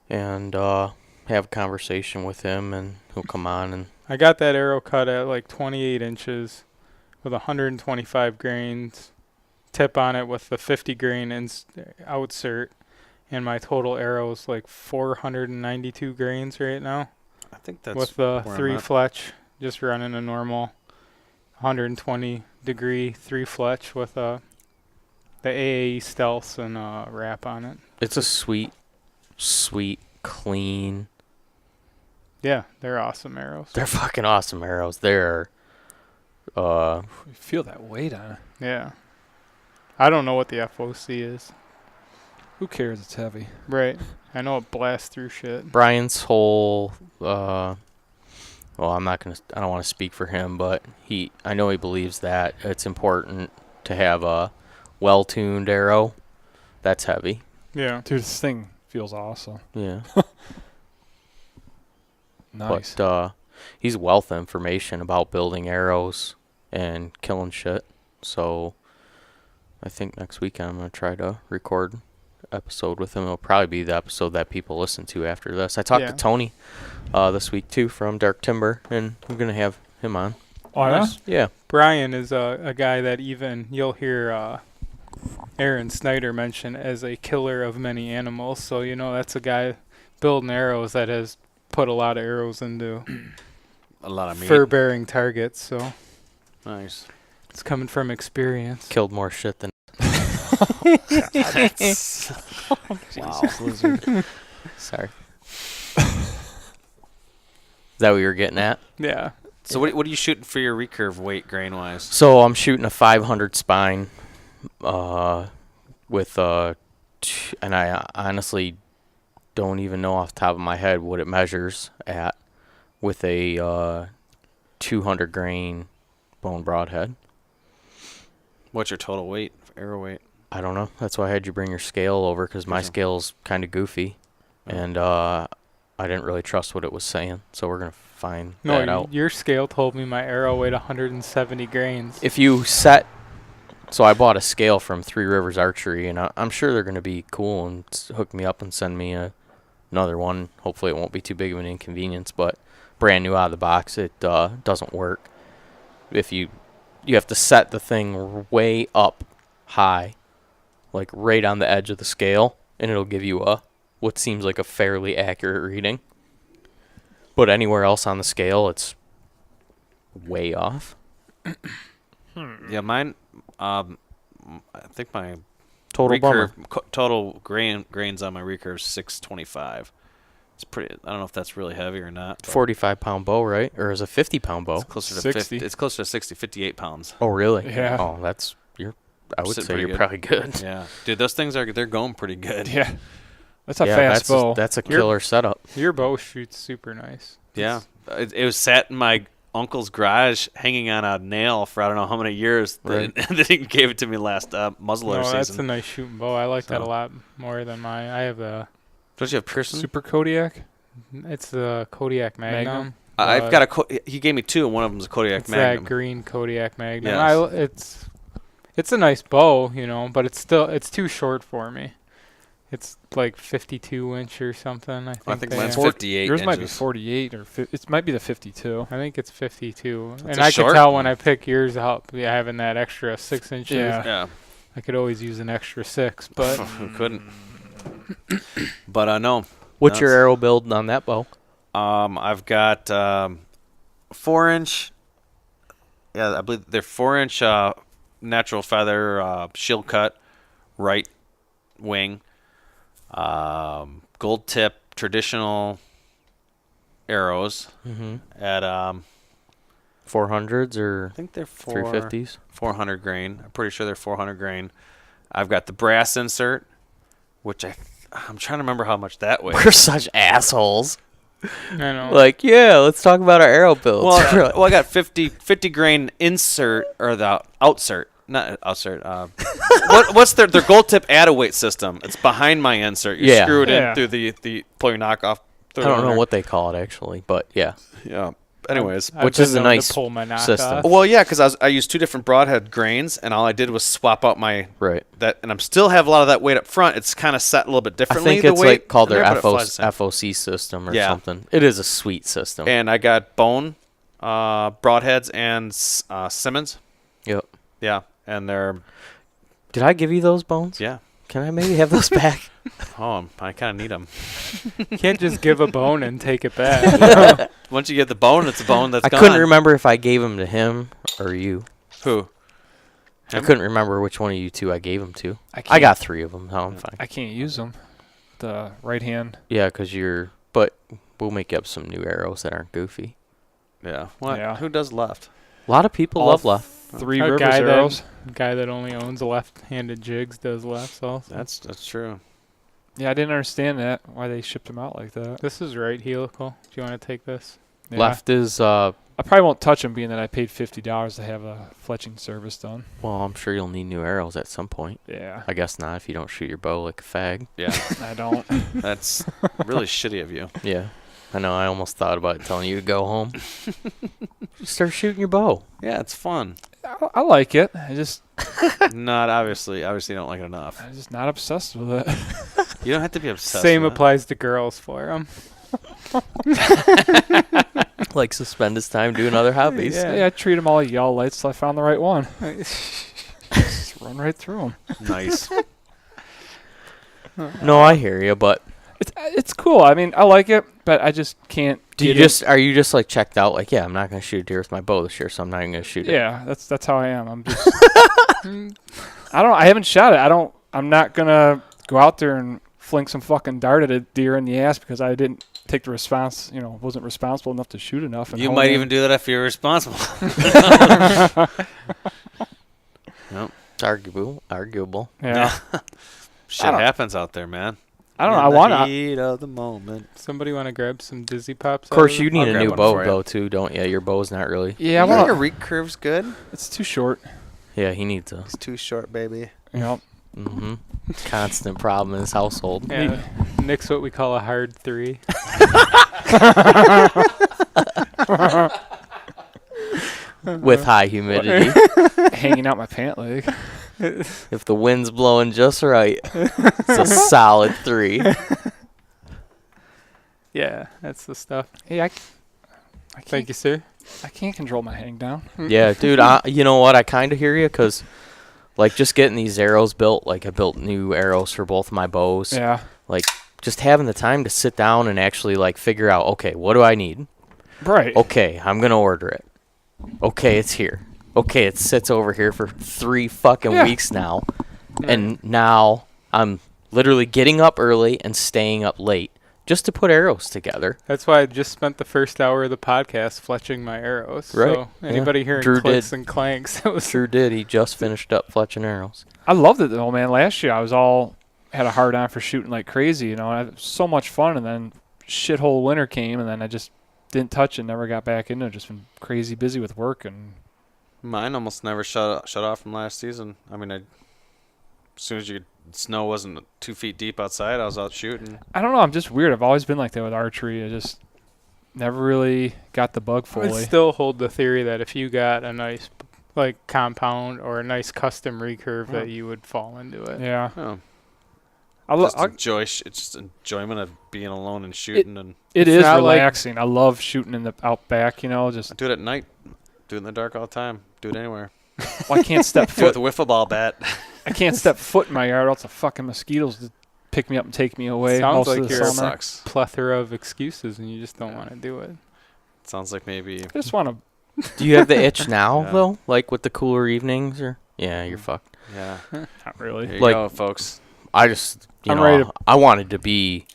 and have a conversation with him, and he'll come on. And I got that arrow cut at like 28 inches with 125 grains tip on it with the 50 grain outsert, and my total arrow is like 492 grains right now. I think that's with the 3 fletch, just running a normal 120 degree 3 fletch with the AAE stealths and wrap on it. It's a sweet, clean. Yeah, they're awesome arrows. They're fucking awesome arrows. They're You feel that weight on it. Yeah. I don't know what the FOC is. Who cares? It's heavy. Right. I know it blasts through shit. Brian's whole well, I don't want to speak for him, but I know he believes that it's important to have a well-tuned arrow that's heavy. Yeah. Dude, this thing feels awesome. Yeah. Nice. But he's a wealth of information about building arrows and killing shit. So I think next weekend I'm going to try to record episode with him. It'll probably be the episode that people listen to after this. I talked to Tony this week too from Dark Timber, and we're gonna have him on. Oh yeah? Yeah. Brian is a guy that even you'll hear Aaron Snyder mention as a killer of many animals. So that's a guy building arrows that has put a lot of arrows into a lot of meat. Fur-bearing targets. So nice. It's coming from experience. Killed more shit than. Wow. Sorry. Is that what you were getting at? Yeah. So what are you shooting for your recurve weight grain wise? So I'm shooting a 500 spine with and I honestly don't even know off the top of my head what it measures at with a 200 grain bone broadhead. What's your total weight, arrow weight? I don't know. That's why I had you bring your scale over, because my scale's kind of goofy, and I didn't really trust what it was saying. So we're gonna find that out. Your scale told me my arrow weighed 170 grains. If you set, so I bought a scale from Three Rivers Archery, and I'm sure they're gonna be cool and hook me up and send me another one. Hopefully it won't be too big of an inconvenience, but brand new out of the box, it doesn't work. If you have to set the thing way up high, like right on the edge of the scale, and it'll give you what seems like a fairly accurate reading. But anywhere else on the scale, it's way off. Yeah, mine. I think my Total bummer. total grains on my recurve is 625. It's pretty. I don't know if that's really heavy or not. 45-pound bow, right? Or is it a 50-pound bow? It's closer to 60. 50. It's closer to 60, 58 pounds. Oh, really? Yeah. Oh, I would Sitting say pretty you're good. probably good. Yeah, dude, those things they're going pretty good. Yeah. That's a fast bow. That's a killer setup. Your bow shoots super nice. Yeah, it was sat in my uncle's garage, hanging on a nail for I don't know how many years. Right. And then he gave it to me last muzzleloader No, that's a season. nice shooting bow. I like that a So. lot more than mine. I have the. Don't you have Pearson? Super Kodiak. It's the Kodiak Magnum. I've got he gave me two, and one of them's a Kodiak It's Magnum. that green Kodiak Magnum. Yes. It's a nice bow, but it's too short for me. It's like 52 inch or something. I think they mine's are. 58 Yours might be inches. 48 or it might be the 52. I think it's 52. That's And a I short could tell one. when I pick yours up, having that extra 6 inches. Yeah. Yeah, I could always use an extra 6, but who couldn't? But no. What's your That's- arrow build on that bow? I've got 4-inch. Yeah, I believe they're 4-inch natural feather shield cut, right wing, gold tip traditional arrows Mm-hmm. at 400s or I think they're 350s? 400 grain. I'm pretty sure they're 400 grain. I've got the brass insert, which I'm trying to remember how much that weighs. We're such assholes. I know. Like, yeah, let's talk about our arrow builds. Well, I got 50 grain insert or the outsert, not outsert. What's their gold tip add-a-weight system? It's behind my insert. You Yeah. screw it Yeah. in through the pull your knockoff. I don't know what they call it actually, but yeah. Yeah. Anyways, I've which been is a known to nice pull my knockoff. system. well, yeah, because I used two different broadhead grains, and all I did was swap out my Right. and I'm still have a lot of that weight up front. It's kind of set a little bit I differently. think the it's weight like called in their there, but it flies the same. FOC system or Yeah. something. It is a sweet system. And I got bone broadheads and Simmons. Yep. Yeah, and they're Did I give you those bones? yeah. Can I maybe have those back? Oh, I kind of need them. You can't just give a bone and take it back. Once you get the bone, it's a bone that's I gone. couldn't remember if I gave them to him or you. Who. I Him? couldn't remember which one of you two I gave them to. I can't- got 3 of them. Oh, I'm fine. I can't use them. The right hand. Yeah, because but we'll make up some new arrows that aren't goofy. Yeah. What? Yeah. Who does left? A lot of people All love left. 3 A rivers guy arrows. guy that only owns left-handed jigs does lefts also. That's true. Yeah, I didn't understand that. Why they shipped them out like that. This is right helical. Do you want to take this? Yeah. Left is, I probably won't touch them, being that I paid $50 to have a fletching service done. well, I'm sure you'll need new arrows at some point. Yeah, I guess not if you don't shoot your bow like a fag. Yeah. I don't. That's really shitty of you. Yeah. I know. I almost thought about telling you to go home. Start shooting your bow. Yeah, it's fun. I like it. I'm just Obviously you don't like it enough. not obsessed with it. You don't have to be obsessed. Same with it. applies to girls for them. Like spend his time doing other hobbies. Yeah, I treat them all like yellow lights till I found the right one. Just run right through them. Nice. No, I hear you, but It's cool. I mean, I like it, but I just can't. are you just like checked out? Like, yeah, I'm not gonna shoot a deer with my bow this year, so I'm not even gonna shoot it. Yeah, that's how I am. I'm just. I haven't shot it. I'm not gonna go out there and fling some fucking dart at a deer in the ass because I didn't take the response. Wasn't responsible enough to shoot enough. And You hone might in. even do that if you're responsible. It's arguable. Yeah. Shit happens out there, man. I don't know. In I the want to. heat of the moment. Somebody want to grab some Dizzy Pops? Of course, out you need I'll a grab new one bow for you. though too, don't you? Your bow's not really. Yeah, I You think want your to. recurve's good? It's too short. Yeah, he needs a It's too short, baby. Yep. constant problem in his household. Yeah, Nick's what we call a hard 3. With high humidity. Hanging out my pant leg. If the wind's blowing just right, it's a solid 3. Yeah, that's the stuff. Hey, I Thank can't, you, sir. I can't control my hang down. Yeah, dude, you know what? I kind of hear you because, like, just getting these arrows built, like, I built new arrows for both my bows. Yeah. Like, just having the time to sit down and actually, like, figure out, okay, what do I need? Right. Okay, I'm going to order it. Okay, it's here. Okay, it sits over here for 3 fucking weeks now. And now I'm literally getting up early and staying up late just to put arrows together. That's why I just spent the first hour of the podcast fletching my arrows. Right. So anybody hearing Drew clicks did. and clanks, that was Sure did. He just finished up fletching arrows. I loved it though, man. Last year I had a hard on for shooting like crazy, you know. And I had so much fun, and then shithole winter came, and then I just didn't touch it. Never got back into it. Just been crazy busy with work and. Mine almost never shut off from last season. I mean, as soon as snow wasn't 2 feet deep outside, I was out shooting. I don't know. I'm just weird. I've always been like that with archery. I just never really got the bug I would fully. still hold the theory that if you got a nice like compound or a nice custom recurve that you would fall into it. Yeah. Oh, I just lo- it's just enjoyment of being alone and shooting. And It It's is not like- relaxing. I love shooting in the outback, you know. Just I do it at night. Do it in the dark all the time. Do it anywhere. I can't step Do it foot. with a wiffle ball bat. I can't step foot in my yard. Else the fucking mosquitoes to pick me up and take me away. Sounds most like of the you're- summer. Sucks. Plethora of excuses and you just don't want to do it. Sounds like maybe. I just want to. Do you have the itch now, Yeah. though? Like with the cooler evenings? Or yeah, you're fucked. Yeah. Not really. Here you Like- go, folks. I just, I'm ready to- I wanted to be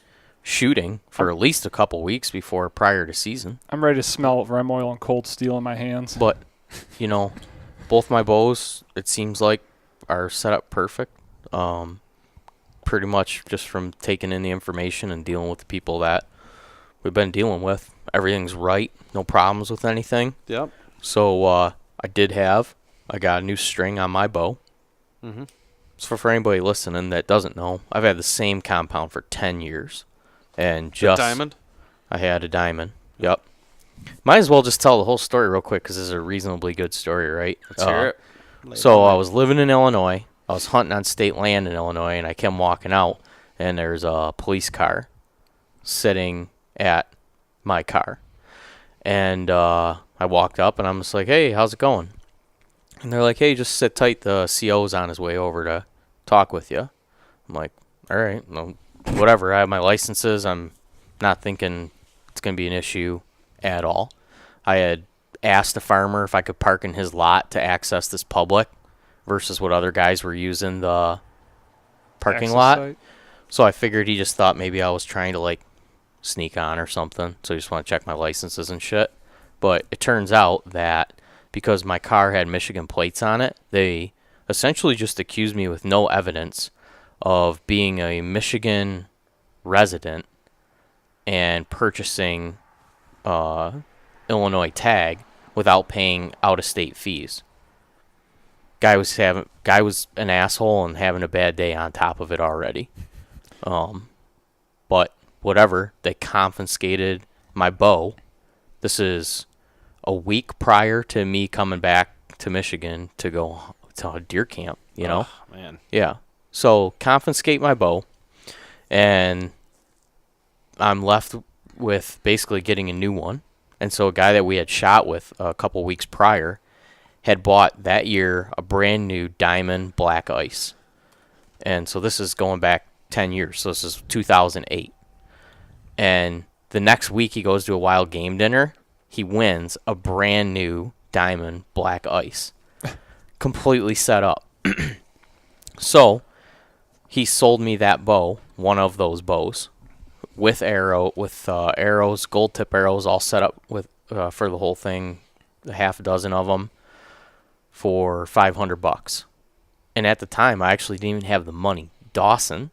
shooting for at least a couple weeks prior to season. I'm ready to smell rem oil and cold steel in my hands. But, both my bows, it seems like, are set up perfect. Pretty much just from taking in the information and dealing with the people that we've been dealing with. Everything's right. No problems with anything. Yep. So, I got a new string on my bow. Mm-hmm. So for anybody listening that doesn't know, I've had the same compound for 10 years. And just Diamond? I had a diamond. Yep. Might as well just tell the whole story real quick because this is a reasonably good story, right? Let's hear it. So I was living in Illinois. I was hunting on state land in Illinois, and I came walking out, and there's a police car sitting at my car. And I walked up, and I'm just like, hey, how's it going? And they're like, hey, just sit tight. The CO's on his way over to talk with you. I'm like, all right, no, whatever. I have my licenses. I'm not thinking it's going to be an issue at all. I had asked a farmer if I could park in his lot to access this public versus what other guys were using the parking Access lot. site. So I figured he just thought maybe I was trying to, like, sneak on or something. So he just want to check my licenses and shit. But it turns out that because my car had Michigan plates on it, they essentially just accused me with no evidence of being a Michigan resident and purchasing Illinois tag without paying out-of-state fees. Guy was an asshole and having a bad day on top of it already. But whatever, they confiscated my bow. This is a week prior to me coming back to Michigan to go to a deer camp, you know? Oh, man. Yeah. So confiscate my bow, and I'm left with basically getting a new one. And so a guy that we had shot with a couple weeks prior had bought that year a brand new diamond black ice. And so this is going back 10 years. So this is 2008. And the next week he goes to a wild game dinner. He wins a brand new diamond black ice. Completely set up. So he sold me that bow, one of those bows, with arrows, gold tip arrows, all set up with for the whole thing, a half a dozen of them, for $500. And at the time, I actually didn't even have the money Dawson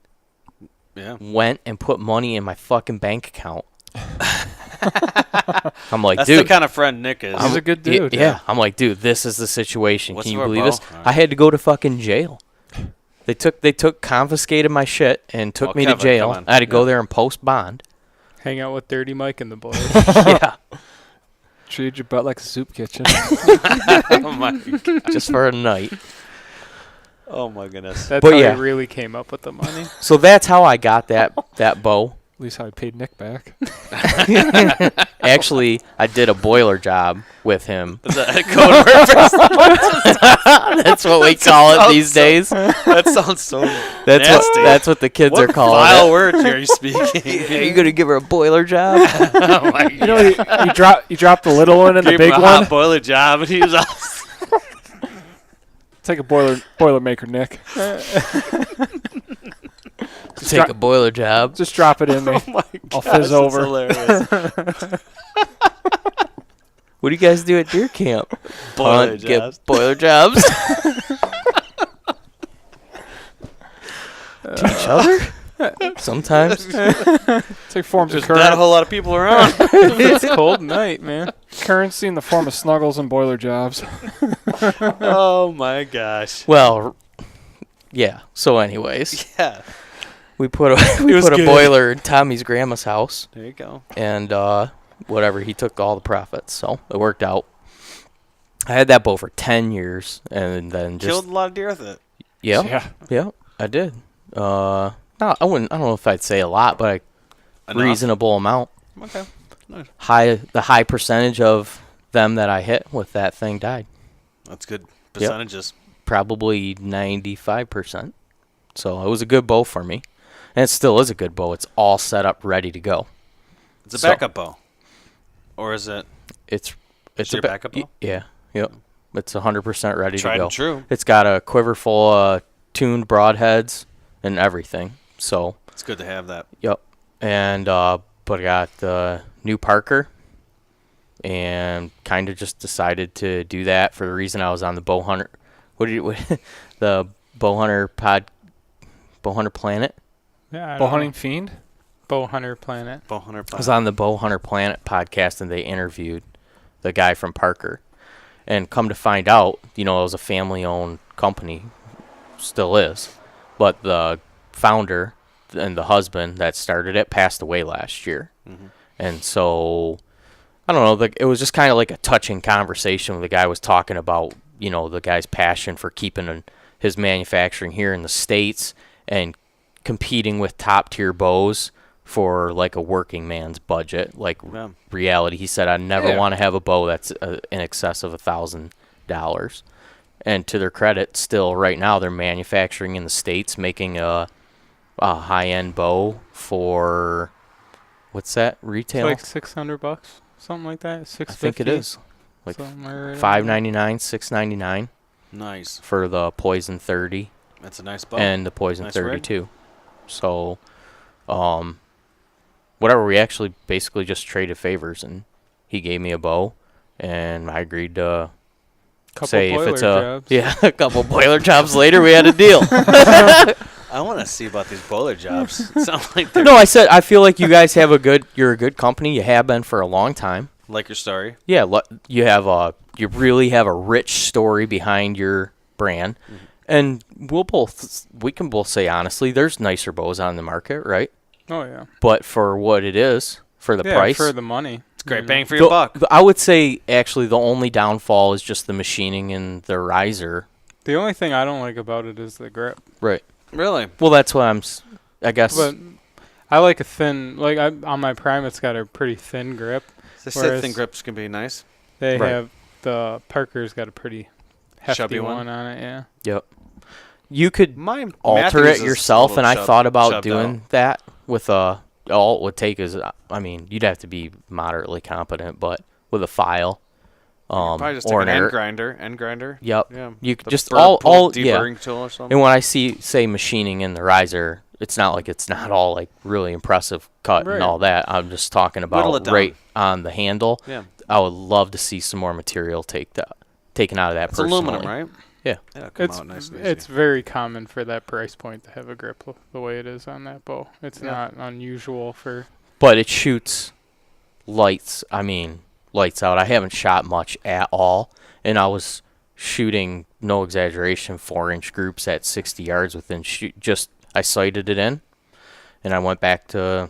Yeah. went and put money in my fucking bank account. I'm like, That's dude. the kind of friend Nick is. He's a good dude. Yeah. I'm like, dude, this is the situation. What's Can you our believe bow? this? All right. I had to go to fucking jail. They confiscated my shit and took me Kevin, to jail. come on. I had to go Yeah. there and post bond. Hang out with Dirty Mike and the boys. Yeah. Treat your butt like a soup kitchen. Oh my. Just for a night. Oh my goodness. That's But how yeah. he really came up with the money. So that's how I got that bow. At least how I paid Nick back. Actually, I did a boiler job with him. Is that a code word for That's what we call it these days. That sounds so That's nasty. that's what the kids what are calling vile it. words are you speaking? Are you gonna give her a boiler job? Oh my You know, you drop the little one and the Gave big him a one. hot boiler job, and he was all. Take a boiler maker, Nick. Take a boiler job. Just drop it in me. Oh my I'll gosh, fizz that's over. hilarious. What do you guys do at deer camp? Boiler Hunt, get jobs. boiler jobs. To each other? Sometimes. Take forms of There's not a whole lot of people around. It's cold night, man. currency in the form of snuggles and boiler jobs. Oh my gosh. Well, yeah. So, anyways, Yeah. we put a was put a good. boiler in Tommy's grandma's house, There you go. and whatever, he took all the profits, so it worked out. I had that bow for 10 years, and then just Killed a lot of deer with it. yeah, I did. No, I don't know if I'd say a lot, but a Enough? reasonable amount. Okay. The high percentage of them that I hit with that thing died. That's good percentages. Probably 95%. So it was a good bow for me, and it still is a good bow. It's all set up, ready to go. It's a So- backup bow. Or is it It's your a backup bow? Yeah, yep. It's 100% ready tried to go. and true? It's got a quiver full of tuned broadheads and everything. So It's good to have that. yep. And but I got the new Parker, and kind of just decided to do that for the reason I was on the bow hunter. The bow hunter planet? Yeah, I Bow don't hunting know. fiend. Bow Hunter Planet. Bow hunter. I was on the Bow Hunter Planet podcast, and they interviewed the guy from Parker. And come to find out, it was a family-owned company, still is. But the founder and the husband that started it passed away last year. Mhm. And so, I don't know, it was just kind of like a touching conversation when the guy was talking about, the guy's passion for keeping his manufacturing here in the States and competing with top-tier bows for like a working man's budget, like Yeah. reality. He said, I never Yeah. want to have a bow that's in excess of $1,000. And to their credit, still right now they're manufacturing in the States, making a high-end bow for what's that It's retail? like $600, something like that. I $650. think it is like somewhere right $599, $699 Nice. for the Poison 30 That's a nice bow. and the Poison Nice rig. 32. So, whatever, we actually basically just traded favors, and he gave me a bow, and I agreed to Couple say if boiler it's jobs. a couple boiler jobs later, we had a deal. I want to see about these boiler jobs. It sounds like they're No, I said I feel like you guys have you're a good company. You have been for a long time. like your story. Yeah, you really have a rich story behind your brand, and we can both say honestly, there's nicer bows on the market, right? Oh, yeah. But for what it is, for the Yeah, price, for the money. It's great Mhm. bang for your buck. I would say actually the only downfall is just the machining and the riser. The only thing I don't like about it is the grip. Right. Really? Well, that's what I guess. But I like a thin, on my Prime, it's got a pretty thin grip. They said Whereas- thin grips can be nice. They Right. have, the Parker's got a pretty hefty Chubby one? one on it, yeah. Yep. You could Mine alter Matthews it is yourself, a and I little thought about shoved doing out. that with all it would take is, you'd have to be moderately competent, but with a file, Probably just or take an an air. end grinder. Yep. Yeah. You could The just bird all pull yeah. deburring tool or something. And when I say machining in the riser, it's not like it's not all like really impressive cut Right. and all that. I'm just talking Whittle it about down. right on the handle. Yeah. I would love to see some more material taken out of that It's personally. aluminum, right? It'll come It's out nice and easy. it's very common for that price point to have a grip the way it is on that bow. It's Yeah. not unusual for. But it shoots lights. I mean, lights out. I haven't shot much at all, and I was shooting, no exaggeration, 4-inch groups at 60 yards within just I sighted it in, and I went back to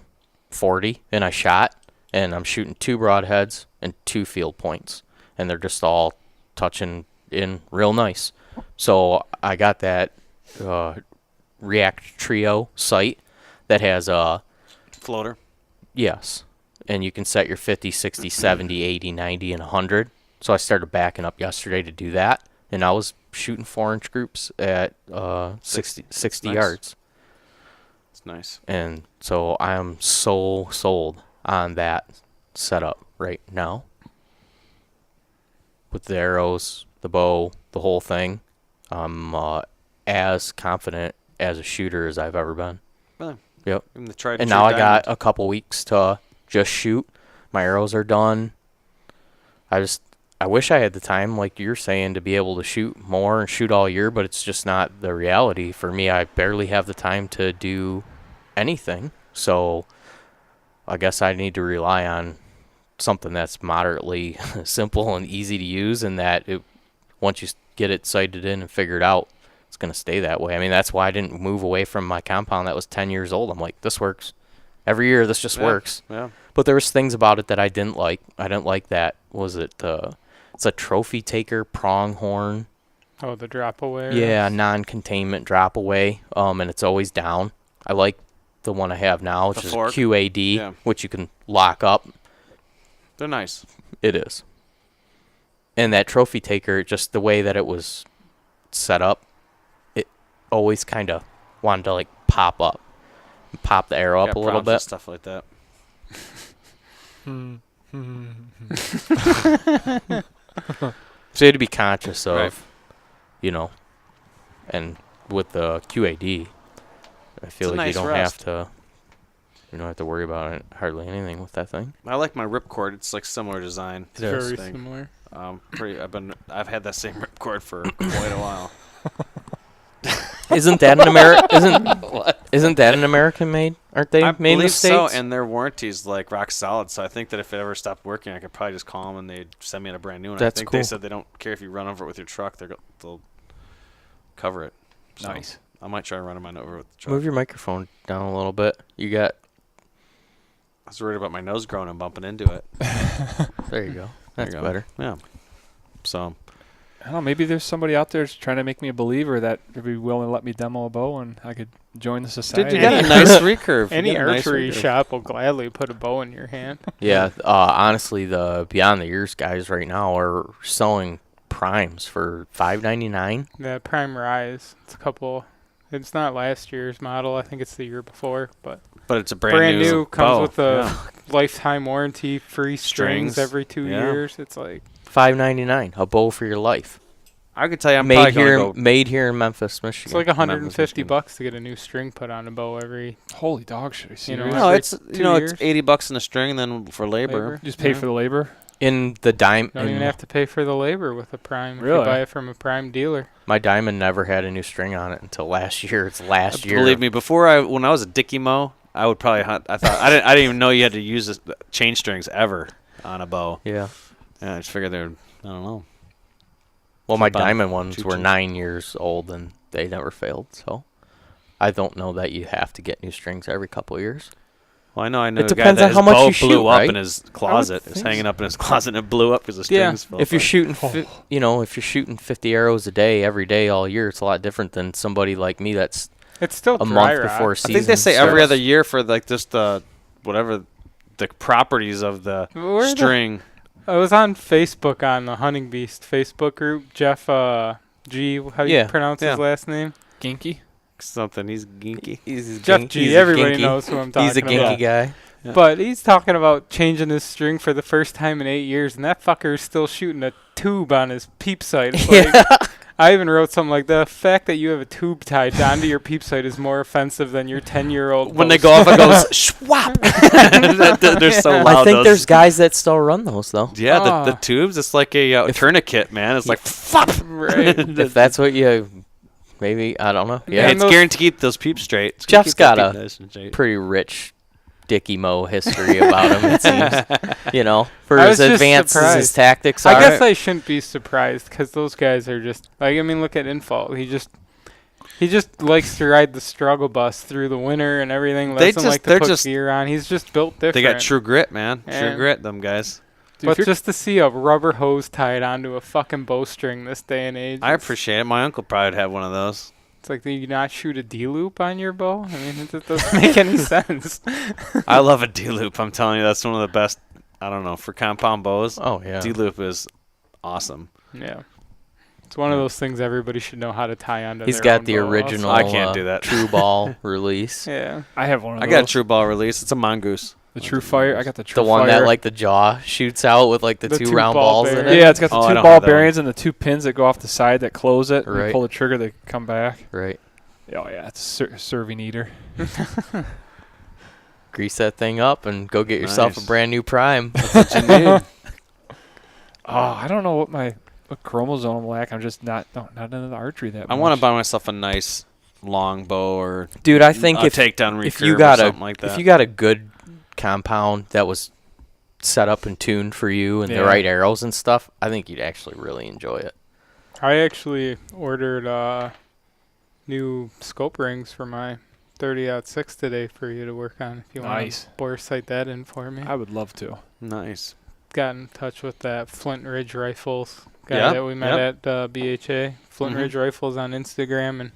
40 and I shot, and I'm shooting 2 broadheads and 2 field points, and they're just all touching in real nice. So I got that React Trio sight that has a Floater. yes, and you can set your 50, 60, 70, 80, 90, and 100. So I started backing up yesterday to do that, and I was shooting 4-inch groups at 60 nice. yards. It's nice. And so I am so sold on that setup right now. With the arrows, the bow, the whole thing. I'm as confident as a shooter as I've ever been. Really? Yep. And, the tried And true now I diamond. got a couple weeks to just shoot. My arrows are done. I wish I had the time, like you're saying, to be able to shoot more and shoot all year, but it's just not the reality. For me, I barely have the time to do anything. So I guess I need to rely on something that's moderately simple and easy to use, and that once you get it sighted in and figured out, it's going to stay that way. I mean, that's why I didn't move away from my compound that was 10 years old. I'm like, this works. Every year, this just works. Yeah. But there was things about it that I didn't like. I didn't like that. Was it it's a trophy taker pronghorn. Oh, the drop away. Yeah, non-containment drop away. And it's always down. I like the one I have now, which The is fork? QAD, Yeah. which you can lock up. They're nice. It is. And that trophy taker, just the way that it was set up, it always kind of wanted to like pop up, pop the arrow up a little problems with bit. Stuff like that. So you had to be conscious of, Right. you know, and with the QAD, I feel It's a like you nice don't rest. you don't have to worry about it, hardly anything with that thing. I like my ripcord. It's like similar design. It's very Thing. similar. I've had that same ripcord for quite a while. Isn't that an American made? Aren't they I made in the believe so, States? and their warranty's like rock solid. So I think that if it ever stopped working, I could probably just call them and they'd send me a brand new one. That's I think cool. they said they don't care if you run over it with your truck; they'll cover it. So Nice. I might try running mine over with the truck. Move your microphone down a little bit. You got I was worried about my nose growing and bumping into it. there. You go. There That's you go. better. Yeah. So I don't know. Maybe there's somebody out there trying to make me a believer that would be willing to let me demo a bow and I could join the society. dude, you got a nice recurve. You Any got a nice archery recurve. shop will gladly put a bow in your hand. Yeah. Honestly, the Beyond the Years guys right now are selling primes for $5.99. The Prime Rise. It's not last year's model. I think it's the year before, but But it's a brand new. Comes bow. with a Yeah. lifetime warranty, free strings Strings. every 2 Yeah. years. It's like $5.99. A bow for your life. I could tell you, I'm made probably here, gonna go. made here in Memphis, it's Michigan. like Memphis, $150 to get a new string put on a bow every. Holy dog shit. Are you You know, serious? No, every it's 2 it's years. $80 in a string, and then for labor. Labor. You just pay Yeah. for the labor? In the dime, Don't even have to pay for the labor with a Prime if Really? you buy it from a Prime dealer. my Diamond never had a new string on it until last year. It's last year. Believe me, when I was a Dickie Mow, I would probably hunt. I thought I didn't even know you had to use chain strings ever on a bow. Yeah. Yeah, I just figured they're. I don't know. Well, my Keep on Diamond ones were choo-choo. 9 years old and they never failed. So I don't know that you have to get new strings every couple of years. Well, I know a guy depends that on his how much bow you shoot, blew up right? in his closet. It was think hanging so. up in his closet and it blew up because the Yeah. strings fell If you're apart. shooting, if you're shooting 50 arrows a day every day all year, it's a lot different than somebody like me that's It's still a dry month rot. before I season. think they say every starts. other year for like just the whatever the properties of the Where the- string. I was on Facebook on the Hunting Beast Facebook group. Jeff G, how do you Yeah, pronounce his yeah. last name? Ginky? Something. He's geeky. He's Jeff gink- G. he's a Everybody ginky- knows who I'm talking He's a ginky about. guy. Yeah. But he's talking about changing his string for the first time in 8 years, and that fucker is still shooting a tube on his peep sight. It's like, I even wrote something like, the fact that you have a tube tied onto your peep sight is more offensive than your 10-year-old. When they go off, it goes schwap. They're so loud. I think there's guys that still run those though. Yeah, the tubes. It's like a tourniquet, man. It's like flop. Right. If that's what you, maybe I don't know. Yeah, Yeah, It's guaranteed to keep those peeps straight. It's Jeff's gonna keep got those peeps straight. pretty rich Dickie Mo history about him. It seems, you know, for I as was just advanced as his surprised. tactics are. I guess I shouldn't be surprised because those guys are just like, I mean, look at Infalt. He just likes to ride the struggle bus through the winter and everything. Doesn't like to put gear on. He's just built different. They got true grit, man. Yeah. True grit, them guys. But just to see a rubber hose tied onto a fucking bowstring this day and age, I appreciate it. My uncle probably would have one of those. it's like, do you not shoot a D-loop on your bow? I mean, it doesn't make any sense. I love a D-loop. I'm telling you, that's one of the best. I don't know, for compound bows. Oh yeah. D-loop is awesome. Yeah. It's one of those things everybody should know how to tie onto. He's their got own the bow original. I can't do that. True ball release. Yeah. I have one of I those. got a true ball release. It's a mongoose. The True Fire. I got the True The one Fire. that like the jaw shoots out with like the The two two round ball balls in bearings. it. Yeah, it's got the Oh, I two don't ball have that one. bearings and the two pins that go off the side that close it. When Right. you pull the trigger, they come back. Right. Oh yeah, it's a serving eater. Grease that thing up and go get yourself Nice. a brand new prime. That's what you need. Oh, I don't know what chromosome I'm lacking. I'm just not into the archery that I much. want to buy myself a nice long bow or Dude, I think a if takedown recurve if you got or a something like that. if you got a good compound that was set up and tuned for you and Yeah. the right arrows and stuff, I think you'd actually really enjoy it. I actually ordered new scope rings for my 30-06 today for you to work on if you want Nice. to bore sight that in for me. I would love to. Nice. Got in touch with that Flint Ridge Rifles guy Yeah, that we met at BHA. Flint Mhm. Ridge Rifles on Instagram, and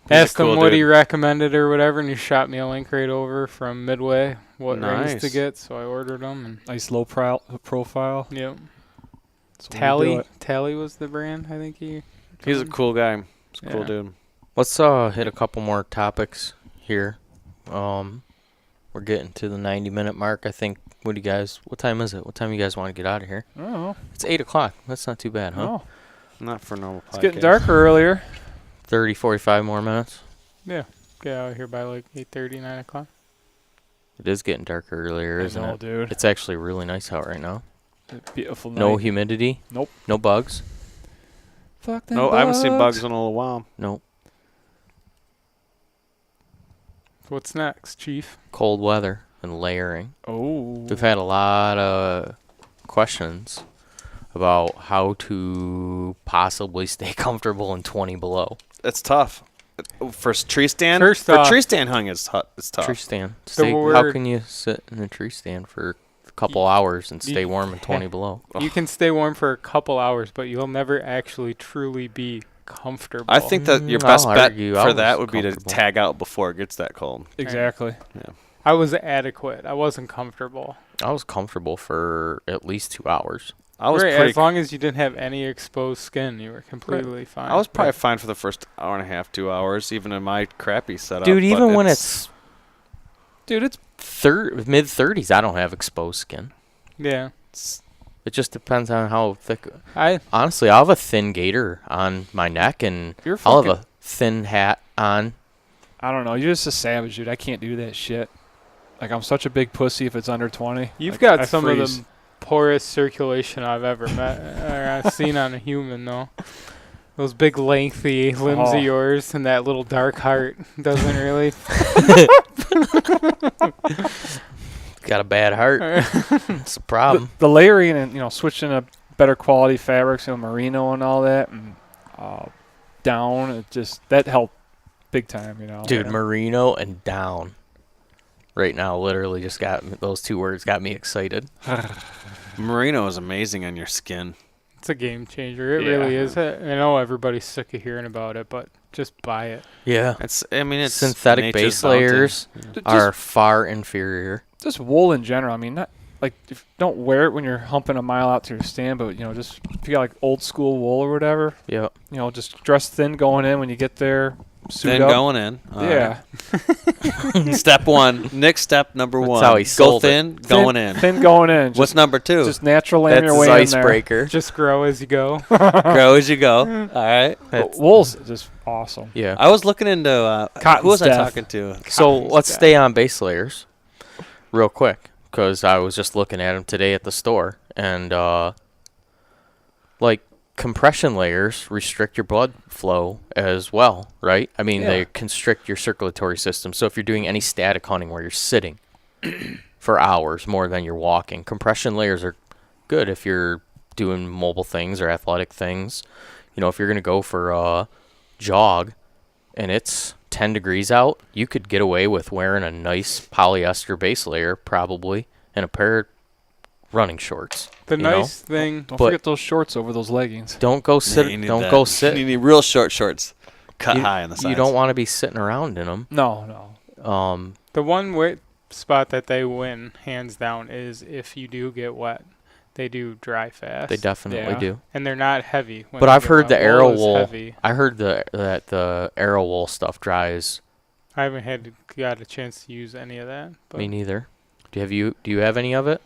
He's a asked him cool what he dude. recommended or whatever, and he shot me a link right over from Midway what rings to Nice. get, so I ordered them. And Nice low profile. yep, That's the way to do it. Tally was the brand. I think he. He's a cool guy. He's a cool Yeah. dude. Let's hit a couple more topics here. We're getting to the 90-minute mark. I think. What time is it? What time you guys want to get out of here? I don't know. It's 8 o'clock. That's not too bad, huh? No. Not for normal podcast. It's getting darker earlier. 30, 45 more minutes. Get out here by like 8:30, 9 o'clock. It is getting darker earlier, isn't I know, it? dude. It's actually really nice out right now. Beautiful night. No humidity. Nope. No bugs. Fuck them No, I haven't seen bugs in a little while. Nope. What's next, Chief? Cold weather and layering. Oh. We've had a lot of questions about how to possibly stay comfortable in 20 below. It's tough. For tree stand, First for off- tree stand hung, it's tough. Tree stand. The How word- can you sit in a tree stand for a couple hours and stay warm in 20 below? You can stay warm for a couple hours, but you'll never actually truly be comfortable. I think that your I'll best bet argue I for was that would be to comfortable. tag out before it gets that cold. Exactly. I was adequate. I wasn't comfortable. I was comfortable for at least 2 hours. I was Right, pretty. as long as you didn't have any exposed skin, you were completely fine. I was probably fine for the first hour and a half, 2 hours, even in my crappy setup. Dude, but even when it's Dude, it's mid-30s, I don't have exposed skin. Yeah. It just depends on how thick. I Honestly, I'll have a thin gaiter on my neck, and you're I'll fucking. have a thin hat on. I don't know. You're just a savage, dude. I can't do that shit. Like I'm such a big pussy if it's under 20. You've Like, got I some freeze. of the poorest circulation I've ever met or I've seen on a human, though. Those big lengthy limbs Oh. of yours and that little dark heart doesn't really. Got a bad heart. It's a problem. The layering and switching to better quality fabrics, merino and all that, and down. It just that helped big time, Dude, Yeah. merino and down. Right now, literally just those two words got me excited. merino is amazing on your skin. It's a game changer. It Yeah. really is. I know everybody's sick of hearing about it, but just buy it. Yeah. It's Synthetic nature's base bounty. layers Just- are far inferior. Just wool in general. I mean, not like don't wear it when you're humping a mile out to your stand, but just if you got like old school wool or whatever, Yep. just dress thin going in when you get there. suit Then up. going in. All Yeah. right. Step one. Nick's step number That's one. how he Go sold it. thin, going in. Thin going in. What's number two? Just natural That's laying your his way in there. icebreaker. Just grow as you go. Grow as you go. All right. That's- Wool's just awesome. yeah. I was looking into Cotton's who was I death. talking to? So Cotton's let's death. stay on base layers real quick because I was just looking at them today at the store. And, like, compression layers restrict your blood flow as well, right? I mean, Yeah. they constrict your circulatory system. So if you're doing any static hunting where you're sitting for hours more than you're walking, compression layers are good if you're doing mobile things or athletic things. You know, if you're going to go for a jog and it's 10 degrees out, you could get away with wearing a nice polyester base layer probably and a pair of running shorts. The you know? nice thing. Don't But- forget those shorts over those leggings. Don't go sit. You need Don't that. go sit. You need real short shorts, cut you, high on the sides. You don't want to be sitting around in them. No. The one spot that they win hands down is if you do get wet. They do dry fast. They definitely Yeah. do. and they're not heavy. When But they I've get heard wet. the arrow is wool. heavy. I heard that the arrow wool stuff dries. I haven't got a chance to use any of that. But Me neither. Do you have any of it?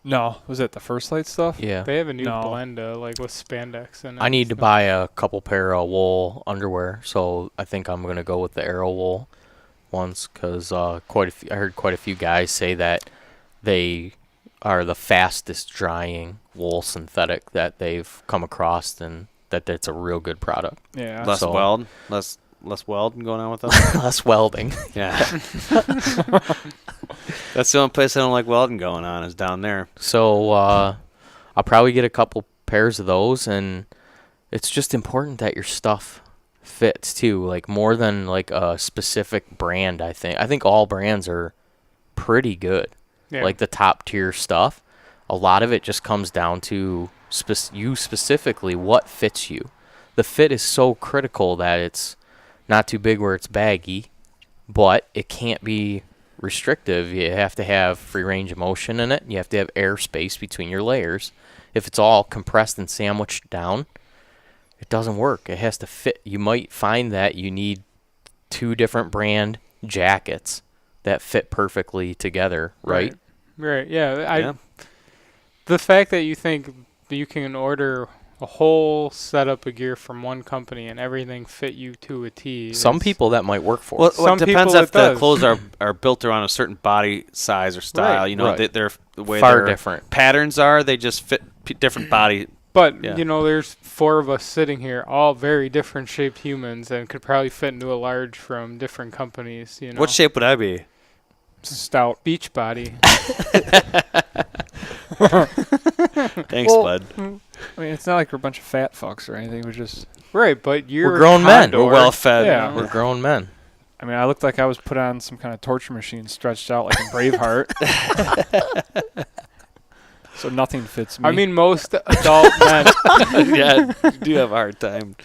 No. Was it the First Light stuff? Yeah. they have a new No. blend like with spandex in it. I need and to stuff. buy a couple pair of wool underwear, so I think I'm gonna go with the arrow wool ones because I heard quite a few guys say that they are the fastest drying wool synthetic that they've come across, and that it's a real good product. Yeah. less so- weld, less weld going on with them. Less welding. Yeah. That's the only place I don't like welding going on is down there. So I'll probably get a couple pairs of those, and it's just important that your stuff fits too, like more than like a specific brand. I think all brands are pretty good. Yeah. Like the top tier stuff, a lot of it just comes down to you specifically, what fits you. The fit is so critical that it's not too big where it's baggy, but it can't be restrictive. You have to have free range of motion in it. You have to have air space between your layers. If it's all compressed and sandwiched down, it doesn't work. It has to fit. You might find that you need 2 different brand jackets that fit perfectly together, right? Right. Yeah. Yeah. The fact that you think that you can order a whole setup of gear from one company and everything fit you to a T. Some is- people that might work for Well, us. it Some depends people if it the does. clothes are built around a certain body size or style. Right, You know, right. they're the way Far their different. patterns are. They just fit different body. But Yeah. there's 4 of us sitting here, all very different shaped humans, and could probably fit into a large from different companies. What shape would I be? Stout. Beach body. Thanks, Well, bud. I mean, it's not like we're a bunch of fat fucks or anything. We're just. Right, but you're grown men. Condor. We're well fed. Yeah. We're grown men. I mean, I looked like I was put on some kind of torture machine, stretched out like in Braveheart. So nothing fits me. I mean, most adult men, Yeah, you do have a hard time.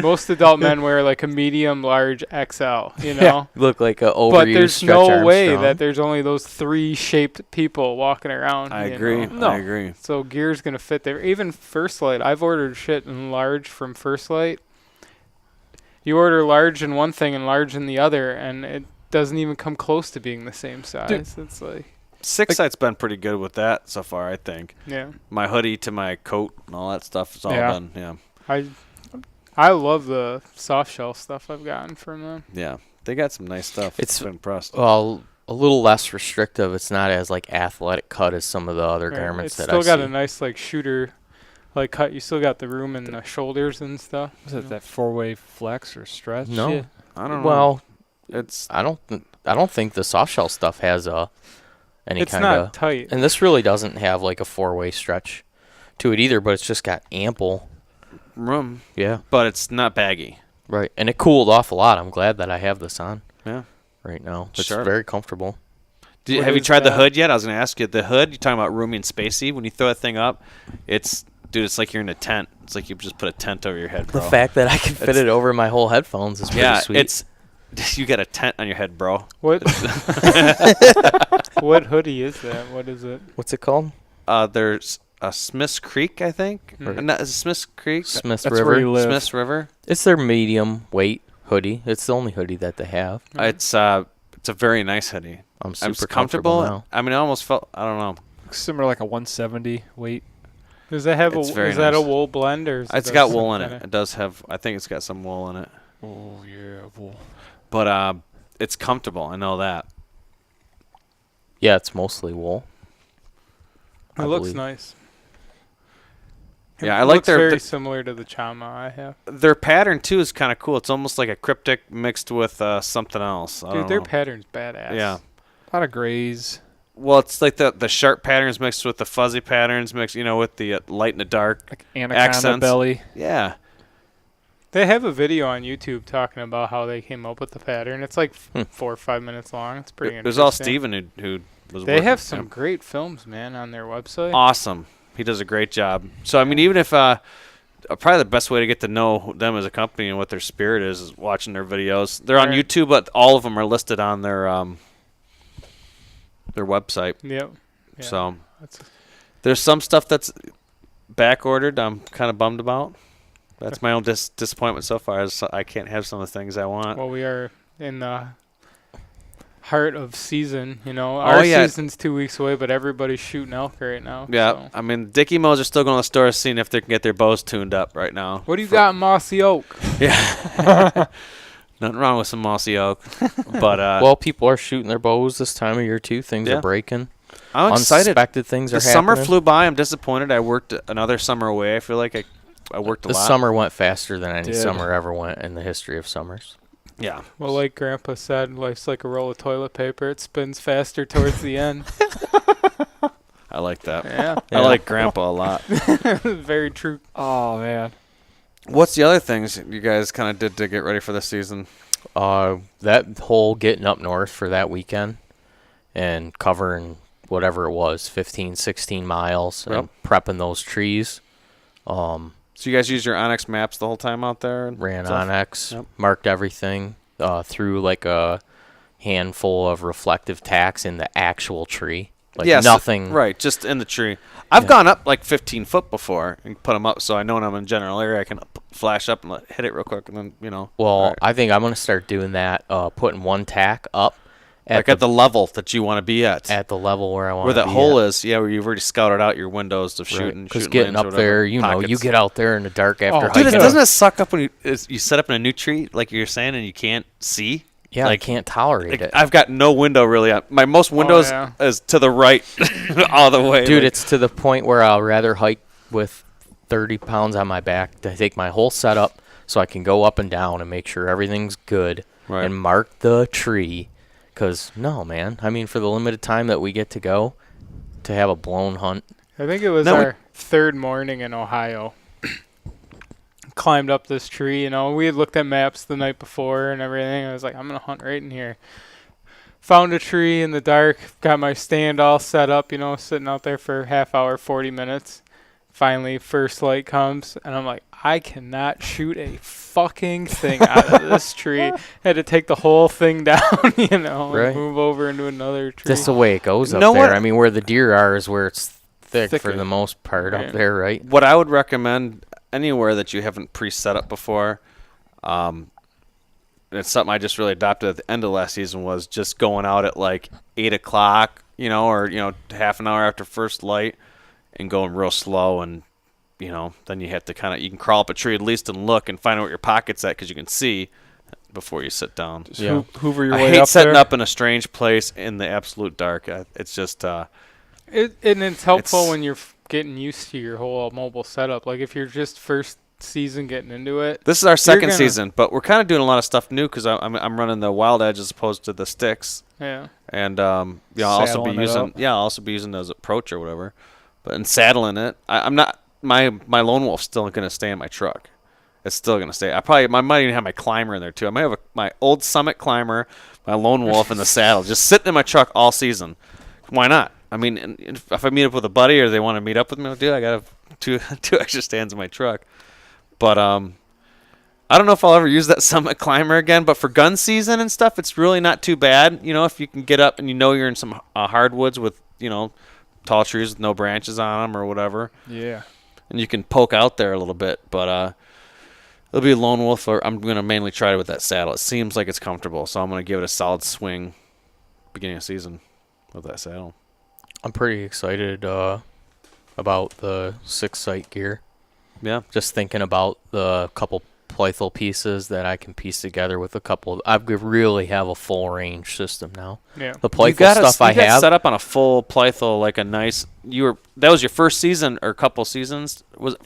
most adult men wear like a medium, large, XL. You know. Yeah. You look like a overused But there's Stretch no way Armstrong. that there's only those 3 shaped people walking around. I you agree. know? No. I agree. So gear's gonna fit there. Even First Light, I've ordered shit in large from First Light. You order large in one thing and large in the other, and it doesn't even come close to being the same size. It's like, Six Sight's been pretty good with that so far, I think. yeah. My hoodie to my coat and all that stuff is all Yeah. done. Yeah. I love the soft shell stuff I've gotten from them. Yeah. They got some nice stuff. It's- Been impressed. Well, a little less restrictive. It's not as like athletic cut as some of the other Right. garments It's that still I got see. a nice like shooter, like cut. You still got the room in the shoulders and stuff. was it that 4-way flex or stretch? No. Yeah. I don't know. Well, It's I don't think the soft shell stuff has any It's kind not of. tight. And this really doesn't have like a 4-way stretch to it either, but it's just got ample. room, Yeah. but it's not baggy. Right. And it cooled off a lot. I'm glad that I have this on Yeah. right now. It's Sure. very comfortable. What Have you is tried the that? hood yet? I was going to ask you. The hood, you're talking about roomy and spacey. When you throw that thing up, it's like you're in a tent. It's like you just put a tent over your head, bro. The fact that I can fit It's- it over my whole headphones is pretty yeah, sweet. it's you got a tent on your head, bro. What? What hoodie is that? What is it? What's it called? There's a Smith's Creek, I think. Mhm. No, is it Smith's Creek? Smith's That's River. where you live. Smith's River. It's their medium weight hoodie. It's the only hoodie that they have. It's a very nice hoodie. I'm super It's comfortable. now. I mean, it almost felt, I don't know. Similar like a 170 weight. Does it have It's very is that a nice. wool blend or? Is It's it got some wool in it. kinda- It does have, I think it's got some wool in it. Oh yeah, wool. But it's comfortable. I know that. Yeah, it's mostly wool. It I looks believe. nice. Yeah, It I like looks their very similar to the Chama I have. their pattern too is kind of cool. It's almost like a cryptic mixed with something else. I Dude, don't their know. pattern's badass. Yeah. A lot of grays. Well, it's like the sharp patterns mixed with the fuzzy patterns mixed, with the light and the dark. Like anaconda Accents. belly. Yeah. They have a video on YouTube talking about how they came up with the pattern. It's like 4 or 5 minutes long. It's pretty It interesting. was all Steven who was They working have with some him. great films, man, on their website. Awesome. He does a great job. So, I mean, even if probably the best way to get to know them as a company and what their spirit is watching their videos. They're on Right. YouTube, but all of them are listed on their website. Yep. Yeah, So that's there's some stuff that's back ordered. I'm kind of bummed about. That's my own disappointment so far. Is I can't have some of the things I want. well, we are in the heart of season. Oh, Our yeah. season's 2 weeks away, but everybody's shooting elk right now. Yeah, so. I mean, Dickie Mo's are still going to the store seeing if they can get their bows tuned up right now. What do you got in Mossy Oak? Yeah. Nothing wrong with some mossy oak. But Well, people are shooting their bows this time of year too. Things Yeah. are breaking. I'm excited. Unexpected things are The summer happening. flew by. I'm disappointed. I worked another summer away. I feel like I worked a The lot. summer went faster than any Did. summer ever went in the history of summers. Yeah. Well, like Grandpa said, life's like a roll of toilet paper. It spins faster towards the end. I like that. Yeah. I like Grandpa a lot. Very true. Oh man. What's the other things you guys kind of did to get ready for the season? That whole getting up north for that weekend and covering whatever it was, 15, 16 miles, Yep. and prepping those trees. So you guys used your Onyx maps the whole time out there? And Ran stuff? Onyx, Yep. marked everything, threw like a handful of reflective tacks in the actual tree. Like Yes, nothing. Right, just in the tree. I've Yeah. gone up like 15 foot before and put them up, so I know when I'm in general area, I can flash up and hit it real quick, and then Well, all right. I think I'm going to start doing that, putting one tack up like at the level that you want to be at the level where I want where to that be hole at. is. Yeah, where you've already scouted out your windows of shooting. Because shooting getting lanes or up there, whatever, you pockets. get out there in the dark after Dude, Dude, hiking. doesn't it suck up when you set up in a new tree, like you're saying, and you can't see? Yeah, I like, can't tolerate Like, it. I've got no window really. My most windows yeah. is to the right, all the way. Dude, like- it's to the point where I'll rather hike with 30 pounds on my back to take my whole setup so I can go up and down and make sure everything's good Right. and mark the tree. Because, no, man. I mean, for the limited time that we get to go, to have a blown hunt. I think it was No, we- our third morning in Ohio. Climbed up this tree, we had looked at maps the night before and everything. I was like, I'm going to hunt right in here. Found a tree in the dark, got my stand all set up, sitting out there for half hour, 40 minutes. Finally, first light comes, and I'm like, I cannot shoot a fucking thing out of this tree. Had to take the whole thing down, Right. and move over into another tree. That's the way it goes up know there. what? I mean, where the deer are is where it's thick for Thicker. the most part Right. up there, right? What I would recommend anywhere that you haven't pre-set up before, it's something I just really adopted at the end of last season, was just going out at like 8 o'clock, or half an hour after first light, and going real slow, and then you have to you can crawl up a tree at least and look and find out what your pocket's at, because you can see before you sit down. Just Yeah. hoover your I way hate up setting there. up in a strange place in the absolute dark. It's just And it's helpful It's- when you're getting used to your whole mobile setup. Like if you're just first season getting into it. this is our second gonna- season, but we're kind of doing a lot of stuff new because I'm running the Wild Edge as opposed to the sticks. Yeah. And I'll also be Saddling it using up. I'll also be using those approach or whatever, but in saddling it, I'm not my Lone Wolf's still gonna stay in my truck. It's still gonna stay. I might even have my climber in there too. I might have my old Summit climber, my Lone Wolf in the saddle, just sitting in my truck all season. Why not? I mean, and if I meet up with a buddy or they want to meet up with me, dude, I got two extra stands in my truck. But I don't know if I'll ever use that Summit climber again. But for gun season and stuff, it's really not too bad. If you can get up and you're in some hardwoods with tall trees with no branches on them or whatever, Yeah. and you can poke out there a little bit. But It'll be a lone wolf, or I'm going to mainly try it with that saddle. It seems like it's comfortable, so I'm going to give it a solid swing beginning of season with that saddle. I'm pretty excited about the 6-sight gear. Yeah. Just thinking about the couple Plythal pieces that I can piece together with a couple. I really have a full range system now. Yeah. The Plythal stuff I have set up on a full Plythal, like a nice. That was your first season or couple seasons? Was it?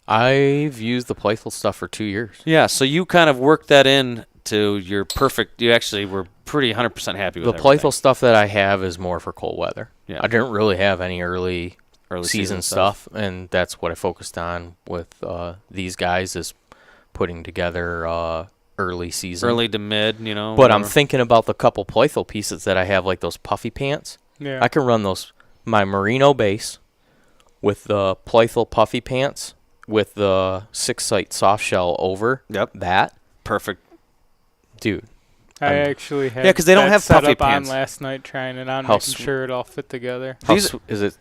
I've used the Plythal stuff for 2 years. Yeah, so you kind of worked that in to your perfect. You actually were pretty 100% happy with The everything. Plythal stuff that I have is more for cold weather. Yeah. I didn't really have any early season season stuff, and that's what I focused on with these guys is putting together early season. Early to mid, But whatever. I'm thinking about the couple Plythal pieces that I have, like those puffy pants. Yeah. I can run my merino base with the Plythal puffy pants with the 6-sight soft shell over that. Perfect. Dude. I actually had 'cause they don't that have set puffy up pants. on last night, trying it on, How making sure it all fit together. Is it?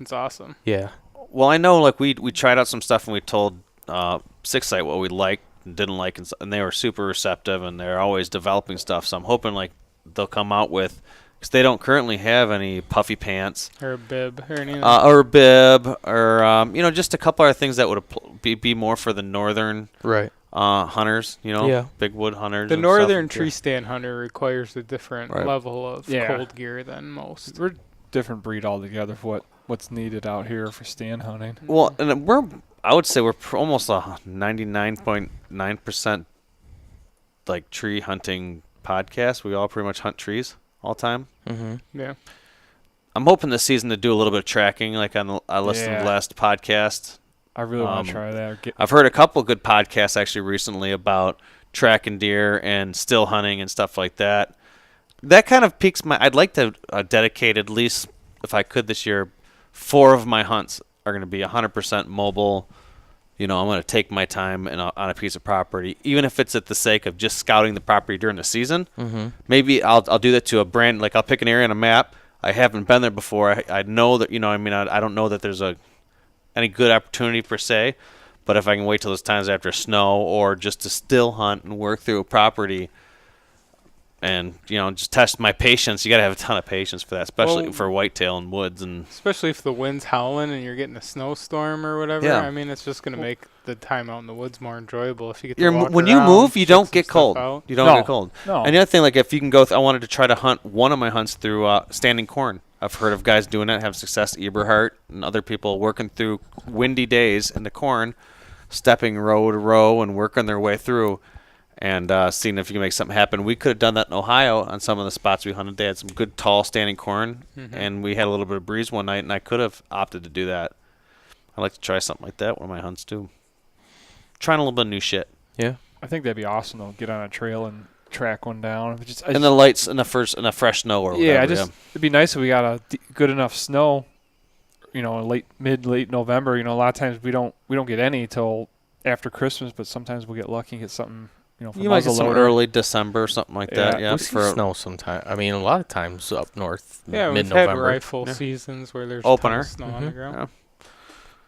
It's awesome. Yeah. Well, I know, like, we tried out some stuff, and we told 6-sight what we liked and didn't like, and they were super receptive, and they're always developing stuff. So I'm hoping, like, they'll come out with, because they don't currently have any puffy pants. Or a bib or anything. Or a bib, or, just a couple other things that would be more for the northern Right. hunters, Yeah. big wood hunters. The and northern stuff. tree stand hunter requires a different Right. level of Yeah. cold gear than most. We're a different breed altogether for what's needed out here for stand hunting. Well, and I would say we're almost a 99.9% like tree hunting podcast. We all pretty much hunt trees all the time. Mm-hmm. Yeah. I'm hoping this season to do a little bit of tracking, like I listened to the last podcast. I really want to try that. I've heard a couple good podcasts actually recently about tracking deer and still hunting and stuff like that. That kind of piques my. I'd like to dedicate at least, if I could this year, 4 of my hunts are going to be 100% mobile. I'm going to take my time on a piece of property, even if it's at the sake of just scouting the property during the season. Mm-hmm. Maybe I'll do that to a brand. Like I'll pick an area on a map. I haven't been there before. I know that I don't know that there's any good opportunity per se, but if I can wait till those times after snow or just to still hunt and work through a property and just test my patience. You got to have a ton of patience for that, especially for whitetail and woods, and especially if the wind's howling and you're getting a snowstorm or whatever. Yeah. I mean, it's just going to make the time out in the woods more enjoyable if you get to walk when you around, move, you check don't some get stuff cold. out. You don't get cold. No. And the other thing, like if you can go, I wanted to try to hunt one of my hunts through standing corn. I've heard of guys doing that, have success. Eberhardt and other people working through windy days in the corn, stepping row to row and working their way through, and seeing if you can make something happen. We could have done that in Ohio on some of the spots we hunted. They had some good tall standing corn, and we had a little bit of breeze one night, and I could have opted to do that. I'd like to try something like that, one of my hunts too. Trying a little bit of new shit. Yeah. I think that'd be awesome though. Get on a trail and track one down. And the lights in a fresh snow or whatever. Yeah, it'd be nice if we got good enough late November. A lot of times we don't get any till after Christmas, but sometimes we'll get lucky and get something. From You might get some muzzleloader. early December or something like that. Yeah, We see snow sometime. I mean, a lot of times up north, Yeah, we've had mid-November. rifle seasons where there's Opener. a ton of snow on the ground. Yeah.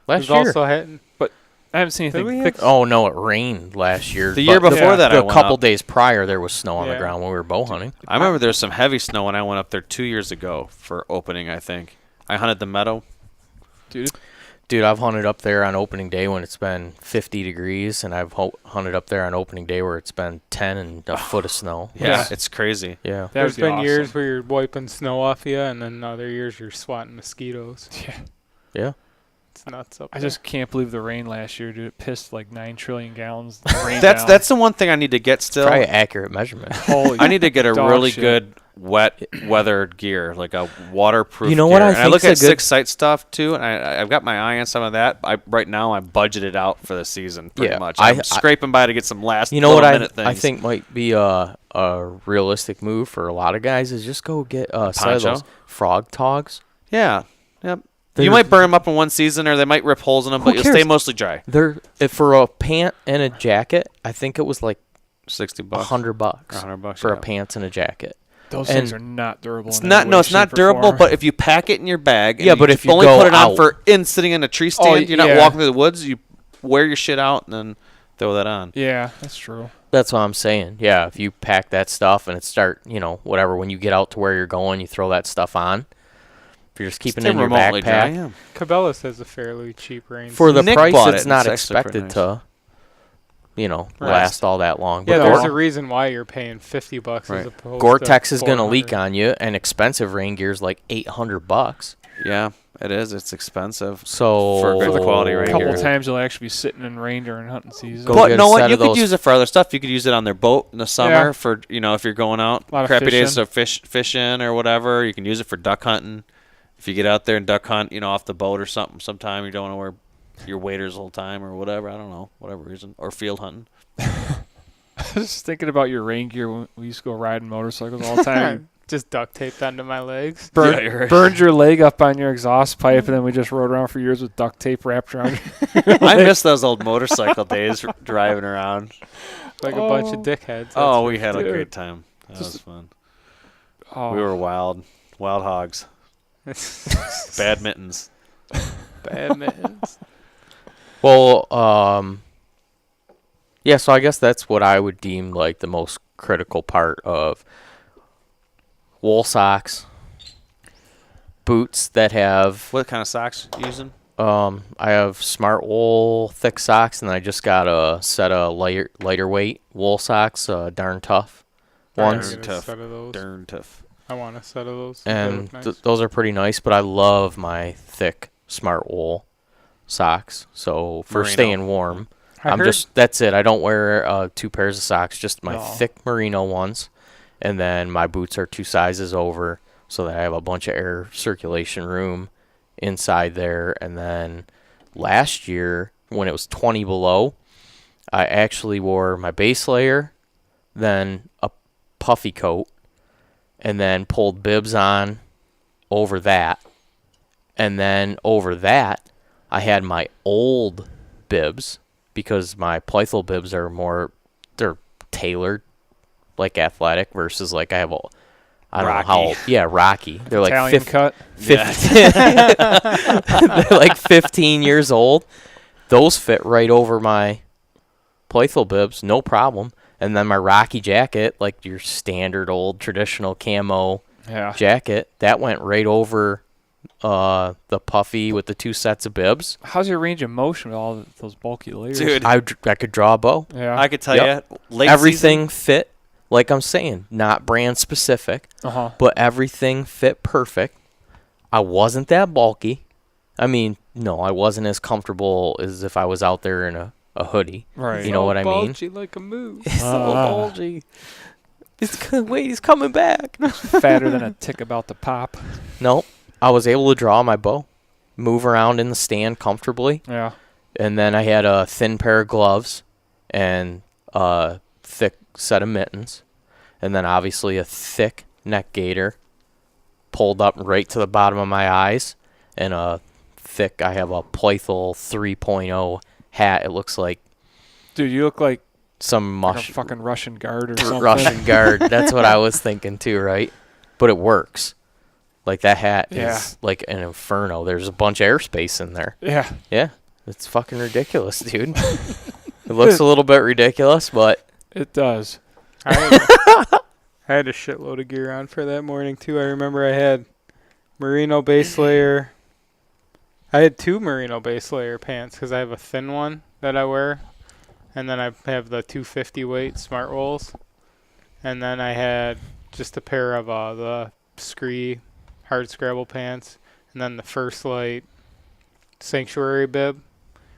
Last We've year. also had I haven't seen Did anything we thick. Oh no, it rained last year. The year but before that, I the went couple up. days prior, there was snow on the Yeah. ground when we were bow hunting. I remember there was some heavy snow when I went up there 2 years ago for opening, I think. I hunted the meadow. Dude, I've hunted up there on opening day when it's been 50 degrees, and I've hunted up there on opening day where it's been 10 and a foot of snow. Yeah, it's crazy. Yeah. That would there's be been awesome. years where you're wiping snow off you, and then other years you're swatting mosquitoes. Yeah. Yeah. It's nuts up I there. just can't believe the rain last year, dude. It pissed like 9 trillion gallons. That's the one thing I need to get still. Probably accurate measurement. Holy I need to get a dog really shit. good wet weathered gear, like a waterproof. You know gear. what I and I look think's at a good- 6-sight stuff too, and I've got my eye on some of that. Right now I'm budgeted out for the season pretty Yeah, much. I- I'm scraping by to get some last. You know what minute things. I think might be a realistic move for a lot of guys is just go get some of Poncho? those frog togs. Yeah. Yep. They're- You might burn them up in one season, or they might rip holes in them, Who but you'll stay cares? mostly dry. They're for a pant and a jacket. I think it was like $60, $100 $100 for a yeah. pants and a jacket. Those And things are not durable. It's in not. any No, way, it's not shape, or durable. form. But if you pack it in your bag, and Yeah, but if you only go put it on out- for sitting in a tree stand, you're not yeah. walking through the woods. You wear your shit out, and then throw that on. Yeah, that's true. That's what I'm saying. Yeah, if you pack that stuff and it start, whatever, when you get out to where you're going, you throw that stuff on. If you're just keeping it in your remotely dry, backpack. yeah. Cabela's has a fairly cheap range. For the Nick price, bought it's it, not and it's actually pretty expected nice. to, last all that long. Yeah, But there's a reason why you're paying $50 Right. as opposed Gore-Tex to is going to leak $400. on you, and expensive rain gear is like $800. Yeah, it is. It's expensive. So For good quality rain A couple gear. times you'll actually be sitting in rain during hunting season. Go But get you a know set what? You of could those- use it for other stuff. You could use it on their boat in the summer Yeah. for, if you're going out. A lot of Crappy days fishing. to fish in or whatever. You can use it for duck hunting. If you get out there and duck hunt, off the boat or something, sometime you don't want to wear your waders the whole time or whatever. I don't know. Whatever reason. Or field hunting. I was just thinking about your rain gear when we used to go riding motorcycles all the time. Just duct taped onto my legs. Yeah, you're right. Burned your leg up on your exhaust pipe, and then we just rode around for years with duct tape wrapped around. I miss those old motorcycle days driving around. Like a bunch of dickheads. Oh, we had a dude. great time. That Just- was fun. Oh, We were wild hogs. Bad mittens. bad mittens. Well, yeah, so I guess that's what I would deem like the most critical part of wool socks, boots that have, What kind of socks you using? I have smart wool thick socks, and I just got a set of lighter weight wool socks, darn tough ones. I Darn get a tough. set of those. Darn tough. I want a set of those. They And look nice. those are pretty nice, but I love my thick smart wool socks. So for Merino. staying warm, I heard that's it. I don't wear 2 pairs of socks, just my No. thick merino ones. And then my boots are 2 sizes over so that I have a bunch of air circulation room inside there. And then last year, when it was 20 below, I actually wore my base layer, then a puffy coat, and then pulled bibs on over that. And then over that, I had my old bibs because my Pleithel bibs are they're tailored, like athletic versus like I don't know how, Rocky. They're like Italian cut. 15, they're like 15 years old. Those fit right over my Pleithel bibs, no problem. And then my Rocky jacket, like your standard old traditional camo Yeah. jacket, that went right over the puffy with the 2 sets of bibs. How's your range of motion with all those bulky layers? Dude, I could draw a bow. Yeah. I could tell Yep. you, late Everything fit, like I'm saying, not brand specific, Uh-huh. but everything fit perfect. I wasn't that bulky. I mean, no, I wasn't as comfortable as if I was out there in a hoodie. Right. You know what I mean? Bulgy like a moose. It's a little bulgy. Wait, he's coming back. Fatter than a tick about to pop. Nope. I was able to draw my bow, move around in the stand comfortably, Yeah. and then I had a thin pair of gloves and a thick set of mittens, and then obviously a thick neck gaiter pulled up right to the bottom of my eyes, and I have a Pleithel 3.0 hat. It looks like Dude, you look like some a mush fucking Russian guard or something. Russian guard. That's what I was thinking too, right? But it works. Like that hat Yeah. is like an inferno. There's a bunch of airspace in there. Yeah. Yeah, it's fucking ridiculous, dude. It looks a little bit ridiculous, but It does. I had a shitload of gear on for that morning too. I remember I had merino base layer. I had 2 merino base layer pants because I have a thin one that I wear, and then I have the 250 weight smart rolls, and then I had just a pair of the Scree hard scrabble pants, and then the First Light sanctuary bib,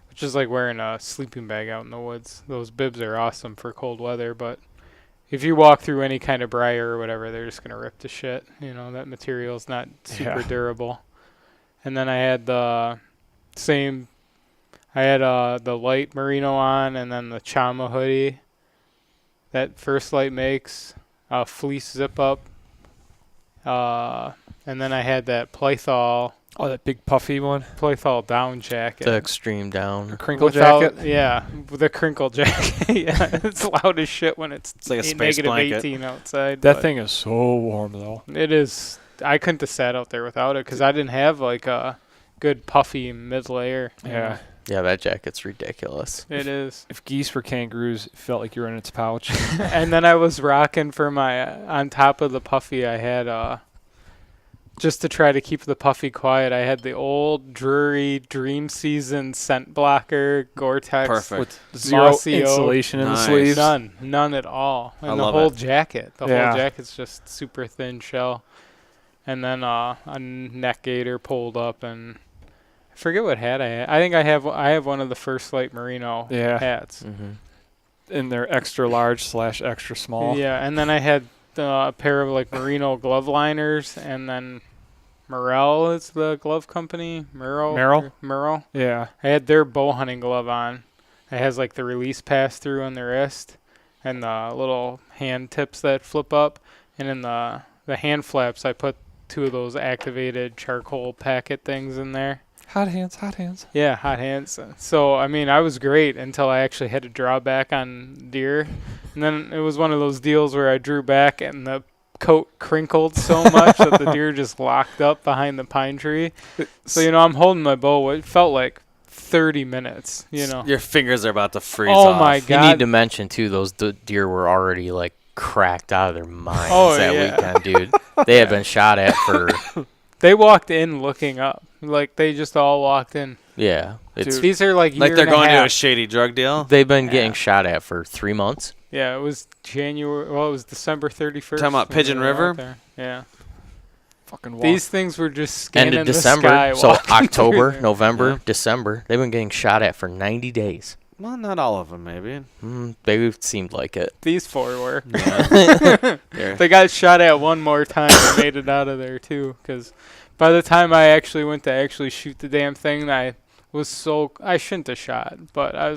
which is like wearing a sleeping bag out in the woods. Those bibs are awesome for cold weather, but if you walk through any kind of briar or whatever, they're just going to rip to shit. That material's not super durable. And then I had the light merino on, and then the Chama hoodie that First Light makes, fleece zip up. And then I had that Pleithel Oh, that big puffy one. down jacket. the extreme down. Crinkle jacket. Yeah, the crinkle jacket. Yeah, it's loud as shit when it's like a space blanket. -18 outside. That but thing is so warm, though. It is. I couldn't have sat out there without it because I didn't have like a good puffy mid layer. Yeah. Yeah, that jacket's ridiculous. It is. If geese were kangaroos, it felt like you were in its pouch. And then I was rocking for my on top of the puffy. I had just to try to keep the puffy quiet. I had the old Drury Dream Season scent blocker Gore-Tex Perfect. With zero Mossy oak. insulation in the Nice. sleeves. None at all. And I the love whole it. jacket, the Yeah. whole jacket's just super thin shell. And then a neck gaiter pulled up, and I forget what hat I had. I think I have one of the First Light Merino hats. Mm-hmm. And they're extra large / extra small. Yeah, and then I had a pair of like merino glove liners, and then Merrell is the glove company. Merrell. Yeah. I had their bow hunting glove on. It has like the release pass through on the wrist, and the little hand tips that flip up, and in the hand flaps I put 2 of those activated charcoal packet things in there. Hot hands, hot hands. Yeah, hot hands. So, I mean, I was great until I actually had to draw back on deer. And then it was one of those deals where I drew back and the coat crinkled so much that the deer just locked up behind the pine tree. So, I'm holding my bow. It felt like 30 minutes, Your fingers are about to freeze Oh, off. my You God. need to mention, too, those deer were already, like, cracked out of their minds that yeah. weekend, dude. They had been shot at for, They walked in looking up. Like, they just all walked in. yeah. It's, These are like Like year they're and a going to half. a shady drug deal. they've been getting shot at for 3 months. Yeah, it was January. Well, it was December 31st. Talking about when Pigeon we were out River? there. Yeah. Fucking walk. These things were just scanning End of the December. sky. So walking through October, there. November, Yeah. December. They've been getting shot at for 90 days. Well, not all of them, maybe. They seemed like it. These 4 were. They're- They got shot at one more time and made it out of there too. Because by the time I actually went to actually shoot the damn thing, I shouldn't have shot, but I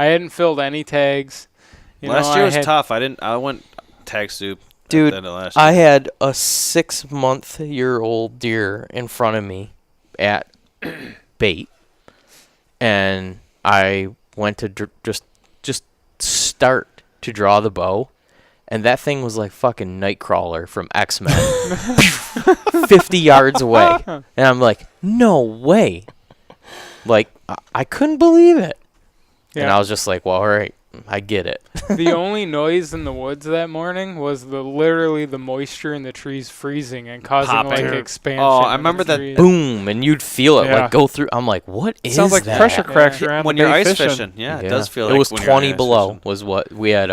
hadn't filled any tags. last year was tough. I went tag soup. Dude, at the end of last year. I had a 6-month-year-old deer in front of me at bait, and I went to just start to draw the bow, and that thing was like fucking Nightcrawler from X-Men, 50 yards away, and I'm like, no way, like I couldn't believe it, and I was just like, well, all right, I get it. The only noise in the woods that morning was literally the moisture in the trees freezing and causing Popping. like expansion. Oh, I of the remember that trees. Boom, and you'd feel it Yeah. like go through. I'm like, what is Sounds like that? pressure cracks Yeah. around when the you're bay ice fishing. Yeah, it does feel like it was when you're 20 ice below fishing. was what we had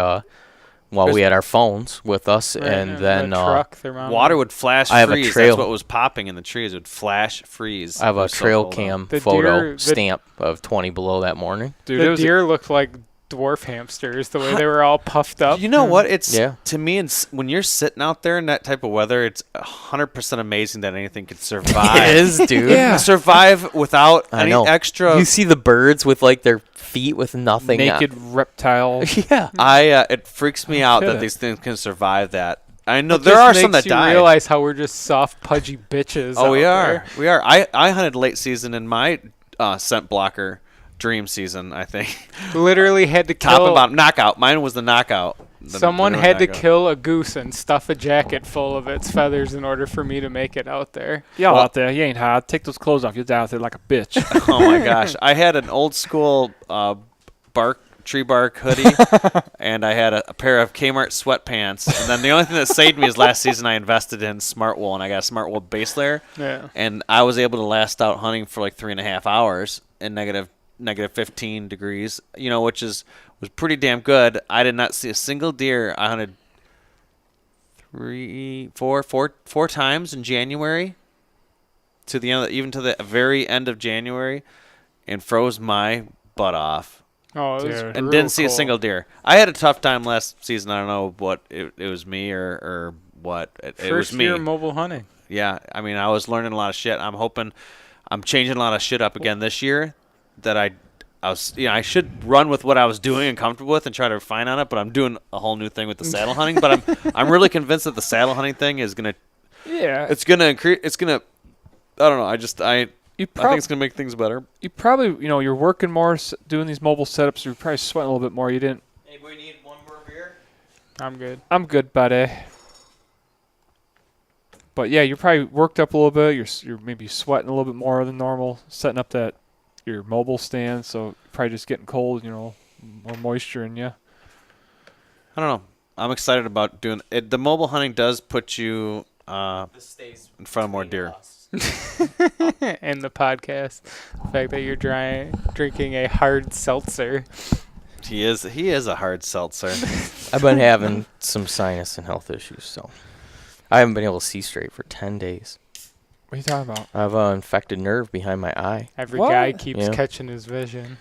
we had our phones with us, Right, and yeah, then the truck thermometer. Water would flash I have a freeze. trail. That's what was popping in the trees. It would flash freeze. I have It a was so trail cold out. cam The photo deer- the- stamp of 20 below that morning. Dude, it The was deer looked like dwarf hamsters, the way they were all puffed up. You know what? It's Yeah. to me, when you're sitting out there in that type of weather, it's 100% amazing that anything could survive. It is, dude. Yeah. Survive without I any know. extra. You see the birds with like their feet with nothing. naked reptile. Yeah. It freaks me out that Could've. these things can survive that. I know It there just are some makes that you die. realize how we're just soft, pudgy bitches. Oh, out we are. there. We are. I hunted late season in my scent blocker dream season. I think Literally had to top kill. and bottom knockout. Mine was the knockout. Someone the had to knockout. kill a goose and stuff a jacket full of its feathers in order for me to make it out there. Y'all Well- out there, you ain't hot. Take those clothes off. You're down out there like a bitch. Oh my gosh! I had an old school tree bark hoodie, and I had a pair of Kmart sweatpants. And then the only thing that saved me is last season I invested in Smart Wool, and I got a Smart Wool base layer. Yeah. And I was able to last out hunting for like 3.5 hours in negative 15 degrees, which was pretty damn good. I did not see a single deer. I hunted four times in January to the end, even to the very end of January, and froze my butt off. Oh, it was Dude. And real didn't see a cold. single deer. I had a tough time last season. I don't know what it was me or what. It was First me. year mobile hunting. Yeah, I mean, I was learning a lot of shit. I'm changing a lot of shit up again this year. That I I should run with what I was doing and comfortable with and try to refine on it. But I'm doing a whole new thing with the saddle hunting. But I'm really convinced that the saddle hunting thing is gonna yeah. it's gonna increase. It's gonna I don't know. I think You it's gonna make things better. you probably, you're working more, doing these mobile setups. You're probably sweating a little bit more. You didn't. Anybody need one more beer? I'm good. I'm good, buddy. But yeah, you're probably worked up a little bit. You're maybe sweating a little bit more than normal, setting up that your mobile stand, so probably just getting cold, more moisture in you. I don't know. I'm excited about doing it. The mobile hunting does put you in front of more deer. And the podcast, the fact that you're drinking a hard seltzer. He is a hard seltzer. I've been having some sinus and health issues, so I haven't been able to see straight for 10 days. What are you talking about? I have an infected nerve behind my eye. Every What? guy keeps Yeah. catching his vision.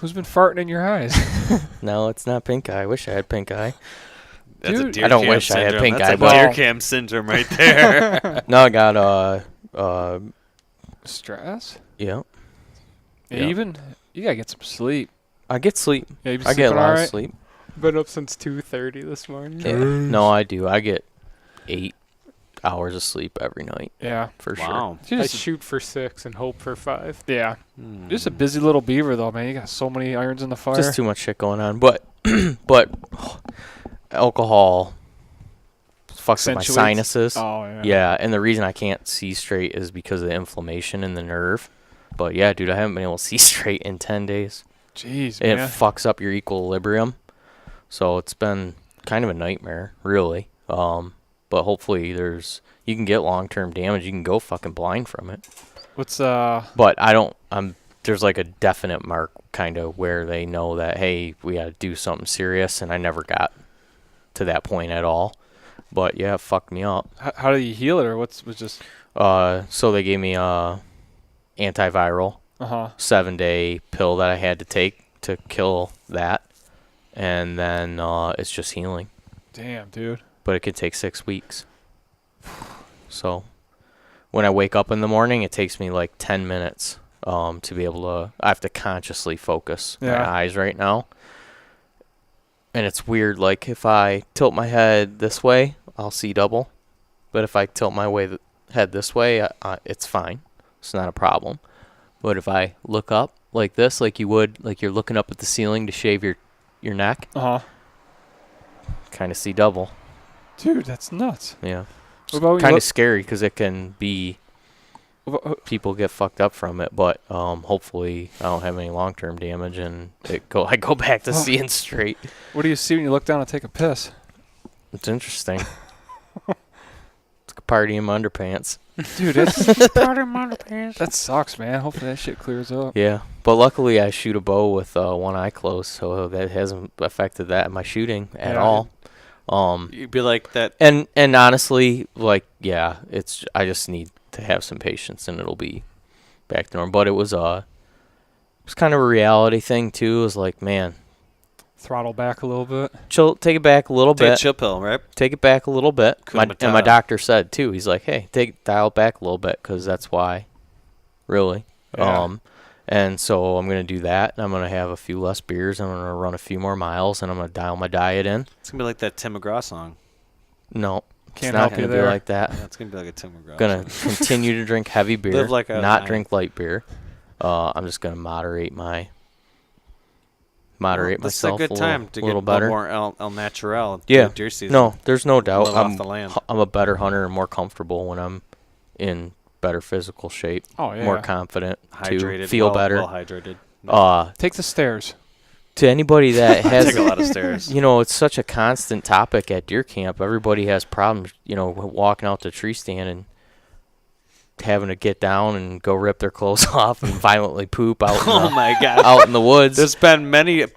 Who's been farting in your eyes? No, it's not pink eye. I wish I had pink eye. That's a Dude, deer I don't cam wish I had syndrome. pink That's eye, a but- deer cam syndrome right there. No, I got Stress? yeah. Yeah. Yeah. You gotta get some sleep. I get sleep. Yeah, you been I get a sleeping lot all of right? sleep. Been up since 2:30 this morning. Yeah. No, I do. I get 8 hours of sleep every night Yeah. for sure. Wow. I Just, shoot for 6 and hope for 5. yeah. Hmm. Just a busy little beaver, though, man. You got so many irons in the fire. Just too much shit going on. But alcohol fucks with my Accentuates- sinuses. Oh, yeah. Yeah, and the reason I can't see straight is because of the inflammation in the nerve. But yeah, dude, I haven't been able to see straight in 10 days. Jeez, It man. fucks up your equilibrium. So it's been kind of a nightmare, really. But hopefully you can get long-term damage. You can go fucking blind from it. What's, But there's like a definite mark kind of where they know that, hey, we got to do something serious, and I never got to that point at all. But yeah, it fucked me up. how do you heal it, or was just, So they gave me a antiviral 7-day pill that I had to take to kill that, and then it's just healing. damn, dude. But it could take 6 weeks. So when I wake up in the morning, it takes me like 10 minutes to be able to. I have to consciously focus my Yeah. eyes right now. And it's weird. Like if I tilt my head this way, I'll see double. But if I tilt my head this way, it's fine. It's not a problem. But if I look up like this, like you would, like you're looking up at the ceiling to shave your neck, kind of see double. Dude, that's nuts. Yeah. What about when you Kind look- of scary because it can be people get fucked up from it, but hopefully I don't have any long-term damage and I go back to seeing straight. What do you see when you look down and take a piss? It's interesting. It's like a party in my underpants. Dude, that sucks, man. Hopefully that shit clears up. Yeah, but luckily I shoot a bow with one eye closed, so that hasn't affected that in my shooting at Yeah. all. You'd be like that. And honestly, like, yeah, I just need to have some patience and it'll be back to normal. But it was kind of a reality thing too. It was like, man, Throttle back a little bit. take it back a little Take a bit. chill pill, right? Take it back a little bit. And my Kumatata. doctor said too. He's like, hey, dial it back a little bit because that's why, really. Yeah. And so I'm gonna do that. And I'm gonna have a few less beers. I'm gonna run a few more miles, and I'm gonna dial my diet in. It's gonna be like that Tim McGraw song. No, Can't it's not help you gonna be there. like that. Yeah, it's gonna be like a Tim McGraw. Gonna song. continue to drink heavy beer, Live like a not lion. drink light beer. I'm just gonna moderate This myself is a good time to little get better. more El Natural. Yeah. Deer season. No, there's no doubt. Live off the land. I'm a better hunter and more comfortable when I'm in better physical shape, Oh, yeah. more confident Hydrated. to feel well better. hydrated. Take the stairs. To anybody that has, Take a lot of stairs. it's such a constant topic at deer camp. Everybody has problems, walking out to tree stand and having to get down and go rip their clothes off and violently poop out in Oh the, my god. out in the woods. There's been many a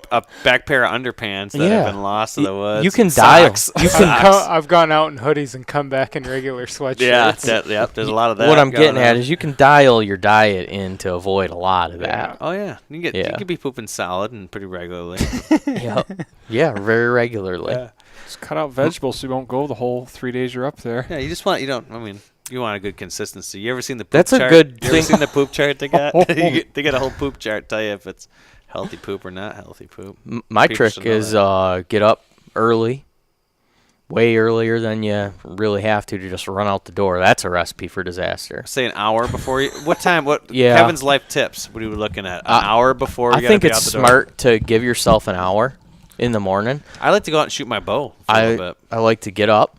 back pair of underpants that Yeah. have been lost to the woods. You can and dial. socks. You can I've gone out in hoodies and come back in regular sweatshirts. Yeah, there's a lot of that. What I'm getting going at on. is you can dial your diet in to avoid a lot of that. Oh yeah, you Yeah. can be pooping solid and pretty regularly. Yeah, very regularly. Yeah. Just cut out vegetables so you won't go the whole 3 days you're up there. Yeah, you want a good consistency. You ever seen the poop That's a chart? good You ever thing. seen the poop chart they got? They got a whole poop chart tell you if it's healthy poop or not healthy poop. My People trick should know is get up early, way earlier than you really have to just run out the door. That's a recipe for disaster. Say an hour before you. What time? What? Yeah. Kevin's life tips. What are you looking at? An hour before. I You think gotta be it's out the door? smart to give yourself an hour in the morning. I like to go out and shoot my bow for a little bit. I like to get up,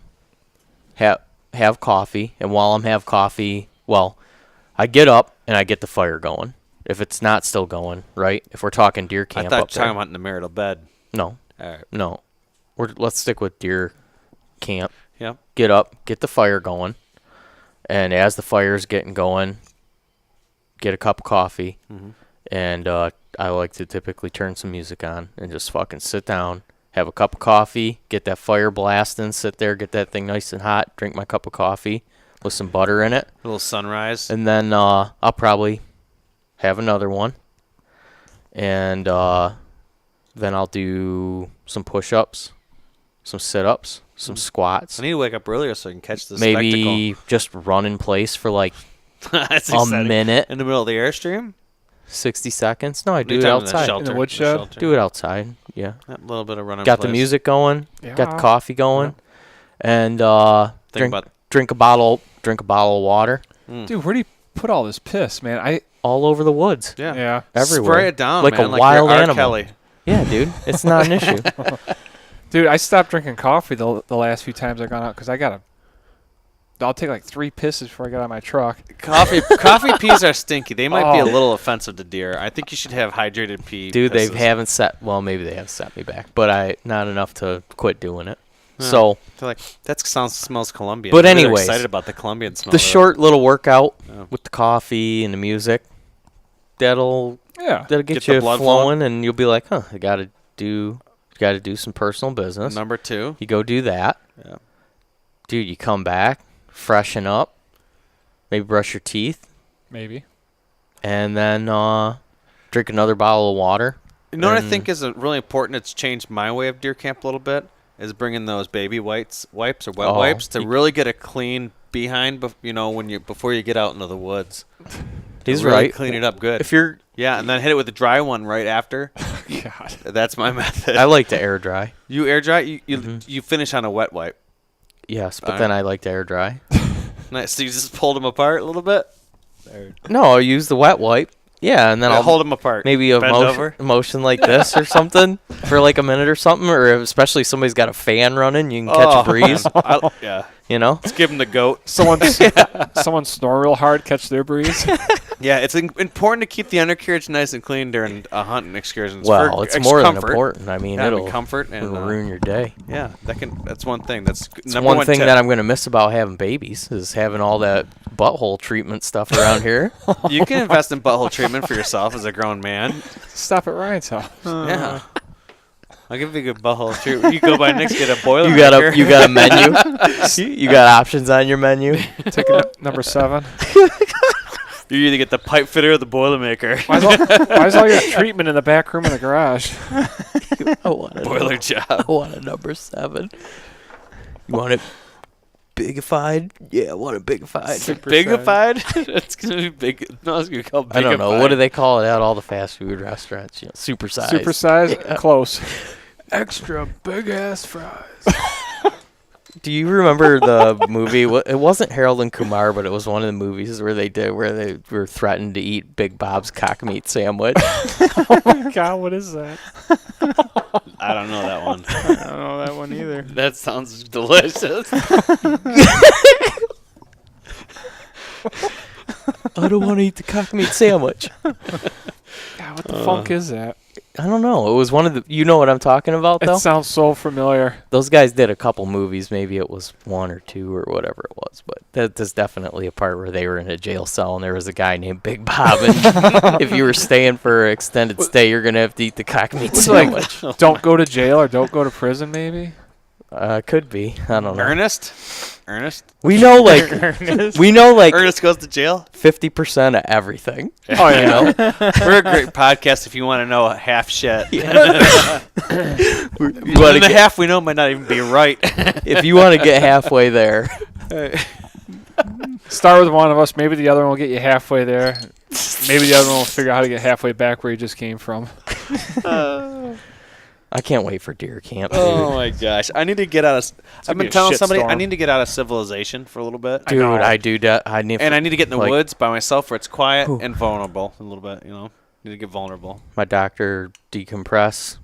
have coffee, and while I'm have coffee, I get up and I get the fire going. If it's not still going, right? If we're talking deer I camp thought you up were talking there. about in the marital bed. No, All right. no. Let's stick with deer camp. Yep. Get up, get the fire going, and as the fire's getting going, get a cup of coffee, and I like to typically turn some music on and just fucking sit down, have a cup of coffee, get that fire blasting, sit there, get that thing nice and hot, drink my cup of coffee with some butter in it, A little sunrise. and then I'll probably have another one, and then I'll do some push-ups, some sit-ups, some squats. I need to wake up earlier so I can catch this Maybe just run in place for like spectacle. That's a exciting. minute, In the middle of the Airstream? 60 seconds. No, I do it Anytime in the outside. shelter, In the woodshed? shelter. Do it outside. Yeah. A little bit of running. Got the music going. Yeah. Got the coffee going, and Think drink a bottle of water. Dude, where do you put all this piss, man? All over the woods. Yeah. Yeah. Everywhere. Spray it down, Like a man. Like wild you're R. animal. Kelly. Yeah, dude. It's not an issue. Dude, I stopped drinking coffee the last few times I gone out because I'll take like 3 pisses before I get out of my truck. Coffee peas are stinky. They might be a Oh. little offensive to deer. I think you should have hydrated pee. Dude, they pisses. haven't set. Well, maybe they have set me back, but not enough to quit doing it. Yeah. So They're like, that smells Colombian. But They're anyways, excited about the Colombian smell. the of it. short little workout Yeah. with the coffee and the music, that'll Yeah. get Get the you blood flowing, and you'll be like, huh, I gotta do some personal business. Number 2. You go do that. Yeah. Dude, you come back, freshen up, maybe brush your teeth, Maybe. and then drink another bottle of water. You know what I And- think is really important? It's changed my way of deer camp a little bit. Is bringing those baby wipes or wet Oh, wipes to you- really get a clean behind. Before you get out into the woods. He's To really right. Clean it up good. If you're, Yeah, and then hit it with a dry one right after. God. That's my method. I like to air dry. You air dry. You Mhm. you finish on a wet wipe. Yes, but Fine. then I like to air dry. Nice. So you just pulled them apart a little bit. No, I'll use the wet wipe. Yeah, and then I'll hold them apart. maybe a Bend over. motion like this or something for like a minute or something, or especially if somebody's got a fan running, you can catch a breeze. Yeah. You know? Let's give them the goat. Someone snore real hard, catch their breeze. Yeah, it's important to keep the undercarriage nice and clean during a hunting excursion. Well, for it's more than comfort. important. I mean, Yeah, it'll comfort and ruin your day. Yeah, that's one thing. That's It's number one one thing tip. that I'm gonna miss about having babies is having all that butthole treatment stuff around here. You can invest in butthole treatment for yourself as a grown man. Stop at Ryan's house. Yeah. I'll give you a good butthole treatment. You go by next, get a boiler. You got a menu. You got options on your menu. Take number 7. You either get the pipe fitter or the boiler maker. Why is all your treatment in the back room in the garage? I want a Boiler job. I want a number 7. You want it bigified? Yeah, I want it bigified. Bigified? It's gonna be big. No, it's gonna be called bigified. I don't know. What do they call it at all the fast food restaurants? You know, supersized. Supersize? Yeah. Close. Extra big ass fries. Do you remember the movie? It wasn't Harold and Kumar, but it was one of the movies where they were threatened to eat Big Bob's cock meat sandwich. God, what is that? I don't know that one. I don't know that one either. That sounds delicious. I don't want to eat the cock meat sandwich. God, what the funk is that? I don't know. It was one of the. You know what I'm talking about, though. It sounds so familiar. Those guys did a couple movies. Maybe it was 1 or 2 or whatever it was. But there's definitely a part where they were in a jail cell and there was a guy named Big Bob. And if you were staying for an extended stay, you're gonna have to eat the cock meat It's like, sandwich. don't go to jail or don't go to prison, maybe? Could be. I don't know. Ernest? We know like Ernest goes to jail? 50% of everything. Oh, yeah. You know? We're a great podcast if you want to know half shit. But The half we know might not even be right. if you want to get halfway there, Start with one of us. Maybe the other one will get you halfway there. Maybe the other one will figure out how to get halfway back where you just came from. I can't wait for deer camp, dude. Oh my gosh! I need to get out of. I've gonna be been a telling shit somebody I storm. need to get out of civilization for a little bit, Dude, know. I do that. I need and I need to get in the like, woods by myself where it's quiet Ooh. and vulnerable a little bit. You know, need to get vulnerable. my doctor decompress,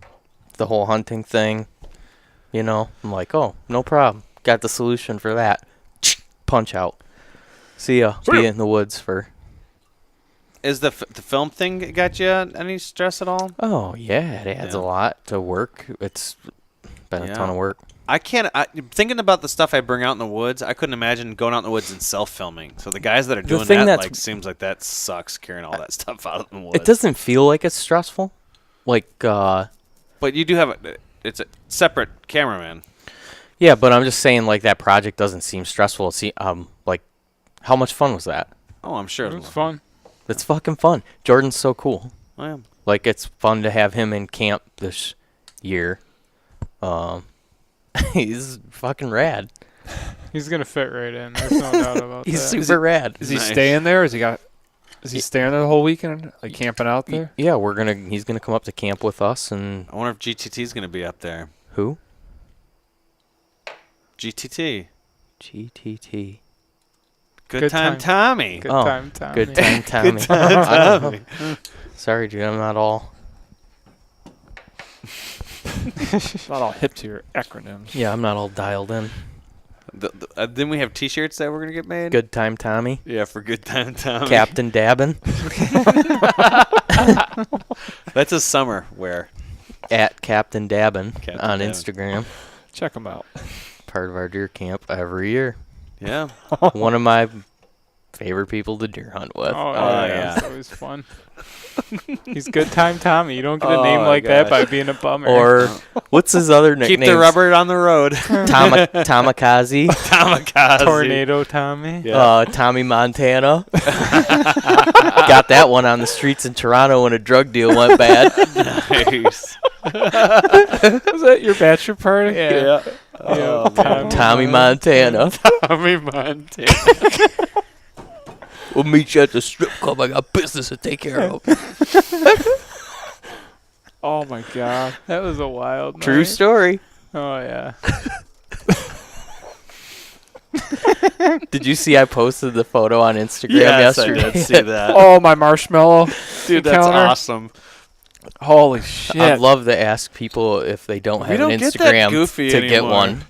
the whole hunting thing. You know, I'm like, oh, no problem. Got the solution for that. Punch out. See ya. Be in the woods for Is the film thing got you any stress at all? Oh yeah, it adds a lot to work. It's been a ton of work. Thinking about the stuff I bring out in the woods, I couldn't imagine going out in the woods and self-filming. So the guys that are doing that, seems like that sucks carrying all that stuff out of the woods. It doesn't feel like it's stressful. But you do have it's a separate cameraman. Yeah, but I'm just saying, like, that project doesn't seem stressful. See, like, how much fun was that? Oh, I'm sure It was fun. It's fucking fun. Jordan's so cool. I am. Like, it's fun to have him in camp this year. He's fucking rad. He's gonna fit right in. There's no doubt about that. He's super rad. Is he staying there? Is he staying there the whole weekend, like camping out there? Yeah, he's gonna come up to camp with us. And I wonder if GTT's gonna be up there. who? GTT. GTT. Good time Tommy. Good time, Tommy. Good time, Tommy. Good time Tommy. Sorry, dude, I'm not all. Not all hip to your acronyms. Yeah, I'm not all dialed in. Then we have T-shirts that we're gonna get made. Good time, Tommy. Yeah, for Good Time Tommy. Captain Dabbin. That's a summer wear. At Captain Dabbin Captain on Dabbin. Instagram. Check them out. Part of our deer camp every year. Yeah. One of my favorite people to deer hunt with. Oh, Oh, yeah. yeah. It's always fun. He's Good Time Tommy. You don't get a Oh, name my like that gosh. by being a bummer. Or what's his other nickname? Keep the rubber on the road. Tamikaze. Kamikaze. Tornado Tommy. Yeah. Tommy Montana. Got that one on the streets in Toronto when a drug deal went bad. Nice. Was that your bachelor party? Yeah. Oh, Yeah, Tommy Montana. Tommy Montana. We'll meet you at the strip club. I got business to take care of. Oh my god. That was a wild True night. story. Oh, yeah. Did you see I posted the photo on Instagram yes, I yesterday? did see that. Oh, my marshmallow. Dude, that's encounter. awesome. Holy shit. I'd love to ask people if they don't have don't an get that Instagram goofy to get anymore. one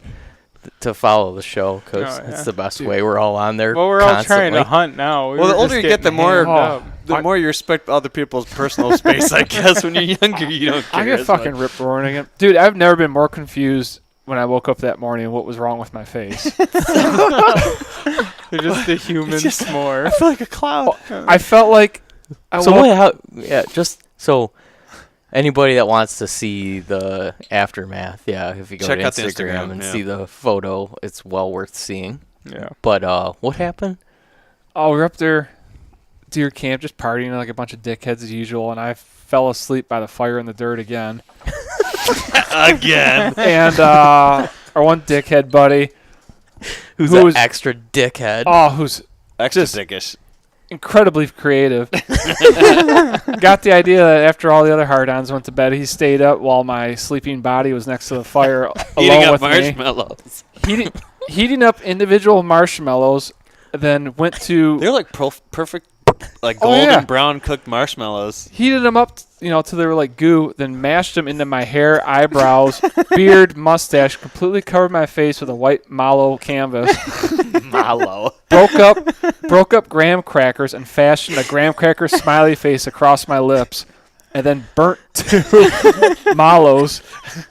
to follow the show because Oh, yeah. it's the best Dude. way. We're all on there. Well, we're all trying constantly. to hunt now. Well, the older you get, the more Oh. you respect other people's personal space. I guess when you're younger, you don't care. I get as fucking much. rip roaring again. Dude, I've never been more confused when I woke up that morning what was wrong with my face. They're just the human s'more. I feel like a cloud. I felt like I So woke- what? Just so anybody that wants to see the aftermath, if you go Check to out the Instagram Instagram, and yeah. see the photo, it's well worth seeing. Yeah. But what happened? Oh, we were up there, deer camp, just partying like a bunch of dickheads as usual, and I fell asleep by the fire in the dirt again. Again. And our one dickhead buddy, Who's Who an was- extra dickhead? who's Extra Just- dickish. incredibly creative, got the idea that after all the other hard-ons went to bed, he stayed up while my sleeping body was next to the fire Eating alone up with me. marshmallows. Heating up individual marshmallows, then went to They're like perfect, like Oh, golden yeah. brown cooked marshmallows. heated them up, till they were like goo, then mashed them into my hair, eyebrows, beard, mustache, completely covered my face with a white mallow canvas, Mallow. broke up graham crackers and fashioned a graham cracker smiley face across my lips, and then burnt two mallows,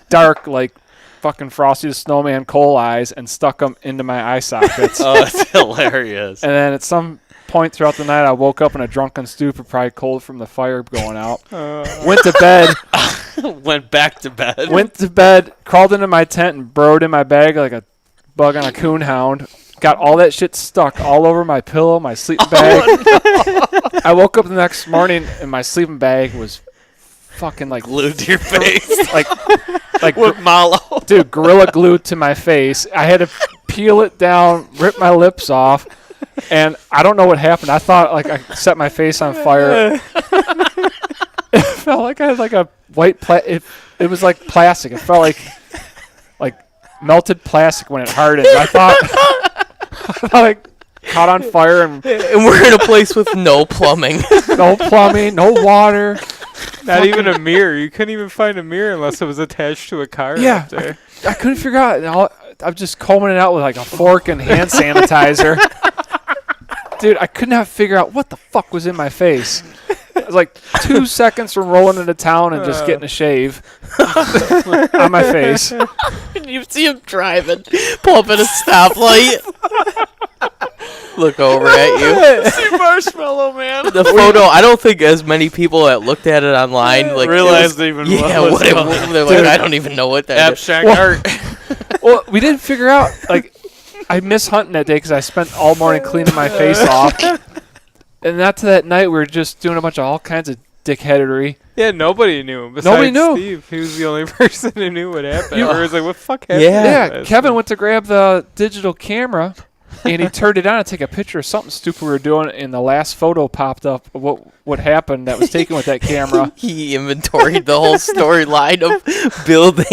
dark like fucking Frosty the Snowman coal eyes, and stuck them into my eye sockets. Oh, that's hilarious. And then at some point throughout the night, I woke up in a drunken stupor, probably cold from the fire going out. Went to bed, Went back to bed. crawled into my tent and burrowed in my bag like a bug on a coon hound. Got all that shit stuck all over my pillow, my sleeping bag. I woke up the next morning and my sleeping bag was fucking like Glued to your face. like With mallow. dude, gorilla glued to my face. I had to peel it down, rip my lips off, and I don't know what happened. I thought like I set my face on fire. It felt like I had like a white it was like plastic. It felt like melted plastic when it hardened. I thought I caught on fire and And we're in a place with no plumbing. no plumbing, no water. Not even a mirror. You couldn't even find a mirror unless it was attached to a car Yeah. up there. I couldn't figure out. I'm just combing it out with like a fork and hand sanitizer. Dude, I could not figure out what the fuck was in my face. It was like 2 seconds from rolling into town and just getting a shave on my face. You see him driving, pull up at a stoplight, look over at you. See Marshmallow Man. The photo, I don't think as many people that looked at it online like realized even yeah, what was what it going was. They're like, I don't even know what that is. Abstract art. Well, we didn't figure out, like, I missed hunting that day because I spent all morning cleaning my face off. And not to that night, we were just doing a bunch of all kinds of dickheadery. Yeah, nobody knew. Besides Nobody knew. Steve. He was the only person who knew what happened. You- Or was like, what the fuck happened? Yeah, Kevin went to grab the digital camera, and he turned it on to take a picture of something stupid we were doing, and the last photo popped up of what happened that was taken with that camera. He inventoried the whole storyline of building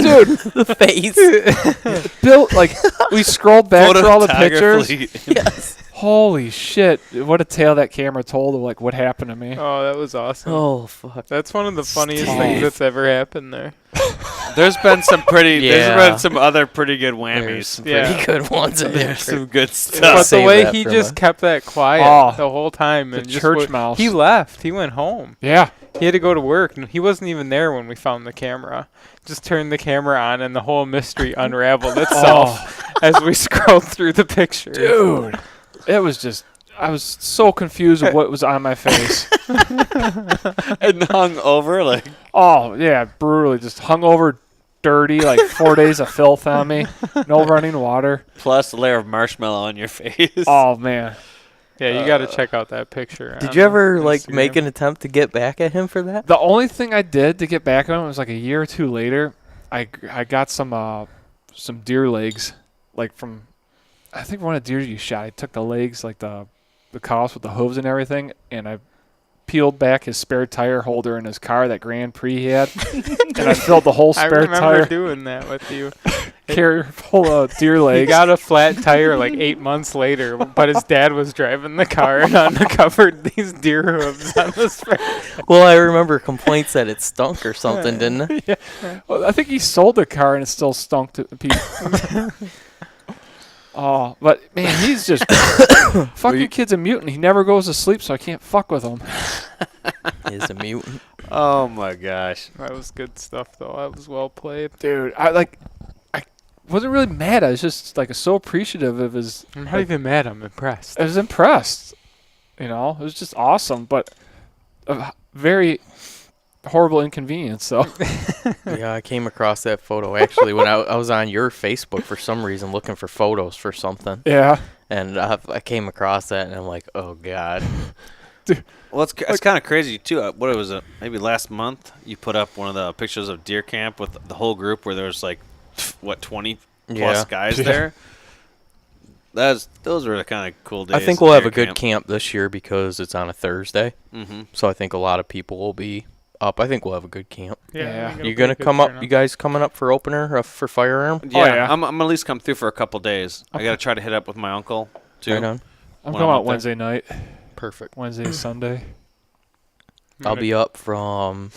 the face. Bill, like, we scrolled back through all the pictures. Yes. Holy shit. What a tale that camera told of, like, what happened to me. Oh, that was awesome. Oh fuck. That's one of the funniest Steve. things that's ever happened there. There's been some pretty. Yeah. There's been some other pretty good There's whammies. some Yeah. pretty good ones in there. There's some good But stuff. the Save way that he for just my- kept that quiet Oh, the whole time the and just church mouse. he left. He went home. Yeah. He had to go to work, and he wasn't even there when we found the camera. Just turned the camera on, and the whole mystery unraveled itself as we scrolled through the pictures. Dude. It was just, I was so confused with what was on my face. And hung over like. Oh, yeah, brutally. Just hungover, dirty, like 4 days of filth on me. No running water. Plus a layer of marshmallow on your face. Oh, man. Yeah, you got to check out that picture. Did on you ever like Instagram. make an attempt to get back at him for that? The only thing I did to get back on it was like a year or two later. I got some deer legs, like from, I think one of the deer you shot. I took the legs, like the cutoffs with the hooves and everything, and I peeled back his spare tire holder in his car, that Grand Prix he had, and I filled the whole I spare remember tire doing that with you. carrier full of deer He legs. got a flat tire like 8 months later, but his dad was driving the car and uncovered these deer hooves on the spare. Well, I remember complaints that it stunk or something, didn't it? Well, I think he sold the car and it still stunk to pieces. Oh, but man, he's just fucking kid's a mutant. He never goes to sleep, so I can't fuck with him. He's a mutant. Oh my gosh. That was good stuff, though. That was well played. Dude, I wasn't really mad. I was just like so appreciative of his. I'm not even mad. I'm impressed. I was impressed. You know, it was just awesome, but a very horrible inconvenience. So Yeah, I came across that photo actually when I was on your Facebook for some reason looking for photos for something, yeah, and I came across that and I'm like, oh god. Well, it's kind of crazy too. What was it? Maybe last month you put up one of the pictures of deer camp with the whole group where there was like 20 plus Yeah. guys Yeah. there. Those were the kind of cool days. I think we'll have a good camp this year because it's on a Thursday, Mm-hmm. so I think a lot of people will be up. I think we'll have a good camp. Yeah. I think it'll You be gonna a good come up? turnout. You guys coming up for opener for Firearm? Yeah, yeah. I'm gonna at least come through for a couple days. I gotta try to hit up with my uncle too. Right on. I'm When going I'm out up there. Wednesday night, Perfect. Wednesday, Sunday. I'll be up from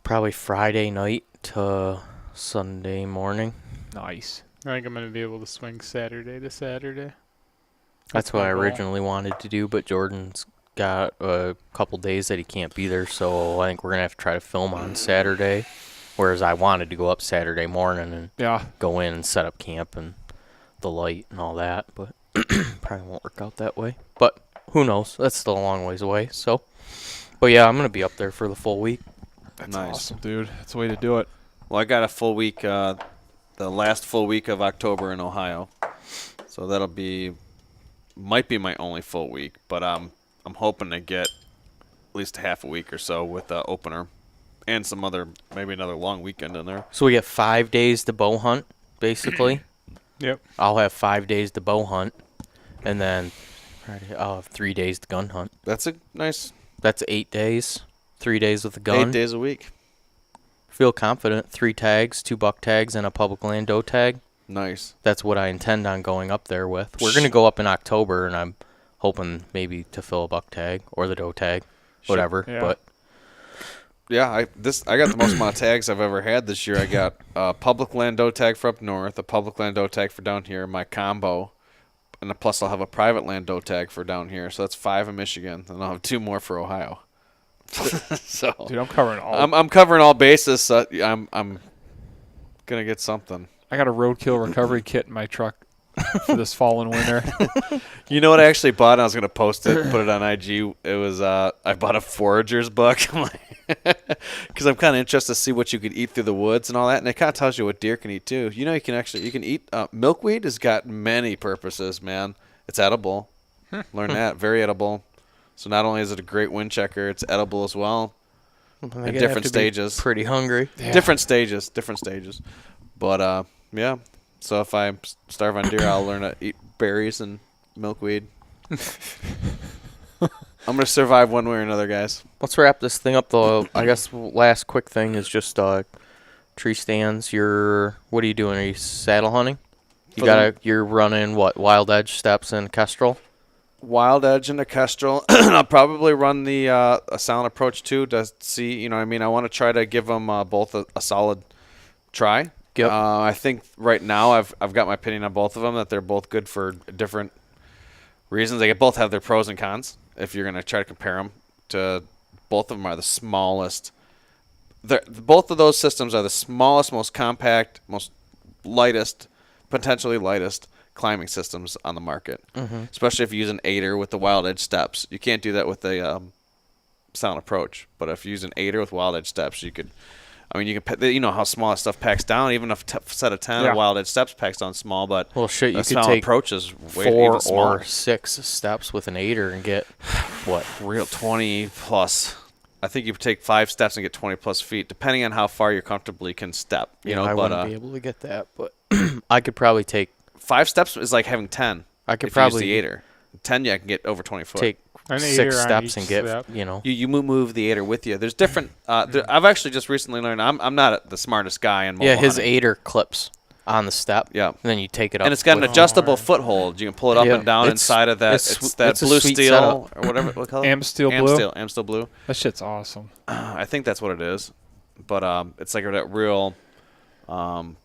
probably Friday night to Sunday morning. Nice. I think I'm going to be able to swing Saturday to Saturday. That's what my I goal. originally wanted to do, but Jordan's got a couple days that he can't be there, so I think we're gonna have to try to film on Saturday. Whereas I wanted to go up Saturday morning and Yeah. go in and set up camp and the light and all that, but probably won't work out that way. But who knows? That's still a long ways away. So, but yeah, I'm gonna be up there for the full week. That's Nice. awesome, dude. That's the way to do it. Well, I got a full week, the last full week of October in Ohio, so might be my only full week. But I'm hoping to get at least half a week or so with the opener, and maybe another long weekend in there. So we get 5 days to bow hunt, basically. Yep. I'll have 5 days to bow hunt, and then Friday, I'll have 3 days to gun hunt. That's a nice That's 8 days. 3 days with the gun. 8 days a week. Feel confident. 3 tags, 2 buck tags, and a public land doe tag. Nice. That's what I intend on going up there with. We're going to go up in October, and I'm hoping maybe to fill a buck tag or the doe tag, whatever. Yeah. But Yeah, I got the most amount of tags I've ever had this year. I got a public land doe tag for up north, a public land doe tag for down here, my combo, And plus I'll have a private land doe tag for down here. So that's 5 in Michigan. And I'll have 2 more for Ohio. So Dude, I'm covering all. I'm covering all bases. So I'm going to get something. I got a roadkill recovery kit in my truck for this fall and winter. You know what I actually bought? I was going to post it, put it on IG. It was I bought a forager's book. Because I'm kind of interested to see what you could eat through the woods and all that. And it kind of tells you what deer can eat too. You know, you can eat milkweed has got many purposes, man. It's edible. Learn that. Very edible. So not only is it a great wind checker, it's edible as well. They In have different to be stages. Pretty hungry. Yeah. Different stages. But yeah. So if I starve on deer, I'll learn to eat berries and milkweed. I'm going to survive one way or another, guys. Let's wrap this thing up, though. I guess last quick thing is just tree stands. What are you doing? Are you saddle hunting? You're running what? Wild Edge, steps, and kestrel? Wild Edge and a kestrel. I'll probably run the a silent approach too to see. You know what I mean? I want to try to give them both a solid try. Yep. I think right now I've got my opinion on both of them, that they're both good for different reasons. They both have their pros and cons. If you're going to try to compare them to, both of them are the smallest. Both of those systems are the smallest, most compact, most lightest, potentially lightest climbing systems on the market. Mm-hmm. Especially if you use an 8er with the Wild Edge steps. You can't do that with a silent approach. But if you use an 8er with Wild Edge steps, you could. I mean, you know how small that stuff packs down. Even if a set of 10 Yeah. Wild Edge steps packs down small, but Well, shit, you a could silent take approach is way 4 even smaller. or 6 steps with an 8er and get what? Real 20 plus. I think you take 5 steps and get 20 plus feet, depending on how far you comfortably can step. You know, I but wouldn't be able to get that, but I could probably take 5 steps is like having 10. I could if probably you use the 8er. 10, yeah, I can get over 20 foot. take An 6 8er on steps and each get step. You move the 8er with you. There's different. I've actually just recently learned. I'm not the smartest guy in mobile Yeah, his hunting. 8er clips on the step. Yeah. And then you take it up. And it's got an with- adjustable right. foothold. You can pull it up Yeah. and down It's- inside of that. it's It's sw- that it's a blue sweet steel setup. or whatever. What color? Amsteel blue. Amsteel blue. That shit's awesome. I think that's what it is. But it's like that real kind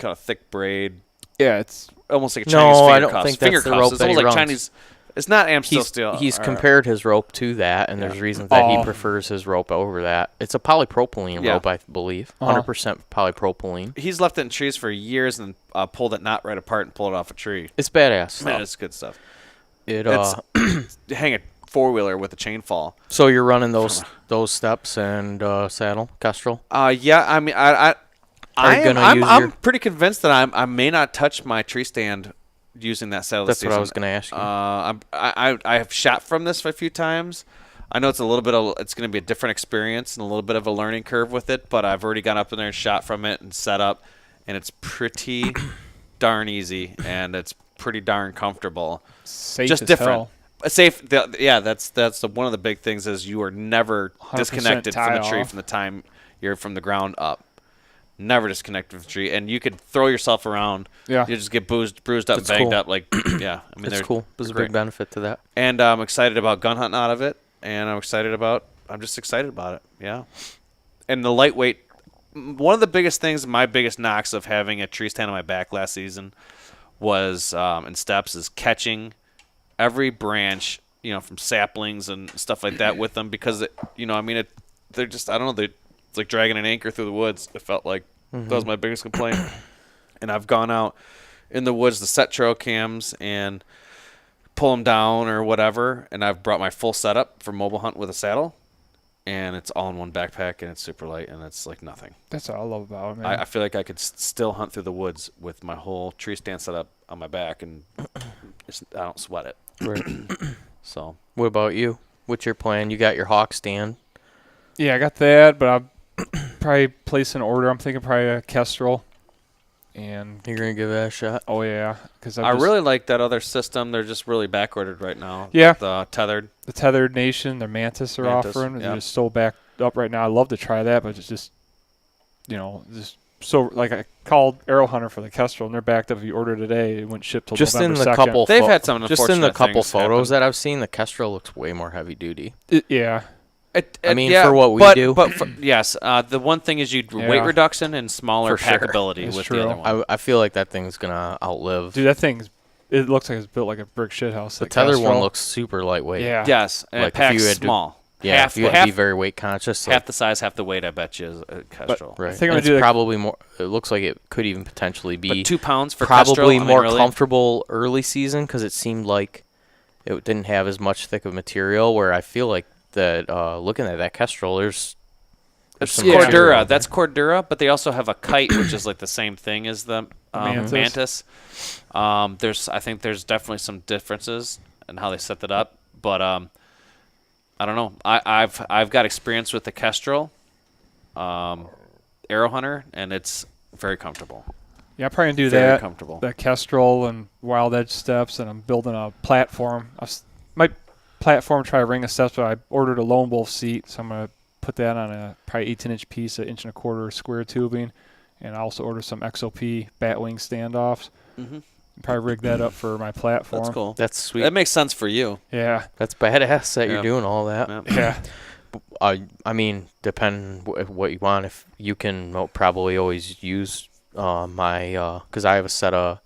of thick braid, Yeah, it's almost like a No, Chinese finger I don't cuffs. think finger that's the cuffs. rope It's that he almost like runs. Chinese. It's not Amsteel steel. He's or- compared his rope to that, and there's reasons that he Oh. prefers his rope over that. It's a polypropylene Yeah. rope, I believe. Uh-huh. 100% polypropylene. He's left it in trees for years and pulled it knot right apart and pulled it off a tree. It's badass. Man, stuff. it's good stuff. It Hang a 4-wheeler with a chain fall. So you're running those steps and saddle kestrel. Yeah. I mean, Are you gonna use I'm your- pretty convinced that I may not touch my tree stand using that saddle. That's this what I season. was going to ask you. I have shot from this a few times. I know it's it's going to be a different experience and a little bit of a learning curve with it, but I've already gone up in there and shot from it and set up, and it's pretty darn easy and it's pretty darn comfortable. safe Just as different. hell. Safe. That's one of the big things is you are never 100% disconnected from the tie tree off. from the time you're from the ground up. Never disconnected from the tree, and you could throw yourself around. Yeah. You just get bruised up, That's and banged cool. up. Like, yeah. I mean, It's they're cool. There's a great. big benefit to that. And I'm excited about gun hunting out of it, and I'm just excited about it. Yeah. And the lightweight. One of the biggest things, my biggest knocks of having a tree stand on my back last season was in steps is catching every branch, from saplings and stuff like that with them because they're just, I don't know, it's like dragging an anchor through the woods. It felt like that was my biggest complaint. And I've gone out in the woods to set trail cams and pull them down or whatever, and I've brought my full setup for mobile hunt with a saddle, and it's all in one backpack, and it's super light, and it's like nothing. That's what I love about it, man. I feel like I could still hunt through the woods with my whole tree stand set up on my back, and I don't sweat it. Right. So What about you? What's your plan? You got your hawk stand. Yeah, I got that, but I'll probably place an order. I'm thinking probably a kestrel. And You're going to give that a shot? oh yeah, because I really like that other system. They're just really backordered right now. Yeah. The tethered. the Tethered Nation, their Mantis are Mantis, offering. yeah. They're just so backed up right now. I'd love to try that, but it's just just so like I called Arrow Hunter for the kestrel, and they're backed up. If you order today, it wouldn't ship till Just in November the 2nd. couple They've had some just in the unfortunate couple things photos happen. that I've seen, the kestrel looks way more heavy duty. Yeah, I mean, for what we do. But yes, the one thing is weight Yeah. reduction and smaller For sure. packability That's with true. the other one. I feel like that thing's going to outlive. dude, that thing's it looks like it's built like a brick shit house. The that tether one Castrol. looks super lightweight. Yeah. Yes, and Like, it if you packs had to- small. Yeah, half, if you had to half, be very weight conscious. half the size, half the weight, I bet you, is a Kestrel. Right. I think I'm And gonna do it's like- probably more. It looks like it could even potentially be But 2 pounds for probably Kestrel, I mean, more really? comfortable early season because it seemed like it didn't have as much thick of material. Where I feel like that looking at that Kestrel, there's It's some material Cordura. there. That's Cordura, but they also have a kite, which is like the same thing as the Mantis. Mantis. I think there's definitely some differences in how they set that up, but I don't know. I've got experience with the Kestrel Arrow Hunter, and it's very comfortable. Yeah, I'm probably gonna do Very that. comfortable. That Kestrel and Wild Edge steps, and I'm building a platform. My platform try ring of steps, but I ordered a Lone Wolf seat, so I'm gonna put that on a probably 18-inch piece, 1.25 inch square tubing, and I also ordered some XOP batwing standoffs. Mm-hmm. Probably rig that up for my platform. That's cool. That's sweet. That makes sense for you. Yeah, That's badass that Yeah. you're doing all that. Yeah. yeah. I mean, depending what you want. If you can probably always use my because I have a set of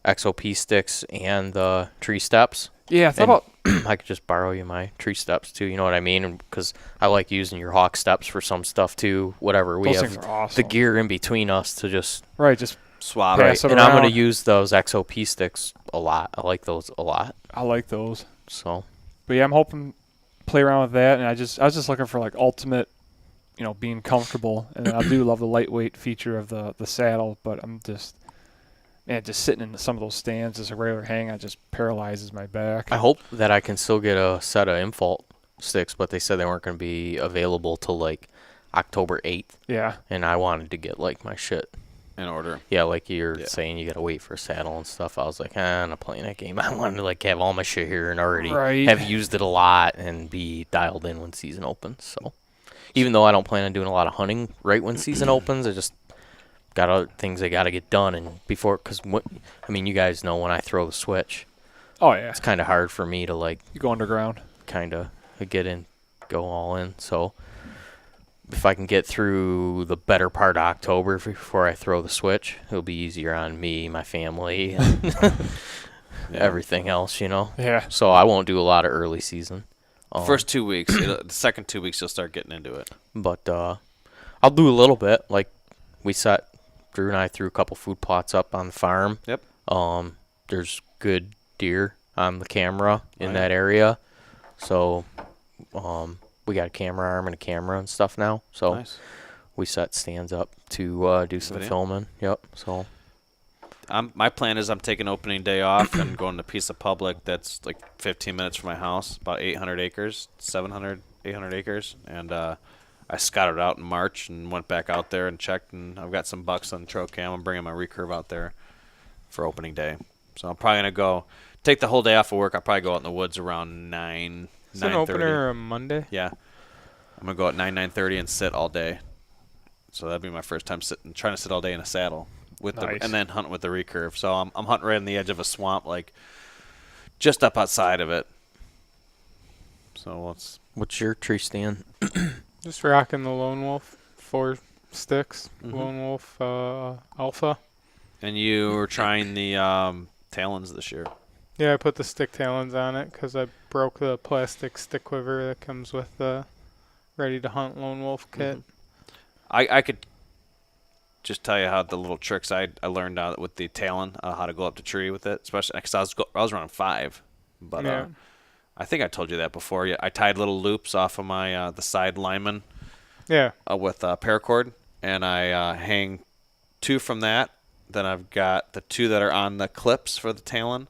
XOP sticks and the tree steps. Yeah, I thought And about I could just borrow you my tree steps too. You know what I mean? Because I like using your hawk steps for some stuff too. Whatever we those have things are awesome. the gear in between us to just Right, just Swap. Yeah, right. so And I'm gonna around. use those XOP sticks a lot. I like those a lot. I like those. So But yeah, I'm hoping play around with that, and I was just looking for like ultimate, being comfortable, and I do love the lightweight feature of the saddle, but I'm just sitting in some of those stands as a regular hang, it just paralyzes my back. I hope that I can still get a set of Infault sticks, but they said they weren't gonna be available till like October 8th, Yeah, and I wanted to get like my shit. In order. Yeah, like you're Yeah. saying, you gotta wait for a saddle and stuff. I was like, I'm not playing that game. I wanted to like have all my shit here and already Right. have used it a lot and be dialed in when season opens. So, even though I don't plan on doing a lot of hunting right when season opens, I just got other things I gotta get done and before. Because you guys know when I throw the switch, oh yeah, it's kind of hard for me to like you go underground. kind of get in, go all in. So. If I can get through the better part of October before I throw the switch, it'll be easier on me, my family, and everything else, Yeah, So I won't do a lot of early season. First 2 weeks. The second 2 weeks, you'll start getting into it. But I'll do a little bit. Like Drew and I threw a couple food plots up on the farm. Yep. There's good deer on the camera in Oh, that area. So we got a camera arm and a camera and stuff now. So Nice. we set stands up to do some Video? filming. Yep. So My plan is I'm taking opening day off and going to a piece of public that's like 15 minutes from my house, about 800 acres, 800 acres. And I scouted out in March and went back out there and checked, and I've got some bucks on trail cam. I'm bringing my recurve out there for opening day. So I'm probably going to go take the whole day off of work. I'll probably go out in the woods around 9, Is an 9:30. opener a Monday? Yeah. I'm going to go at 9:30 and sit all day. So that'd be my first time trying to sit all day in a saddle with Nice. and then hunt with the recurve. So I'm hunting right on the edge of a swamp, like just up outside of it. So what's your tree stand? Just rocking the Lone Wolf, 4 sticks, Mhm. Lone Wolf Alpha. and you were trying the talons this year. Yeah, I put the stick talons on it because I broke the plastic stick quiver that comes with the ready to hunt Lone Wolf kit. Mhm. I could just tell you how the little tricks I learned out with the talon, how to go up the tree with it, especially because I was running 5, but Yeah. I think I told you that before. Yeah, I tied little loops off of my the side lineman Yeah. with paracord, and I hang 2 from that. Then I've got the 2 that are on the clips for the talon,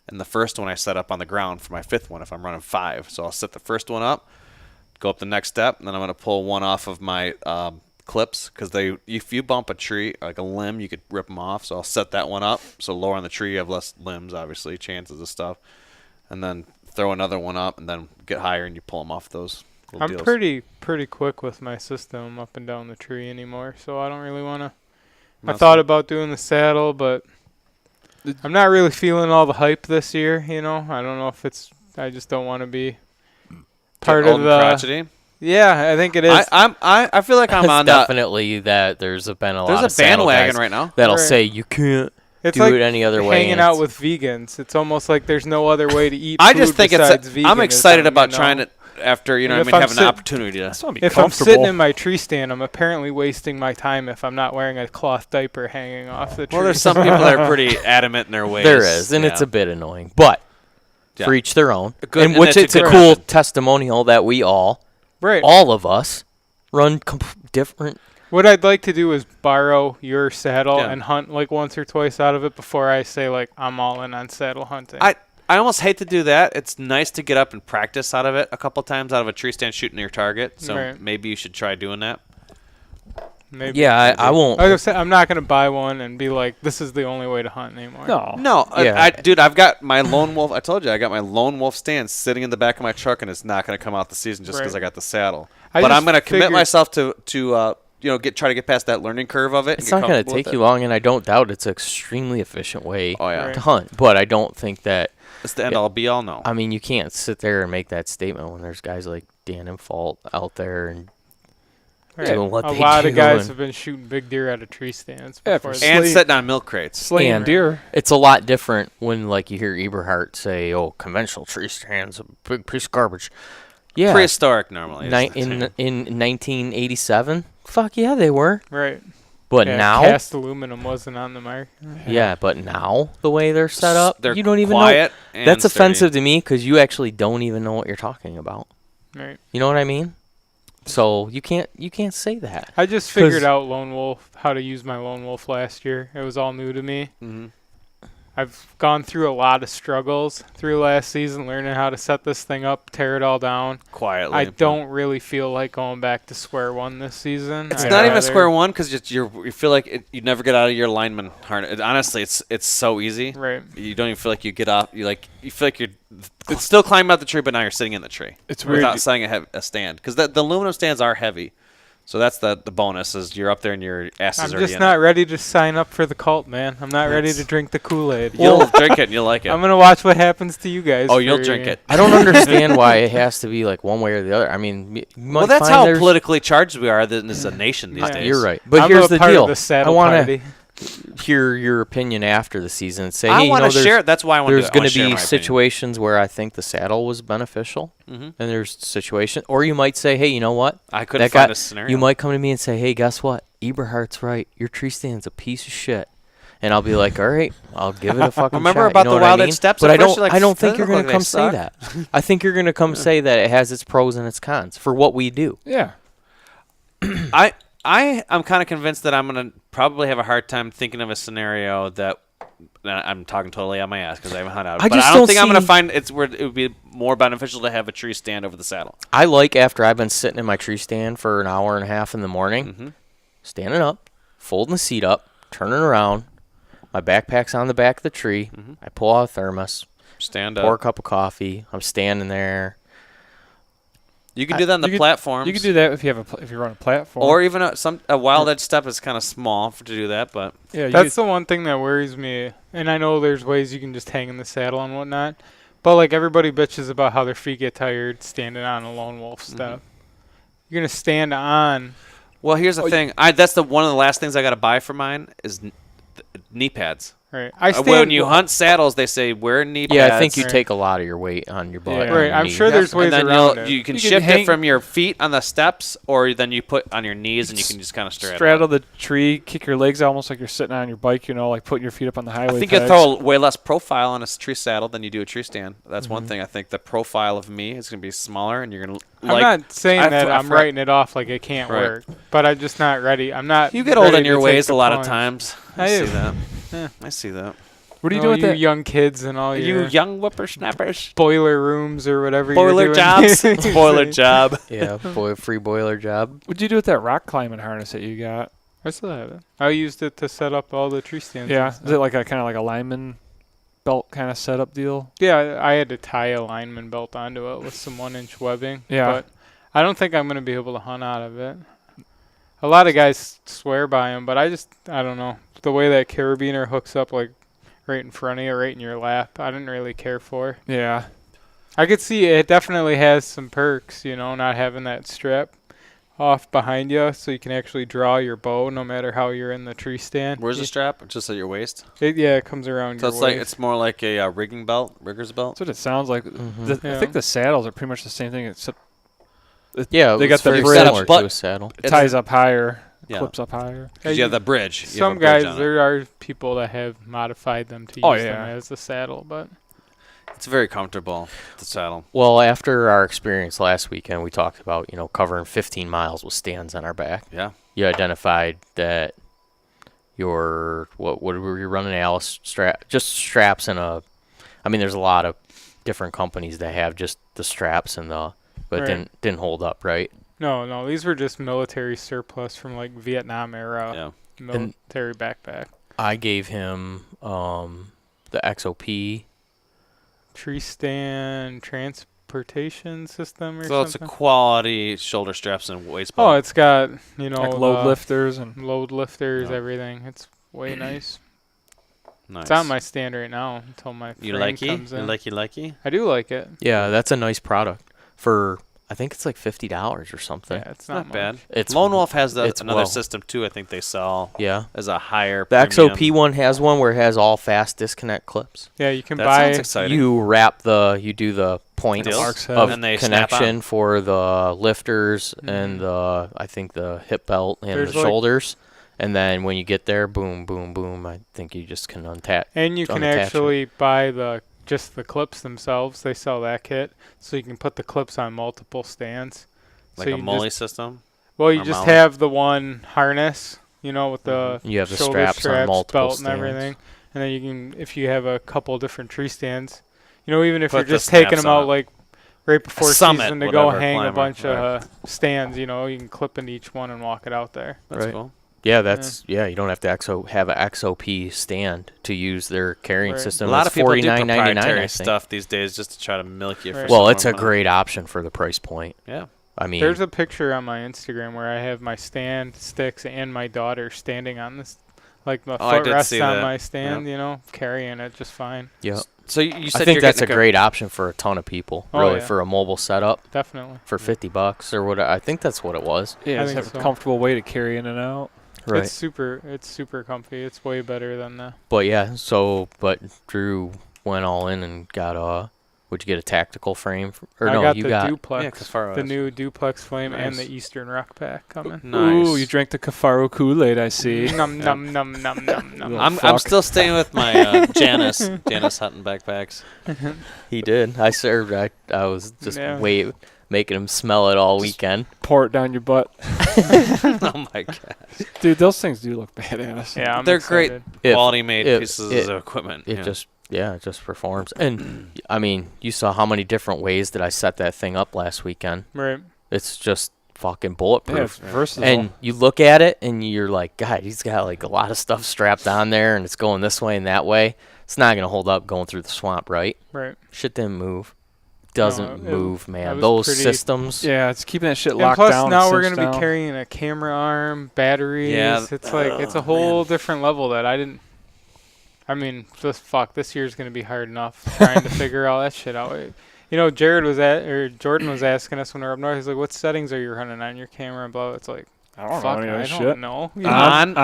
and the first one I set up on the ground for my 5th one if I'm running 5. So I'll set the first one up, go up the next step, and then I'm going to pull one off of my clips because if you bump a tree, like a limb, you could rip them off. So I'll set that one up. So lower on the tree, you have less limbs, obviously, chances of stuff. And then throw another one up, and then get higher, and you pull them off those little I'm deals. pretty quick with my system up and down the tree anymore, so I don't really want to. I Mess thought with- about doing the saddle, but I'm not really feeling all the hype this year, I don't know if I just don't want to be part Get of old and the. crotchety. Yeah, I think it is. I feel like I'm It's on definitely that there's been a lot of there's a saddle bandwagon guys right now. that'll Right. say you can't It's do like it any other way. hanging and out it's- with vegans. It's almost like there's no other way to eat I food just think besides it's. veganism, I'm excited about you know? trying it after And have if I'm an sit- opportunity to. That's gonna be If I'm comfortable. sitting in my tree stand, I'm apparently wasting my time if I'm not wearing a cloth diaper hanging off the tree. Well, there's some people that are pretty adamant in their ways. There is, and it's a bit annoying, but for Yeah. each their own. Good- and and which that's it's a a good cool method. testimonial that we all right. of us, run different. What I'd like to do is borrow your saddle Yeah. and hunt like once or twice out of it before I say like I'm all in on saddle hunting. I almost hate to do that. It's nice to get up and practice out of it a couple times out of a tree stand shooting your target. So Right. maybe you should try doing that. Maybe. Yeah, I won't. Like I said, I'm not gonna buy one and be like, this is the only way to hunt anymore. No. No, Yeah. dude, I've got my lone wolf. I told you I got my lone wolf stand sitting in the back of my truck, and it's not going to come out the season just because Right. I got the saddle. I But just I'm going to commit figured- myself to try to get past that learning curve of it. It's and not get going to comfortable with take it. you long, and I don't doubt it's an extremely efficient way Oh yeah, Right. to hunt. But I don't think that. it's the end all be all. No, I mean, you can't sit there and make that statement when there's guys like Dan and Fault out there and Right. doing what a they lot do. of guys and have been shooting big deer out of tree stands Yeah, before. for they- and Sleep. sitting on milk crates. Slaying And- deer. It's a lot different when, like, you hear Eberhardt say, "Oh, conventional tree stands, a big piece of garbage." Yeah, Prehistoric normally. is the in term. in 1987, fuck yeah, they were. right. But Yeah, now, cast aluminum wasn't on the market. yeah, but now the way they're set up, They're you don't even know. quiet and That's sturdy. offensive to me because you actually don't even know what you're talking about. Right. You know what I mean? So you can't say that. I just 'Cause- figured out lone wolf, how to use my lone wolf last year. It was all new to me. Mhm. I've gone through a lot of struggles through last season, learning how to set this thing up, tear it all down. Quietly. I don't really feel like going back to square one this season. It's I'd not even rather- square one because you feel like you never get out of your lineman harness. Honestly, it's so easy. Right. You don't even feel like you get off. You feel like you're it's still climbing out the tree, but now you're sitting in the tree. It's weird. without setting a stand because the aluminum stands are heavy. So that's the bonus is you're up there and your ass is I'm already just in not it. ready to sign up for the cult, man. I'm not ready to drink the Kool-Aid. You'll drink it and you'll like it. I'm gonna watch what happens to you guys. Oh, you'll for- drink it. I don't understand why it has to be like one way or the other. I mean, you might Well, that's find how there's- politically charged we are as a nation these Yeah. days. You're right, but I'm here's a the part deal. Of the I saddle want party. to hear your opinion after the season and say, I hey, you want know, to there's, share. That's why I want to. there's going to be situations where I think the saddle was beneficial, Mhm. and there's situations, or you might say, hey, you know what? I couldn't That find guy- a scenario. You might come to me and say, hey, guess what? Eberhardt's right. Your tree stand's a piece of shit. And I'll be like, all right, I'll give it a fucking Remember shot. about You know the what I Wild Edge mean? Steps? But At I first don't. you're like, I don't "They think you're look going like to they come say that. I think you're going to come say that it has its pros and its cons for what we do. Yeah. I'm kind of convinced that I'm going to probably have a hard time thinking of a scenario that I'm talking totally on my ass because I haven't hunted out. I But just I don't don't think I'm going to see- find it's where it would be more beneficial to have a tree stand over the saddle. I like after I've been sitting in my tree stand for an hour and a half in the morning, Mm-hmm. standing up, folding the seat up, turning around. My backpack's on the back of the tree. Mm-hmm. I pull out a thermos, Stand pour a up. cup of coffee. I'm standing there. You can do that on the You could- platforms. You can do that if you have if you're on a platform. Or even a wild edge step is kind of small to do that, but yeah, you That's the one thing that worries me. And I know there's ways you can just hang in the saddle and whatnot. But like everybody bitches about how their feet get tired standing on a lone wolf step. You're gonna stand on. well, here's the thing. That's one of the last things I got to buy for mine is knee pads. Right. I stand. When you hunt saddles, they say wear knee pads. Yeah, I think you Right. take a lot of your weight on your butt. Yeah. and Right, your I'm knee. sure there's ways and then around it. you can You can shift hang- it from your feet on the steps, or then you put on your knees and you can just kind of straddle the tree, kick your legs almost like you're sitting on your bike. You know, like putting your feet up on the highway. I think you pegs. throw way less profile on a tree saddle than you do a tree stand. That's one Mm-hmm. thing. I think the profile of me is going to be smaller, and you're going to I'm like. not saying I that f- I I'm fr- writing it off like it can't Right. work, but I'm just not ready. I'm not. You get old ready in your to take ways the a lot of plunge. times. I see do. that. Yeah. I see that. What are you All doing with you that? young kids and all You your young whippersnappers. boiler rooms or whatever Boiler you're jobs. doing. Boiler job. Yeah, free boiler job. What'd you do with that rock climbing harness that you got? I still have it. I used it to set up all the tree stands. Yeah, and is stuff. it like a kind of like a lineman belt kind of setup deal? Yeah, I had to tie a lineman belt onto it with some 1-inch webbing. Yeah. But I don't think I'm going to be able to hunt out of it. A lot of guys swear by them, but I don't know. The way that carabiner hooks up like right in front of you, right in your lap, I didn't really care for. Yeah. I could see it definitely has some perks, not having that strap. off behind you, so you can actually draw your bow no matter how you're in the tree stand. Where's the strap? Just at your waist. It comes around So your it's like waist. it's more like a rigger's belt. That's what it sounds like. Mhm. I think the saddles are pretty much the same thing, except Yeah, they it's got the very bridge. similar But- to a saddle. it ties up higher, Yeah. clips up higher. 'Cause you have the bridge. You have Some a bridge guys, on it. there are people that have modified them to Oh, use them yeah. as a saddle, but It's very comfortable. The saddle. Well, after our experience last weekend, we talked about, covering 15 miles with stands on our back. Yeah. You identified that what were you running, Alice? Just straps and there's a lot of different companies that have just the straps and but it Right. didn't hold up, right? no, these were just military surplus from like Vietnam era Yeah. military backpack. I gave him the XOP. Tree stand transportation system or So it's a something. quality shoulder straps and waist Oh, belt. it's got, Like load the lifters and load lifters, Yeah. everything. It's way nice. Nice. It's on my stand right now until my You frame like comes in. You likey? I do like it. Yeah, that's a nice product for, I think it's like $50 or something. Yeah, it's Not not bad. much. It's Lone Wolf has it's another well- system too. I think they sell Yeah. as a higher. The XOP premium. one has one where it has all fast disconnect clips. Yeah, you can That buy. sounds exciting. You do the points Deals? Mark's head. of And they snap connection for the lifters and Mhm. I think the hip belt and There's the like- shoulders. And then when you get there, boom, boom, boom, I think you just can untap. And you can unattach it. actually buy just the clips themselves. They sell that kit, so you can put the clips on multiple stands. like so a you molly just, system. well, you or just molly. have the one harness, with the You have the shoulder straps on multiple belt, stands. and everything. And then you can, if you have a couple different tree stands, even if Put you're the just taking snaps them out on it. like right before summit, season to go whatever, hang a climber, bunch right. of stands, you can clip into each one and walk it out there. That's Right. cool. Yeah, you don't have to have an XOP stand to use their carrying Right. system. A lot It's of people do $49.99, I proprietary think. stuff these days just to try to milk you for. Right. Well, some it's a money. great option for the price point. Yeah. I mean, There's a picture on my Instagram where I have my stand sticks and my daughter standing on this, like my Oh, I foot did rests see on that. my stand, carrying it just fine. yeah. So you said I think you're that's a getting great option for a ton of people. Oh, Really, yeah. for a mobile setup Definitely. for $50 or whatever. I think that's what it was. yeah, I just think have so. a comfortable way to carry in and out. Right. It's super comfy. It's way better than the. But yeah, but Drew went all in and got would you get a tactical frame? I got the duplex, Yeah, Cafaro the has. new duplex flame and the Nice. Eastern Rock Pack coming. Nice. Ooh, you drank the Cafaro Kool-Aid, I see. Num num num num num num. Little I'm fuck. still staying with my Janice Hutton backpacks. He did. I served. I was just Yeah. making him smell it all weekend. Pour it down your butt. Oh my god. Dude, those things do look badass. Yeah, I'm They're great. excited. If- Quality made if pieces of equipment. It yeah. just performs. And I mean, you saw how many different ways that I set that thing up last weekend. Right. It's just fucking Yeah, bulletproof. it's versatile. And you look at it and you're like, God, he's got like a lot of stuff strapped on there and it's going this way and that way. It's not going to hold up going through the swamp, right? Right. Shit didn't move. Doesn't it- move, that man. was Those pretty- systems. yeah, it's keeping that shit And locked plus, down. now and we're cinched gonna be down. carrying a camera arm, batteries. Yeah, It's like it's a whole different level that I didn't. I mean, just fuck. This year's gonna be hard enough trying to figure all that shit out. Jordan was asking us when we were up north. He's like, "What settings are you running on your camera?" And blah. It's like, I don't fuck, know any of I that don't shit. know. On,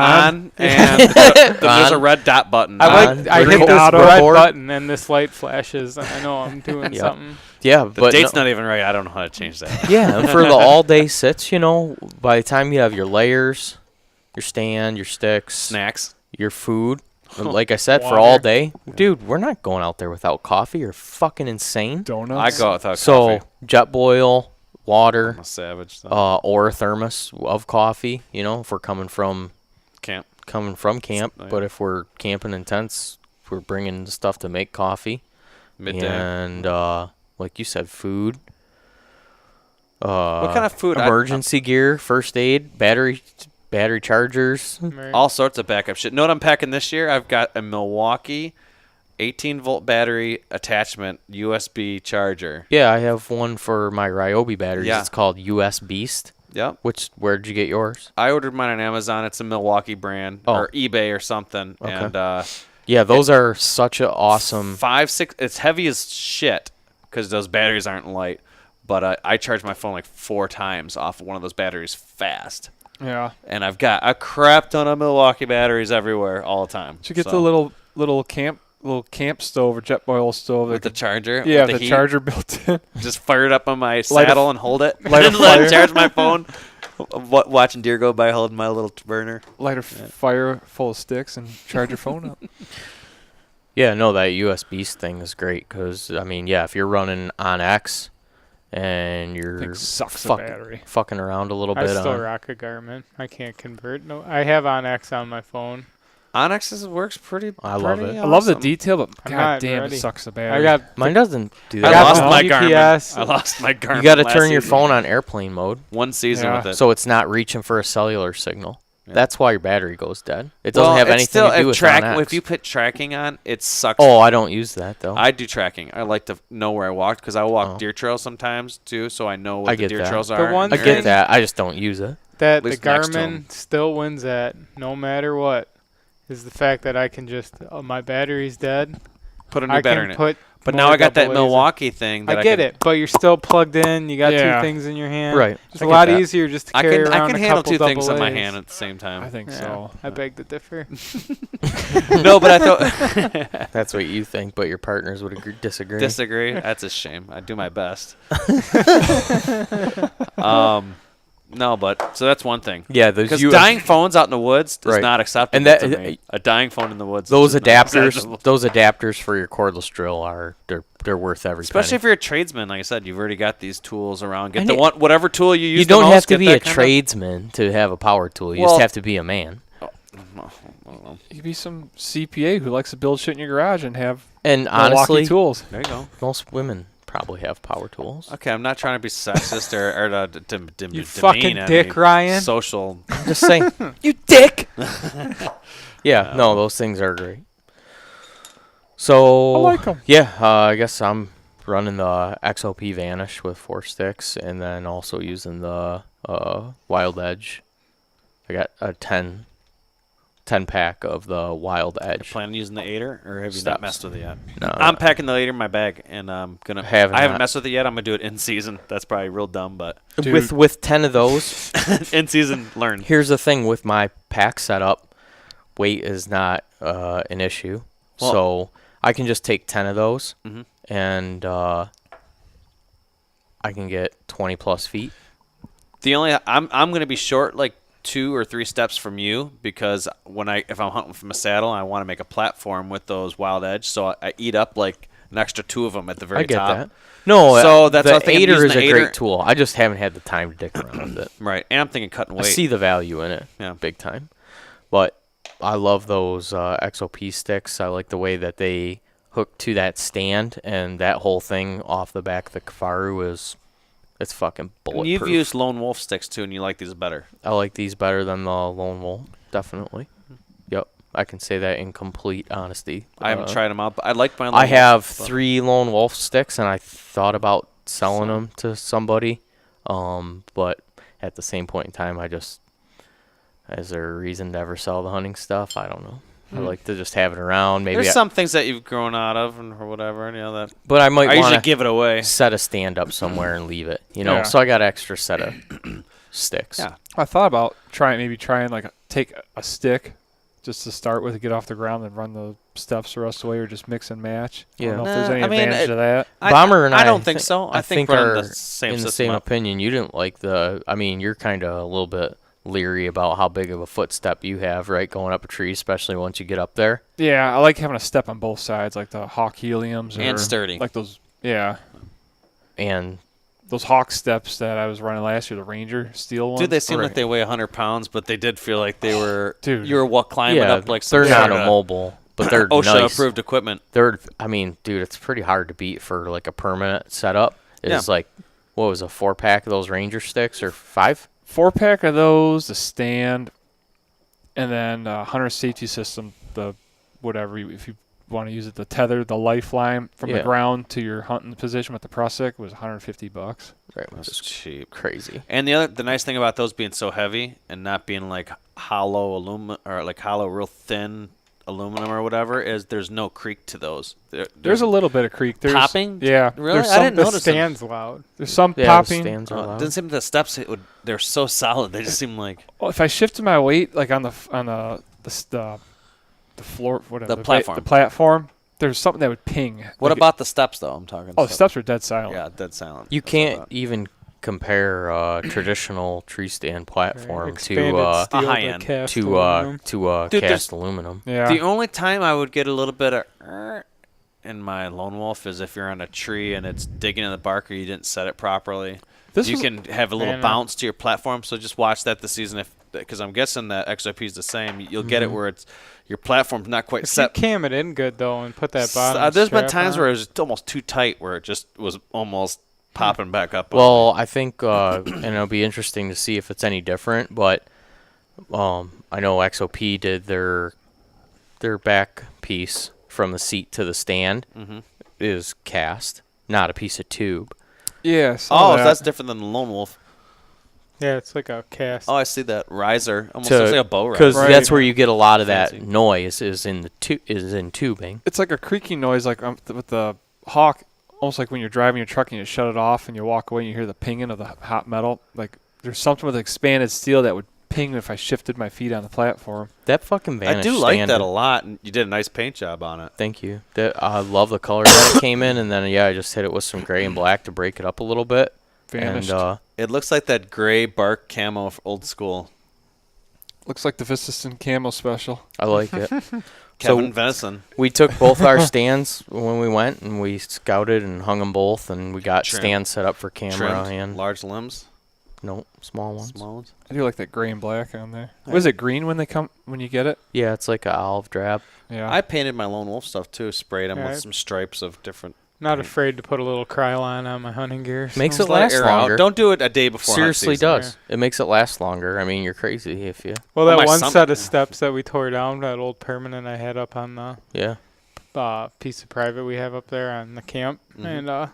and there's a On. red dot button. I On. hit Record. this red Record. button and this light flashes. And I know I'm doing Yep. something. Yeah, The but date's no- not even right. I don't know how to change that. Yeah, and for the all-day sits, by the time you have your layers, your stand, your sticks, Snacks. your food, and like I said, for Water. all day, dude, we're not going out there without coffee. You're fucking insane. I Donuts. go without So coffee. jet boil, water, I'm a savage. So. or a thermos of coffee. If we're coming from Camp. camp, Oh, yeah. but if we're camping in tents, we're bringing the stuff to make coffee. Midday. And like you said, food. What kind of food? Emergency gear, first aid, battery chargers. Right. All sorts of backup shit. Know what I'm packing this year? I've got a Milwaukee 18-volt battery attachment USB charger. Yeah, I have one for my Ryobi batteries. Yeah. It's called US Beast. Yep. Where'd you get yours? I ordered mine on Amazon. It's a Milwaukee brand Oh. or eBay or something. Okay. And Yeah, those are such a awesome. 5, 6. It's heavy as shit because those batteries aren't light. But I charge my phone like 4 times off of one of those batteries fast. Yeah. And I've got a crap ton of Milwaukee batteries everywhere all the time. Should get the little camp stove or Jetboil stove with the charger. Yeah, with the charger built in. Just fire it up on my saddle and hold it. Light a And let it fire. charge my phone. Watching deer go by holding my little burner. Light a fire full of sticks and charge your phone up. Yeah, no, that USB thing is great because, I mean, yeah, if you're running on X and you're Thing sucks the battery. fucking around a little I bit still on. rock a Garmin. I can't convert. No, I have Onyx on my phone. Onyx works pretty. I love pretty it. I love the awesome. detail, but I'm god not damn, ready. it sucks the I battery. got Mine doesn't do I that. lost no my GPS. Garmin. I lost my Garmin. You got to last turn your season. phone on airplane mode One season Yeah. with it. so it's not reaching for a cellular signal. Yeah. That's why your battery goes dead. It doesn't Well, have it's anything still, to do with on X. If you put tracking on, it sucks. Oh, I don't use that though. I do tracking. I like to know where I walked because I walk Oh. deer trails sometimes too, so I know I what the get deer that. trails The are. one I and get thing- that. I just don't use it. that the least next to 'em. Garmin still wins at no matter what is the fact that I can just my battery's dead. Put a new I battery can in it. put. But more now I got that double A's in. Milwaukee thing. That I get can, it, but you're still plugged in. You got Yeah. two things in your hand. Right. It's I a get lot that. easier just to I carry can around I can a handle couple two things in double my A's. hand at the same time. I think Yeah, so. I beg to differ. No, but I thought That's what you think, but your partners would disagree. disagree. That's a shame. I do my best. No, but so that's one thing. Yeah, those Because dying phones out in the woods is Right. not acceptable And that- to me. A dying phone in the woods. those is just not adapters, acceptable. those adapters for your cordless drill they're worth every Especially penny. if you're a tradesman, like I said, you've already got these tools around. Get And the it- one, whatever tool you use. You the don't most, have to get be that a kind of- tradesman to have a power tool. You Well- just have to be a man. I don't know. You could be some CPA who likes to build shit in your garage and have And Milwaukee honestly, tools. There you go. most women probably have power tools. Okay, I'm not trying to be sexist or You fucking demean dick, any Ryan. social. Just saying, you dick. Yeah, no, those things are great. So I like 'em. Yeah, I guess I'm running the XOP Vanish with 4 sticks, and then also using the Wild Edge. I got a 10 pack of the Wild You Edge. plan on using the 8er, or have you Steps. not messed with it yet? No, I'm packing the 8er in my bag, and I'm gonna. Have I haven't not. messed with it yet. I'm gonna do it in season. That's probably real dumb, but with 10 of those. in season, learn. Here's the thing with my pack setup, weight is not an issue. Well- So I can just take 10 of those, Mhm. and I can get 20 plus feet. The only I'm gonna be short like 2 or 3 steps from you because if I'm hunting from a saddle, I want to make a platform with those Wild Edge, so I eat up like an extra 2 of them at the very I get top. that. No, So that's what I the was thinking, 8er using is the a 8er. great tool. I just haven't had the time to dick around with it. Right, and I'm thinking cutting I weight. see the value in it, Yeah. big time. But I love those XOP sticks. I like the way that they hook to that stand, and that whole thing off the back of the Kafaru it's fucking And bulletproof. you've used Lone Wolf sticks too, and you like these better. I like these better than the Lone Wolf, definitely. Yep, I can say that in complete honesty. I haven't tried them out, but I like my. Lone I have Wolf, but- 3 Lone Wolf sticks, and I thought about selling them to somebody, but at the same point in time, is there a reason to ever sell the hunting stuff? I don't know. I like to just have it around. Maybe, There's some things that you've grown out of or whatever, and that. but I might I usually want to give it away. set a stand up somewhere and leave it. Yeah. So I got an extra set of sticks. Yeah. I thought about trying like take a stick just to start with to get off the ground and run the steps the rest of the way, or just mix and match. I Yeah. don't know if there's any I mean, advantage to that. Bomber and I I don't think thi- so. I think are running the same in the system same up. opinion. You didn't like you're kind of a little bit leery about how big of a footstep you have, right, going up a tree, especially once you get up there. Yeah, I like having a step on both sides, like the Hawk Heliums And or sturdy. like those. Yeah, And those Hawk steps that I was running last year, the Ranger steel ones. Dude, they seem Right. like they weigh 100 pounds, but they did feel like they were. Dude. You were climbing yeah, up like some they're not sort of mobile, but they're OSHA nice. approved equipment. I mean, dude, it's pretty hard to beat for like a permanent setup. It's Yeah. like, what was a 4-pack of those Ranger sticks or 5? 4-pack of those, the stand, and then Hunter Safety System, the whatever, if you want to use it, the tether, the lifeline from the Yeah. ground to your hunting position with the Prusik was $150. Right, which That's is cheap. crazy. And the nice thing about those being so heavy and not being like hollow aluminum or like hollow, real thin aluminum or whatever is there's no creak to those. There's a little bit of creak. There's, popping. Yeah. Really? There's I some, didn't The notice them. stand's loud. there's some Yeah, the popping. stands are It loud. doesn't seem the steps. They're so solid. They just seem like Well, if I shifted my weight, like on the floor, whatever, The platform. the platform, there's something that would ping. What Like about the steps though? I'm talking. Oh, the steps are dead silent. Yeah, dead silent. You That's what I can't thought. even compare traditional tree stand platform Expanded to steel high to end. cast aluminum. Dude, there's- cast aluminum. Yeah. The only time I would get a little bit of in my Lone Wolf is if you're on a tree and it's digging in the bark or you didn't set it properly. This You was- can have a little Man, bounce to your platform. So just watch that this season, because I'm guessing that XRP is the same. You'll get it where it's your platform's not quite If you set. cam it in good though and put that bottom. There's been strap times on, where it was almost too tight, where it just was almost popping back up. on Well, I think, and it'll be interesting to see if it's any different. But I know XOP did their back piece from the seat to the stand Mhm. is cast, not a piece of tube. Yeah. Oh, so so that's different than the Lone Wolf. Yeah, it's like a cast. Oh, I see that riser, almost To- looks like a bow riser. Because Right. that's where you get a lot of that Fancy. noise is in tubing. It's like a creaking noise, like with the Hawk. Almost like when you're driving your truck and you shut it off and you walk away and you hear the pinging of the hot metal. Like there's something with expanded steel that would ping if I shifted my feet on the platform. That fucking I Vanish do like stand that a lot, and you did a nice paint job on it. Thank you. I love the color that it came in, and then I just hit it with some gray and black to break it up a little bit. Vanished. And It looks like that gray bark camo for old school. Looks like the Vististon camo special. I like it. Kevin Venison. We took both our stands when we went, and we scouted and hung them both, and we got Trim. stands set up for camera Trimmed, and large limbs, small ones. small ones. I do like that gray and black on there. Was it green when you get it? Yeah, it's like a olive drab. Yeah. I painted my Lone Wolf stuff too. Sprayed them Yeah, with some stripes of different. Not afraid to put a little Krylon on my hunting gear. so- Makes Just it let last air out. longer. Don't do it a day before. hunt Seriously season. does. It makes it last longer. I mean, you're crazy if you. Well, On that my one summit- set of steps that we tore down, that old permanent I had up on the Yeah. piece of private we have up there on the camp, Mhm. and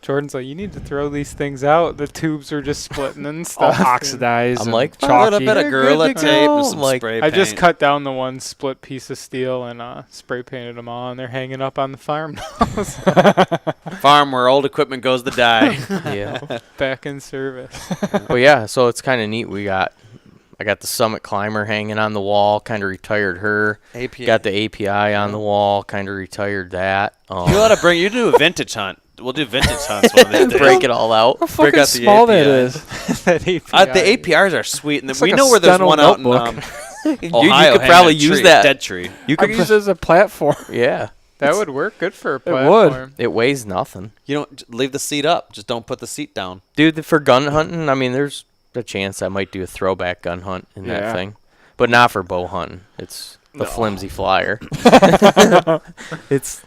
Jordan's like, "You need to throw these things out. The tubes are just splitting and all stuff." oxidized. I'm and like, A chalky. little bit of They're good Gorilla to tape go. and some Like, spray I paint. just cut down the one split piece of steel and spray painted them all, and they're hanging up on the farm now. farm where old equipment goes to die. Yeah. Back in service. But yeah, so it's kind of neat. I got the Summit Climber hanging on the wall. Kind of retired her. API. Got the API on the wall. Kind of retired that. You ought to you do a vintage hunt. We'll do vintage hunts one of these days. break it all out. How Break fucking out the small that API. is. That API. The APRs are sweet, and It's we like know a where there's steno one out in notebook. You Ohio. could hanging probably on a use tree, that. dead tree. You I could could use it as a platform. yeah. That would work good for a would. platform. It weighs nothing. You don't leave the seat up. Just don't put the seat down. Dude, for gun hunting, I mean, there's a chance I might do a throwback gun hunt in Yeah. that thing. But not for bow hunting. It's the No. flimsy flyer. It's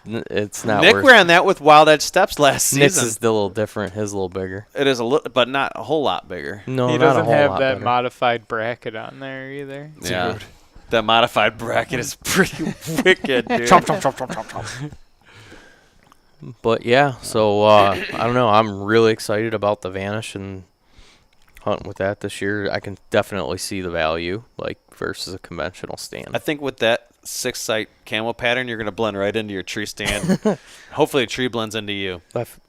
not Nick worth ran that with Wild Edge Steps last Nick's season. is a little different. His a little bigger. It is a little, but not a whole lot bigger. No, He not a doesn't whole have lot that better. modified bracket on there either. Yeah. Dude. That modified bracket is pretty wicked, dude. Chomp, chomp, chomp, chomp, chomp, chomp. But yeah, so I don't know. I'm really excited about the Vanish and hunting with that this year. I can definitely see the value, like versus a conventional stand. I think with that 6-site camo pattern, you're going to blend right into your tree stand. Hopefully a tree blends into you.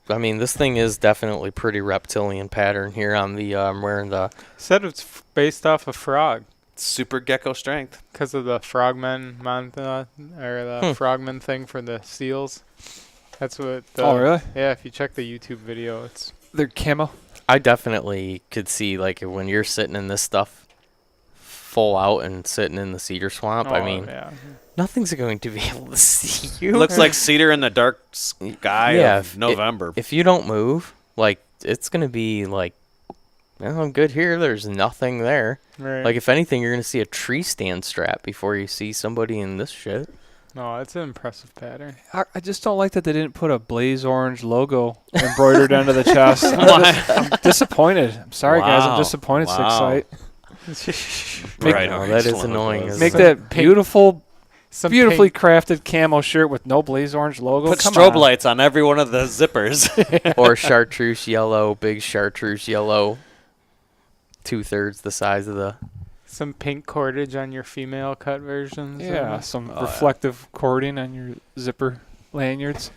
I mean, this thing is definitely pretty reptilian pattern here on the. I'm wearing the. Said it's based off a frog Super gecko strength. because of the frogman mantha or the frogman thing for the seals. That's what. Oh, really? Yeah, if you check the YouTube video, it's They're camo. I definitely could see like when you're sitting in this stuff, full out and sitting in the cedar swamp. I oh, mean, yeah. nothing's going to be able to see you. Looks like cedar in the dark sky Yeah, of November. If you don't move, like it's gonna be like, well, I'm good here. There's nothing there. Right. Like if anything, you're gonna see a tree stand strap before you see somebody in this shit. No, it's an impressive pattern. I just don't like that they didn't put a blaze orange logo embroidered onto the chest. I'm disappointed. I'm sorry, guys. I'm Wow. disappointed. Wow. Six Sight. Bright No, orange that is logo. annoying. Make Some that pink- beautiful, Some beautifully pink- crafted camo shirt with no blaze orange logo. Put Come strobe on. lights on every one of the zippers. Or chartreuse yellow, big chartreuse yellow, 2/3 the size of the Some pink cordage on your female cut versions. Yeah, some reflective cording on your zipper lanyards.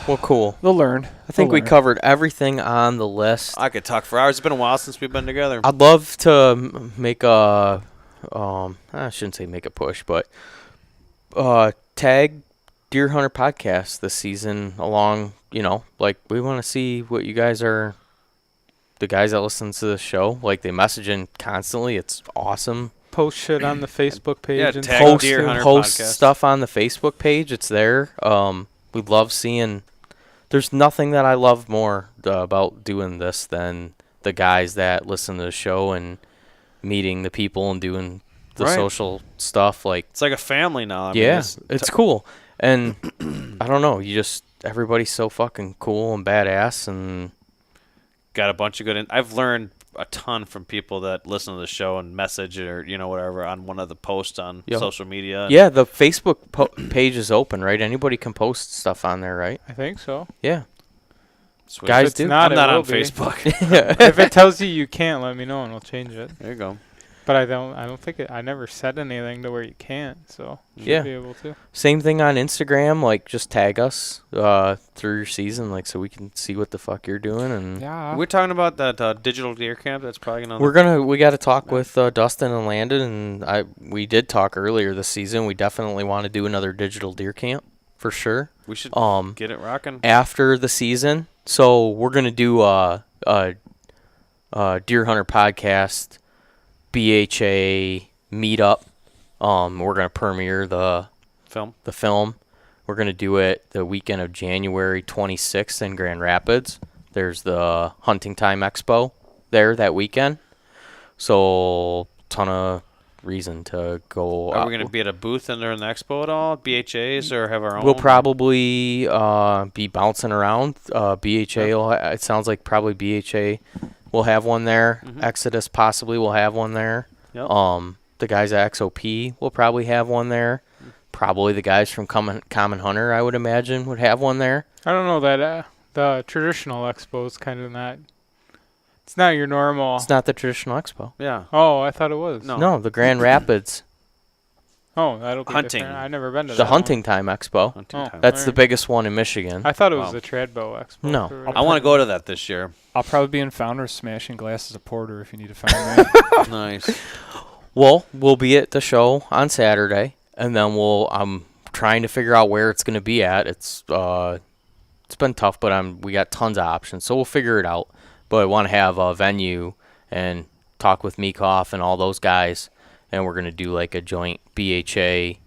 Well, cool. They'll learn. I think we covered everything on the list. I could talk for hours. It's been a while since we've been together. I'd love to make a, I shouldn't say make a push, but tag Deer Hunter Podcast this season along, like we want to see what you guys are, the guys that listen to the show, like they message in constantly. It's awesome. Post shit on the Facebook page. Yeah, and tag stuff. Deer Hunter Post Podcast. stuff on the Facebook page. It's there. We'd love seeing. There's nothing that I love more about doing this than the guys that listen to the show and meeting the people and doing the Right. social stuff. Like, It's like a family now. I mean, yeah, it's cool. And I don't know. Everybody's so fucking cool and badass. And got a bunch of good. I've learned a ton from people that listen to the show and message or whatever on one of the posts on Yep. social media. yeah, the Facebook page is open, right? Anybody can post stuff on there, right? I think so. Yeah. Sweet. Guys If it's do. not, I'm not it will on be. Facebook. If it tells you you can't, let me know and we'll change it. There you go. But I don't think I never said anything to where you can't, so you should Yeah. be able to. Same thing on Instagram. Like, just tag us through your season, like, so we can see what the fuck you're doing. And Yeah. We're talking about that digital deer camp. That's probably gonna. we got to talk with Dustin and Landon, and we did talk earlier this season. We definitely want to do another digital deer camp for sure. We should get it rocking. After the season. So we're gonna do a Deer Hunter Podcast BHA meetup. We're gonna premiere the film. We're gonna do it the weekend of January 26th in Grand Rapids. There's the Hunting Time Expo there that weekend. So ton of reason to go. Are we gonna be at a booth during the expo at all? BHAs or have our own? We'll probably be bouncing around. BHA, it sounds like probably BHA will have one there. Mhm. Exodus possibly will have one there. Yep. The guys at XOP will probably have one there. Probably the guys from Common Hunter, I would imagine, would have one there. I don't know that the traditional expo is kind of not. It's not your normal. It's not the traditional expo. Yeah. Oh, I thought it was. No. The Grand Rapids, Oh, that'll be Hunting. different. I've never been to the that Hunting Time Expo. Hunting Oh. time. That's the Alright. biggest one in Michigan. one. I thought it was Wow. the Treadbow Expo. No. or I whatever. want to go to that this year. I'll probably be in Founders smashing glasses of porter if you need to find me. Nice. Well, we'll be at the show on Saturday, and then I'm trying to figure out where it's going to be at. It's been tough, but we got tons of options, so we'll figure it out. But I want to have a venue and talk with Meekoff and all those guys, and we're going to do like a joint BHA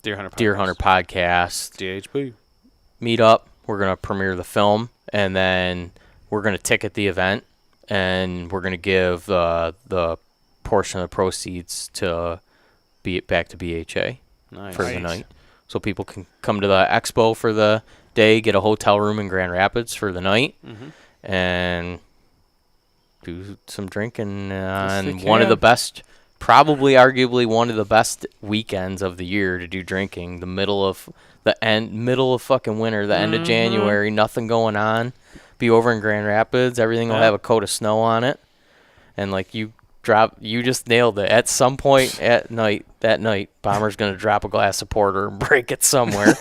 Deer Hunter. Deer Hunter Podcast DHB. meetup. We're going to premiere the film, and then we're going to ticket the event, and we're going to give the portion of the proceeds to back to BHA Nice. for the night. So people can come to the expo for the day, get a hotel room in Grand Rapids for the night, Mhm. and do some drinking Yes, they on one of can. the best, probably arguably one of the best weekends of the year to do drinking. The middle of fucking winter, the end of January, nothing going on. Be over in Grand Rapids, everything will Yeah. have a coat of snow on it, and like you just nailed it. At some point that night, Bomber's gonna drop a glass of porter and break it somewhere.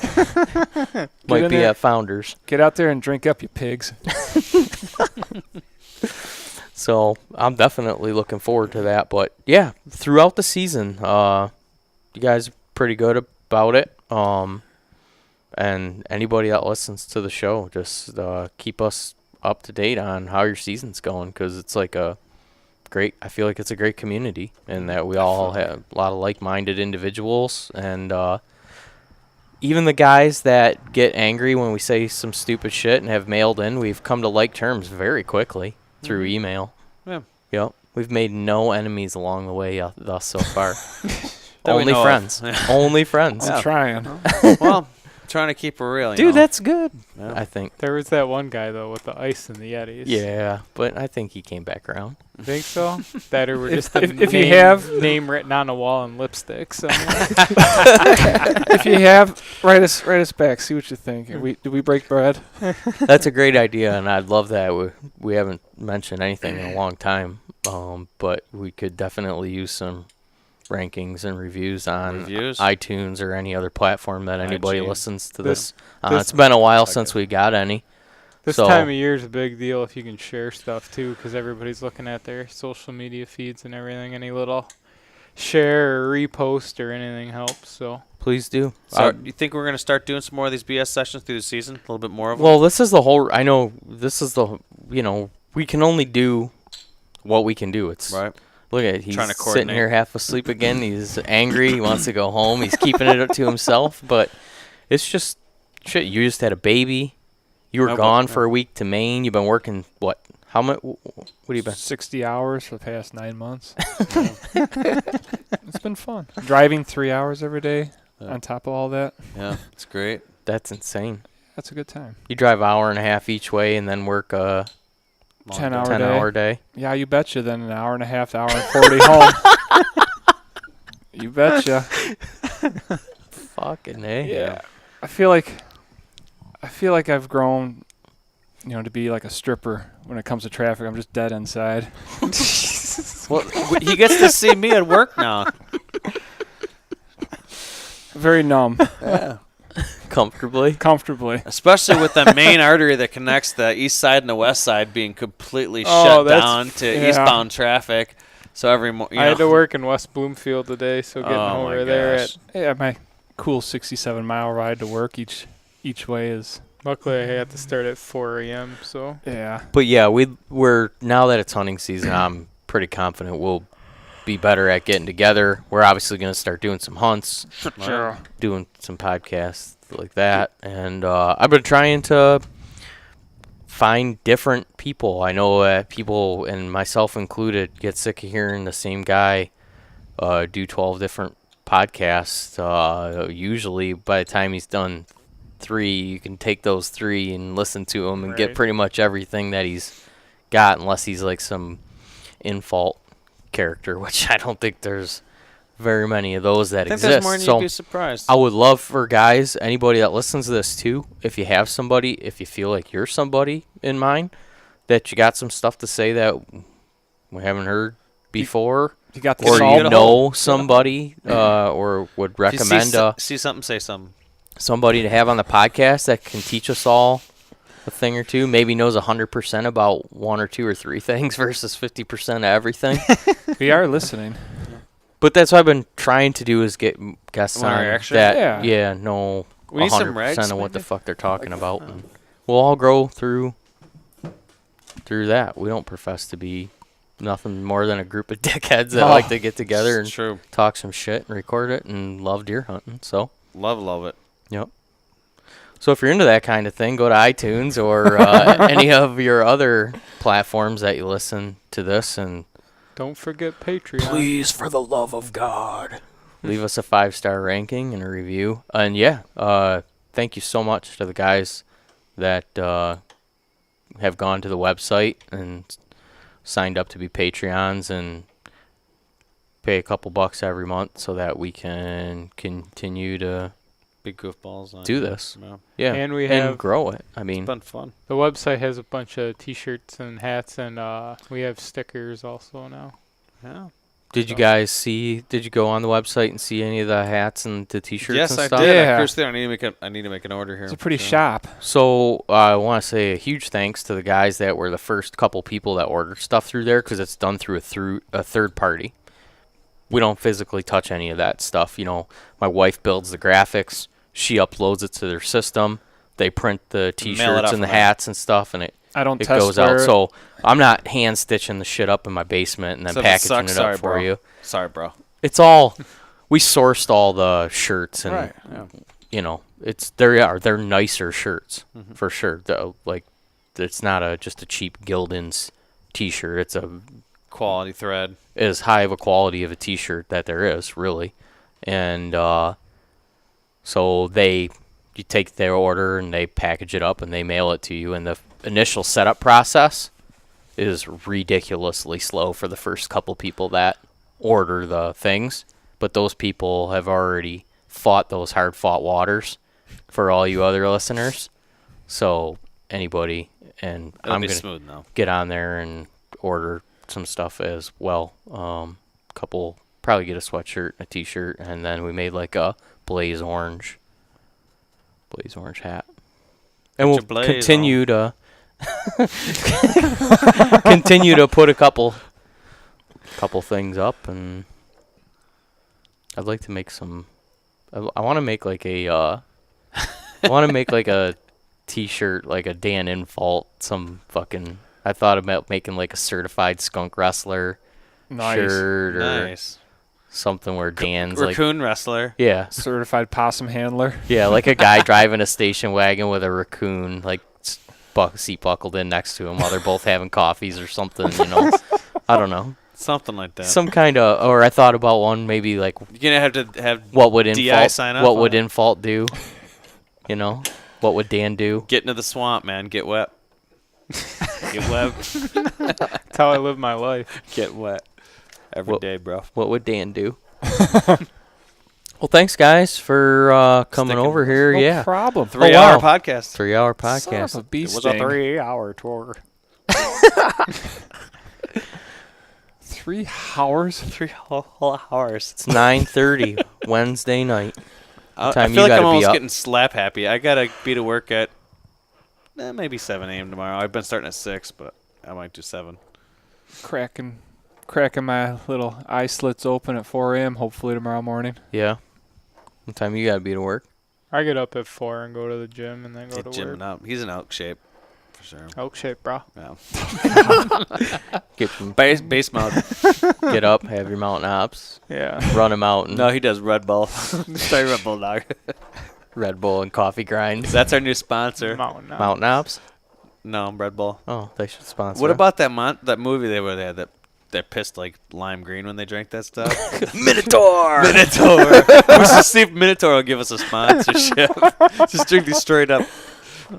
Might in be there. at Founders. Get out there and drink up, you pigs. So I'm definitely looking forward to that. But yeah, throughout the season, you guys are pretty good about it. And anybody that listens to the show, just keep us up to date on how your season's going, because it's like I feel like it's a great community, and that we all have a lot of like-minded individuals, and even the guys that get angry when we say some stupid shit and have mailed in, we've come to like terms very quickly through email. Yeah. Yep. We've made no enemies along the way thus so far. That we Only know of. friends. Only friends. I'm trying. Well, trying to keep it real. you Dude, know. that's good. Yeah. I think. There was that one guy though with the ice and the Yetis. Yeah, but I think he came back around. Think so? That or we're If- just the if you name- have- name written on a wall in lipstick. So If you have, write us back. See what you think. Did we break bread? That's a great idea, and I'd love that. We haven't mentioned anything in a long time But we could definitely use some rankings and reviews on Reviews? iTunes or any other platform that anybody iTunes. listens to This- this. this- It's been a while Like since it. we got any. This So- time of year is a big deal if you can share stuff too, because everybody's looking at their social media feeds and everything. Any little share or repost or anything helps. So Please do. So you think we're gonna start doing some more of these BS sessions through the season? A little bit more of them. Well, this is the whole. I know this is the. We can only do what we can do. It's Right. Look at he's Trying to sitting coordinate. here half asleep again. He's angry. He wants to go home. He's keeping it up to himself. But it's just shit. You just had a baby. You were No, but- gone for a week to Maine. You've been working what? How much? What have you been? 60 hours for the past 9 months. It's been fun. Driving 3 hours every day Yeah. on top of all that. Yeah, it's great. That's insane. That's a good time. You drive an hour and a half each way and then work a Long 10 day. hour 10-hour day. Yeah, you betcha. Then an hour and a half, hour and 40 home. You betcha. Fucking A. Yeah. I feel like I've grown, to be like a stripper when it comes to traffic. I'm just dead inside. Well, he gets to see me at work now. Very numb, Yeah. Comfortably. comfortably. Especially with the main artery that connects the east side and the west side being completely Oh, shut that's- down to yeah. eastbound traffic. So every morning, I had to work in West Bloomfield today, so getting Oh my over there gosh. Yeah, my cool 67-mile ride to work each way is. luckily I had to start at 4 a.m. So Yeah. But yeah, we're now that it's hunting season, I'm pretty confident we'll be better at getting together. We're obviously going to start doing some hunts, Sure. doing some podcasts like that, and I've been trying to find different people. I know people, and myself included, get sick of hearing the same guy do 12 different podcasts. Usually, by the time he's done 3, you can take those 3 and listen to them and get Right. pretty much everything that he's got, unless he's like some in-fault character, which I don't think there's very many of those that I think exist. there's more than So you'd be surprised. I would love for guys, anybody that listens to this too, if you have somebody, if you feel like you're somebody in mind, that you got some stuff to say that we haven't heard before, You got the or salt. you know somebody, or would If you recommend see something, say something. somebody to have on the podcast that can teach us all a thing or two, maybe knows 100% about 1 or 2 or 3 things versus 50% of everything. We are listening. But that's what I've been trying to do, is get guests Want our on reaction? that Yeah. know We need some 100% regs, of what the maybe? fuck they're talking Like, about. oh. And we'll all grow through that. We don't profess to be nothing more than a group of dickheads that Oh, like to get together and It's true. talk some shit and record it and love deer hunting. So, Love it. yep. So if you're into that kind of thing, go to iTunes or any of your other platforms that you listen to this, and don't forget Patreon. for the love of God, leave us a 5-star ranking and a review. And yeah, thank you so much to the guys that have gone to the website and signed up to be Patreons and pay a couple bucks every month so that we can continue to Big goofballs. do this. Yeah. Yeah, And we have- grow it. I It's mean, been fun. The website has a bunch of T-shirts and hats, and we have stickers also now. Yeah. did you guys see? Did you go on the website and see any of the hats and the T-shirts Yes, and I stuff? did. Yeah. I cruised there. I need to make an order here. It's a pretty So- shop. So I want to say a huge thanks to the guys that were the first couple people that ordered stuff through there, because it's done through a third party. We don't physically touch any of that stuff. My wife builds the graphics. She uploads it to their system. They print the out T-shirts and the from there. hats and stuff, and it I don't it test goes out. wear it. So I'm not hand stitching the shit up in my basement and then So if it packaging sucks, it sorry, up for bro. you. Sorry, bro. It's all we sourced all the shirts, and Yeah. they're nicer shirts Mhm. for sure. It's not just a cheap Gildan's T-shirt. It's Quality thread. as high of a quality of a T-shirt that there is, really. And so you take their order and they package it up and they mail it to you. And the initial setup process is ridiculously slow for the first couple people that order the things. But those people have already fought those hard-fought waters for all you other listeners. So anybody, and It'll I'm be going to smooth now. get on there and order some stuff as well. Probably get a sweatshirt, a t-shirt, and then we made like a blaze orange hat. And we'll blaze continue to continue to put a couple things up, and I'd like to make some. I want to make like a t-shirt, like a Dan Infault, I thought about making like a certified skunk wrestler shirt, or Nice. something where Dan's like, Raccoon wrestler. yeah, Certified possum handler. yeah, like a guy driving a station wagon with a raccoon, like seat buckled in next to him while they're both having coffees or something, you know. I don't know. Something like that. Some kind of, or I thought about one maybe like, You're gonna have to have what would DI sign Infault, up what on would it. Infault do? You know, what would Dan do? get into the swamp, man. Get wet. Get wet. That's how I live my life. Get wet. Every day, bro. What would Dan do? Well, thanks guys for coming Sticking over with us. here. No Yeah, problem. 3-hour wow. podcast. 3-hour Son podcast. of a bee It was a sting. 3-hour tour. 3 hours? 3 whole hours. It's 9:30 Wednesday night. I time feel you like gotta I'm be almost up? getting slap happy. I gotta be to work at maybe 7 a.m. tomorrow. I've been starting at 6, but I might do 7. Cracking my little eye slits open at 4 a.m. hopefully tomorrow morning. Yeah. What time you gotta be to work? I get up at 4 and go to the gym and then go Get to gymming work. up. He's in elk shape, for sure. Elk shape, bro. Yeah. Get some, Base mode. get up, have your mountain hops, Yeah. run a mountain, No, he does Red Bull. Sorry, Red Bull dog. Red Bull and coffee grinds. That's our new sponsor. Mountain. Mountain hops? No, Red Bull. Oh, they should sponsor. What us. about that movie they had that pissed like lime green when they drank that stuff? Minotaur? Minotaur. We should see if Minotaur will give us a sponsorship. Just drink these straight up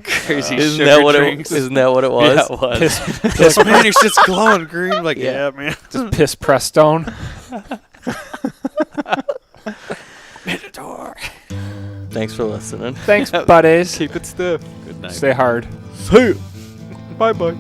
crazy Isn't sugar that what drinks. Isn't that what it was? Yeah, it was. Piss, man, your shit's glowing green. Like, Yeah. yeah, man. Just piss Prestone. Minotaur. Thanks for listening. Thanks, buddies. Keep it stiff. Good night. Stay hard. Bye bye.